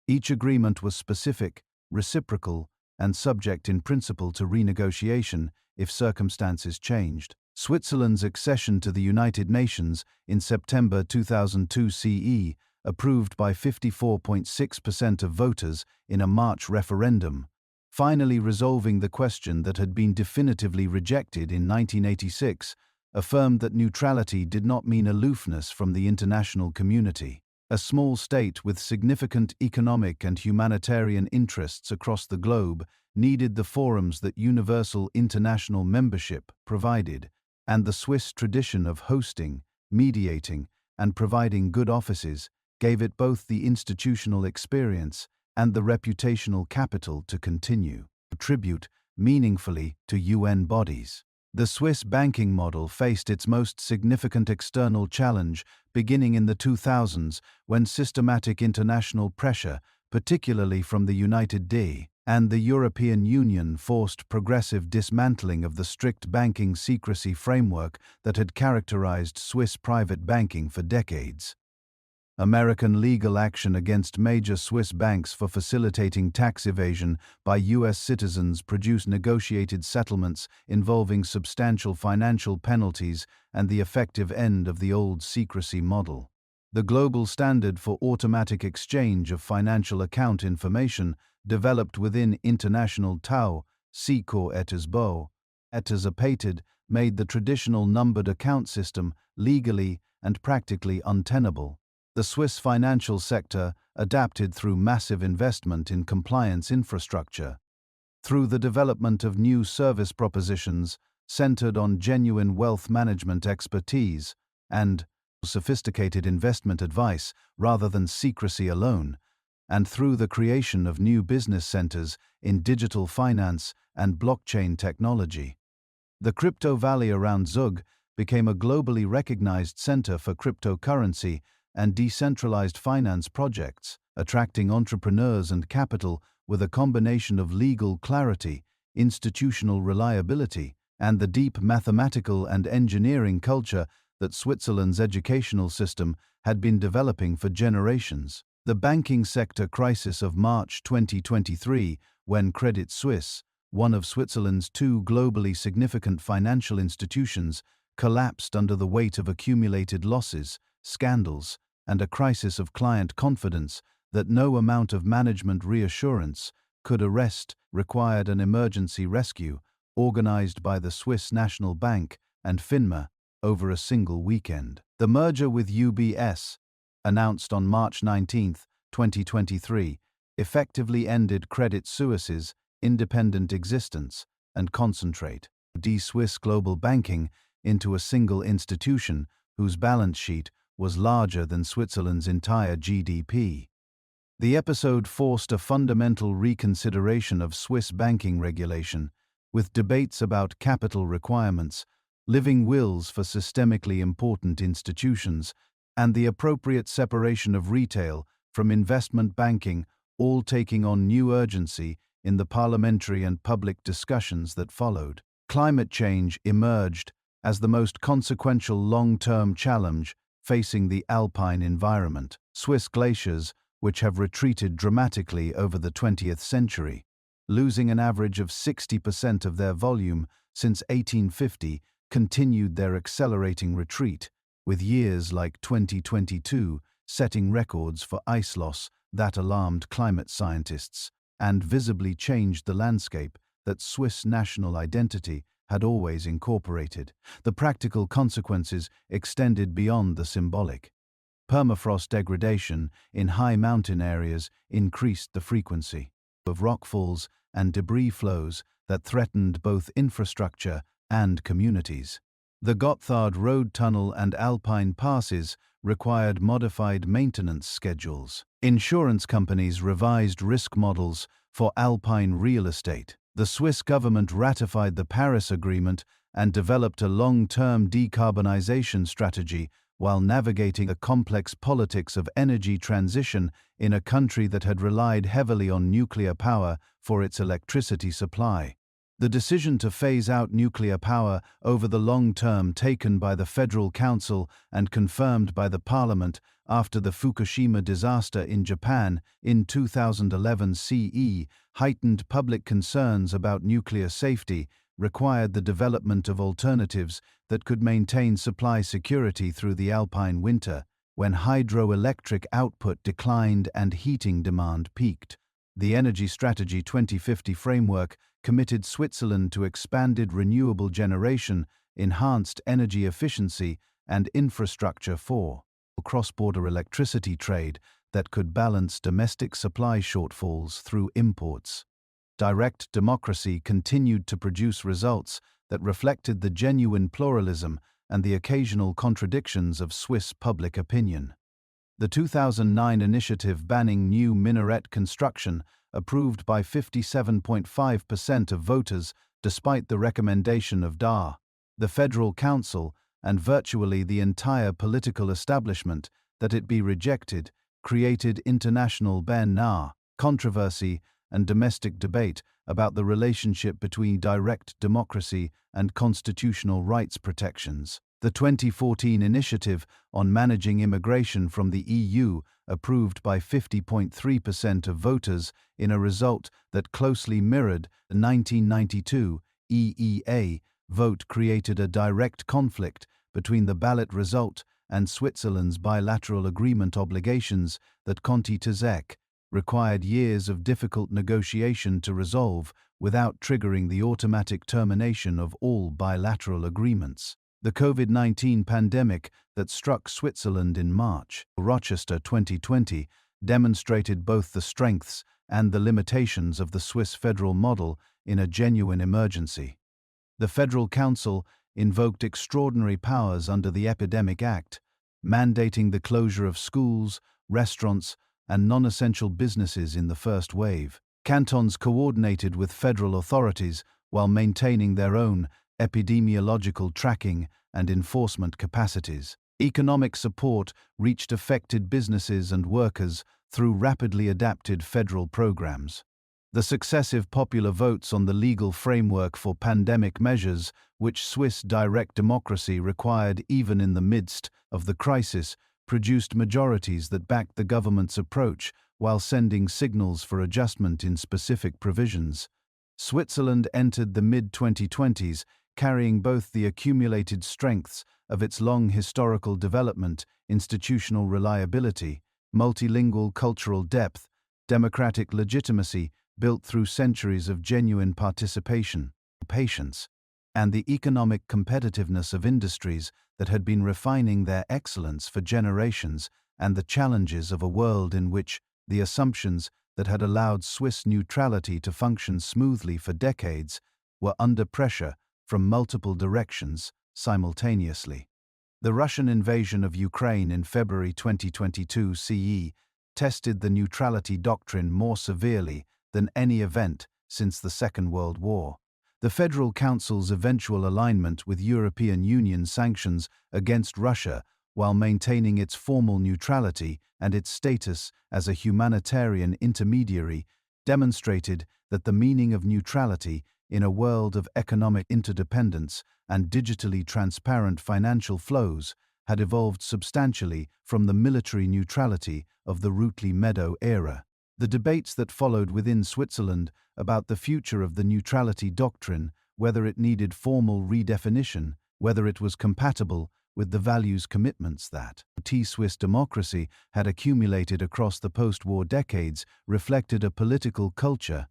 Each agreement was specific, reciprocal, and subject in principle to renegotiation if circumstances changed. Switzerland's accession to the United Nations in September 2002 CE, approved by 54.6% of voters in a March referendum, finally resolving the question that had been definitively rejected in 1986, affirmed that neutrality did not mean aloofness from the international community. A small state with significant economic and humanitarian interests across the globe needed the forums that universal international membership provided, and the Swiss tradition of hosting, mediating, and providing good offices gave it both the institutional experience and the reputational capital to continue to contribute meaningfully to UN bodies. The Swiss banking model faced its most significant external challenge beginning in the 2000s when systematic international pressure, particularly from the United States and the European Union, forced progressive dismantling of the strict banking secrecy framework that had characterized Swiss private banking for decades. American legal action against major Swiss banks for facilitating tax evasion by U.S. citizens produced negotiated settlements involving substantial financial penalties and the effective end of the old secrecy model. The global standard for automatic exchange of financial account information, developed within international TAO, Secor Etasbo, Etasapated, made the traditional numbered account system legally and practically untenable. The Swiss financial sector adapted through massive investment in compliance infrastructure, through the development of new service propositions centered on genuine wealth management expertise, and sophisticated investment advice rather than secrecy alone. and through the creation of new business centers in digital finance and blockchain technology. The crypto valley around Zug became a globally recognized center for cryptocurrency and decentralized finance projects, attracting entrepreneurs and capital with a combination of legal clarity, institutional reliability, and the deep mathematical and engineering culture that Switzerland's educational system had been developing for generations. The banking sector crisis of March 2023, when Credit Suisse, one of Switzerland's two globally significant financial institutions, collapsed under the weight of accumulated losses, scandals, and a crisis of client confidence that no amount of management reassurance could arrest, required an emergency rescue organized by the Swiss National Bank and FINMA over a single weekend. The merger with UBS, announced on March 19, 2023, effectively ended Credit Suisse's independent existence and concentrate Swiss global banking into a single institution whose balance sheet was larger than Switzerland's entire GDP. The episode forced a fundamental reconsideration of Swiss banking regulation, with debates about capital requirements, living wills for systemically important institutions, and the appropriate separation of retail from investment banking, all taking on new urgency in the parliamentary and public discussions that followed. Climate change emerged as the most consequential long-term challenge facing the Alpine environment. Swiss glaciers, which have retreated dramatically over the 20th century, losing an average of 60% of their volume since 1850, continued their accelerating retreat, with years like 2022 setting records for ice loss that alarmed climate scientists and visibly changed the landscape that Swiss national identity had always incorporated. The practical consequences extended beyond the symbolic. Permafrost degradation in high mountain areas increased the frequency of rockfalls and debris flows that threatened both infrastructure and communities. The Gotthard Road Tunnel and Alpine passes required modified maintenance schedules. Insurance companies revised risk models for Alpine real estate. The Swiss government ratified the Paris Agreement and developed a long-term decarbonization strategy while navigating the complex politics of energy transition in a country that had relied heavily on nuclear power for its electricity supply. The decision to phase out nuclear power over the long term taken by the Federal Council and confirmed by the Parliament after the Fukushima disaster in Japan in 2011 CE heightened public concerns about nuclear safety, required the development of alternatives that could maintain supply security through the Alpine winter, when hydroelectric output declined and heating demand peaked. The Energy Strategy 2050 framework committed Switzerland to expanded renewable generation, enhanced energy efficiency, and infrastructure for cross-border electricity trade that could balance domestic supply shortfalls through imports. Direct democracy continued to produce results that reflected the genuine pluralism and the occasional contradictions of Swiss public opinion. The 2009 initiative banning new minaret construction, approved by 57.5% of voters despite the recommendation of the Federal Council, and virtually the entire political establishment, that it be rejected, created international controversy and domestic debate about the relationship between direct democracy and constitutional rights protections. The 2014 initiative on managing immigration from the EU, approved by 50.3% of voters in a result that closely mirrored the 1992 EEA vote, created a direct conflict between the ballot result and Switzerland's bilateral agreement obligations that required years of difficult negotiation to resolve without triggering the automatic termination of all bilateral agreements. The COVID-19 pandemic that struck Switzerland in March, Rochester 2020, demonstrated both the strengths and the limitations of the Swiss federal model in a genuine emergency. The Federal Council invoked extraordinary powers under the Epidemic Act, mandating the closure of schools, restaurants, and non-essential businesses in the first wave. Cantons coordinated with federal authorities while maintaining their own epidemiological tracking and enforcement capacities. Economic support reached affected businesses and workers through rapidly adapted federal programs. The successive popular votes on the legal framework for pandemic measures, which Swiss direct democracy required even in the midst of the crisis, produced majorities that backed the government's approach while sending signals for adjustment in specific provisions. Switzerland entered the mid-2020s carrying both the accumulated strengths of its long historical development, institutional reliability, multilingual cultural depth, democratic legitimacy built through centuries of genuine participation, patience, and the economic competitiveness of industries that had been refining their excellence for generations, and the challenges of a world in which the assumptions that had allowed Swiss neutrality to function smoothly for decades were under pressure from multiple directions simultaneously. The Russian invasion of Ukraine in February 2022 CE tested the neutrality doctrine more severely than any event since the Second World War. The Federal Council's eventual alignment with European Union sanctions against Russia while maintaining its formal neutrality and its status as a humanitarian intermediary demonstrated that the meaning of neutrality in a world of economic interdependence and digitally transparent financial flows had evolved substantially from the military neutrality of the Rütli-Meadow era. The debates that followed within Switzerland about the future of the neutrality doctrine, whether it needed formal redefinition, whether it was compatible with the values commitments that Swiss democracy had accumulated across the post-war decades, reflected a political culture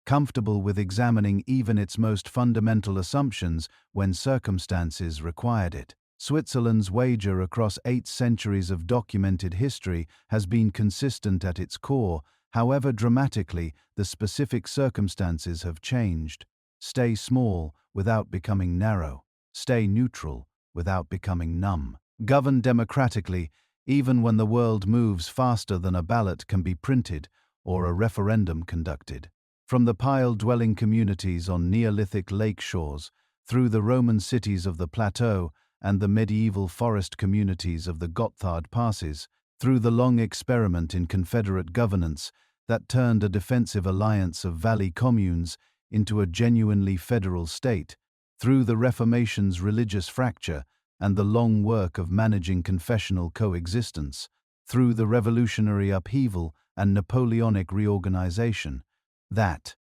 comfortable with examining even its most fundamental assumptions when circumstances required it. Switzerland's wager across 8 centuries of documented history has been consistent at its core. However dramatically the specific circumstances have changed. Stay small without becoming narrow. Stay neutral without becoming numb. Govern democratically even when the world moves faster than a ballot can be printed or a referendum conducted. From the pile-dwelling communities on Neolithic lake shores, through the Roman cities of the plateau and the medieval forest communities of the Gotthard passes, through the long experiment in confederate governance that turned a defensive alliance of valley communes into a genuinely federal state, through the Reformation's religious fracture and the long work of managing confessional coexistence, through the revolutionary upheaval and Napoleonic reorganization, that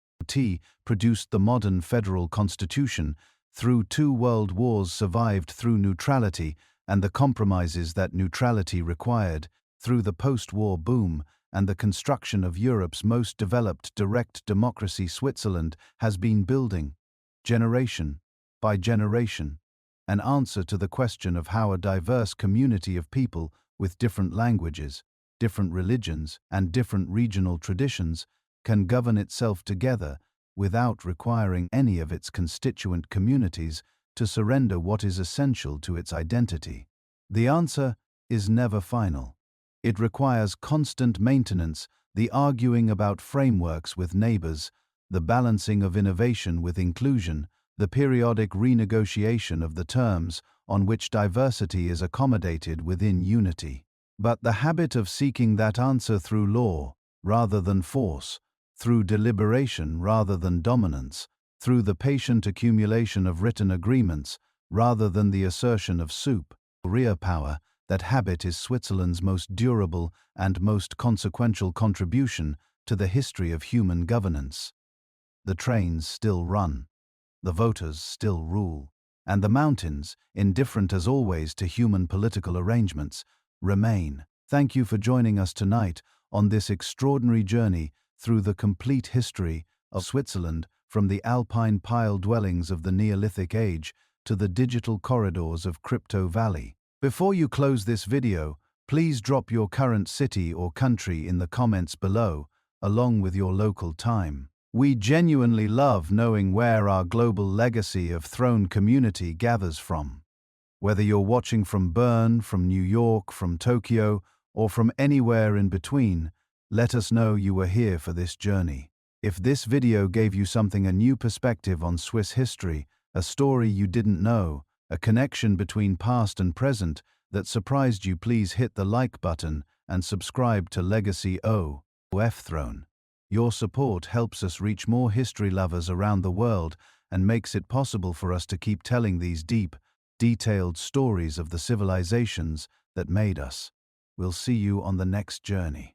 produced the modern federal constitution, through 2 world wars survived through neutrality and the compromises that neutrality required, through the post-war boom and the construction of Europe's most developed direct democracy. Switzerland has been building, generation by generation, an answer to the question of how a diverse community of people with different languages, different religions, and different regional traditions can govern itself together without requiring any of its constituent communities to surrender what is essential to its identity. The answer is never final. It requires constant maintenance, the arguing about frameworks with neighbors, the balancing of innovation with inclusion, the periodic renegotiation of the terms on which diversity is accommodated within unity. But the habit of seeking that answer through law, rather than force, through deliberation rather than dominance, through the patient accumulation of written agreements rather than the assertion of superior power, that habit is Switzerland's most durable and most consequential contribution to the history of human governance. The trains still run, the voters still rule, and the mountains, indifferent as always to human political arrangements, remain. Thank you for joining us tonight on this extraordinary journey through the complete history of Switzerland, from the Alpine pile dwellings of the Neolithic age to the digital corridors of Crypto Valley. Before you close this video, please drop your current city or country in the comments below, along with your local time. We genuinely love knowing where our global legacy of throne community gathers from. Whether you're watching from Bern, from New York, from Tokyo, or from anywhere in between, Let us know you were here for this journey. If this video gave you a new perspective on Swiss history, a story you didn't know, a connection between past and present that surprised you, please hit the like button and subscribe to Legacy OF Throne. Your support helps us reach more history lovers around the world and makes it possible for us to keep telling these deep, detailed stories of the civilizations that made us. We'll see you on the next journey.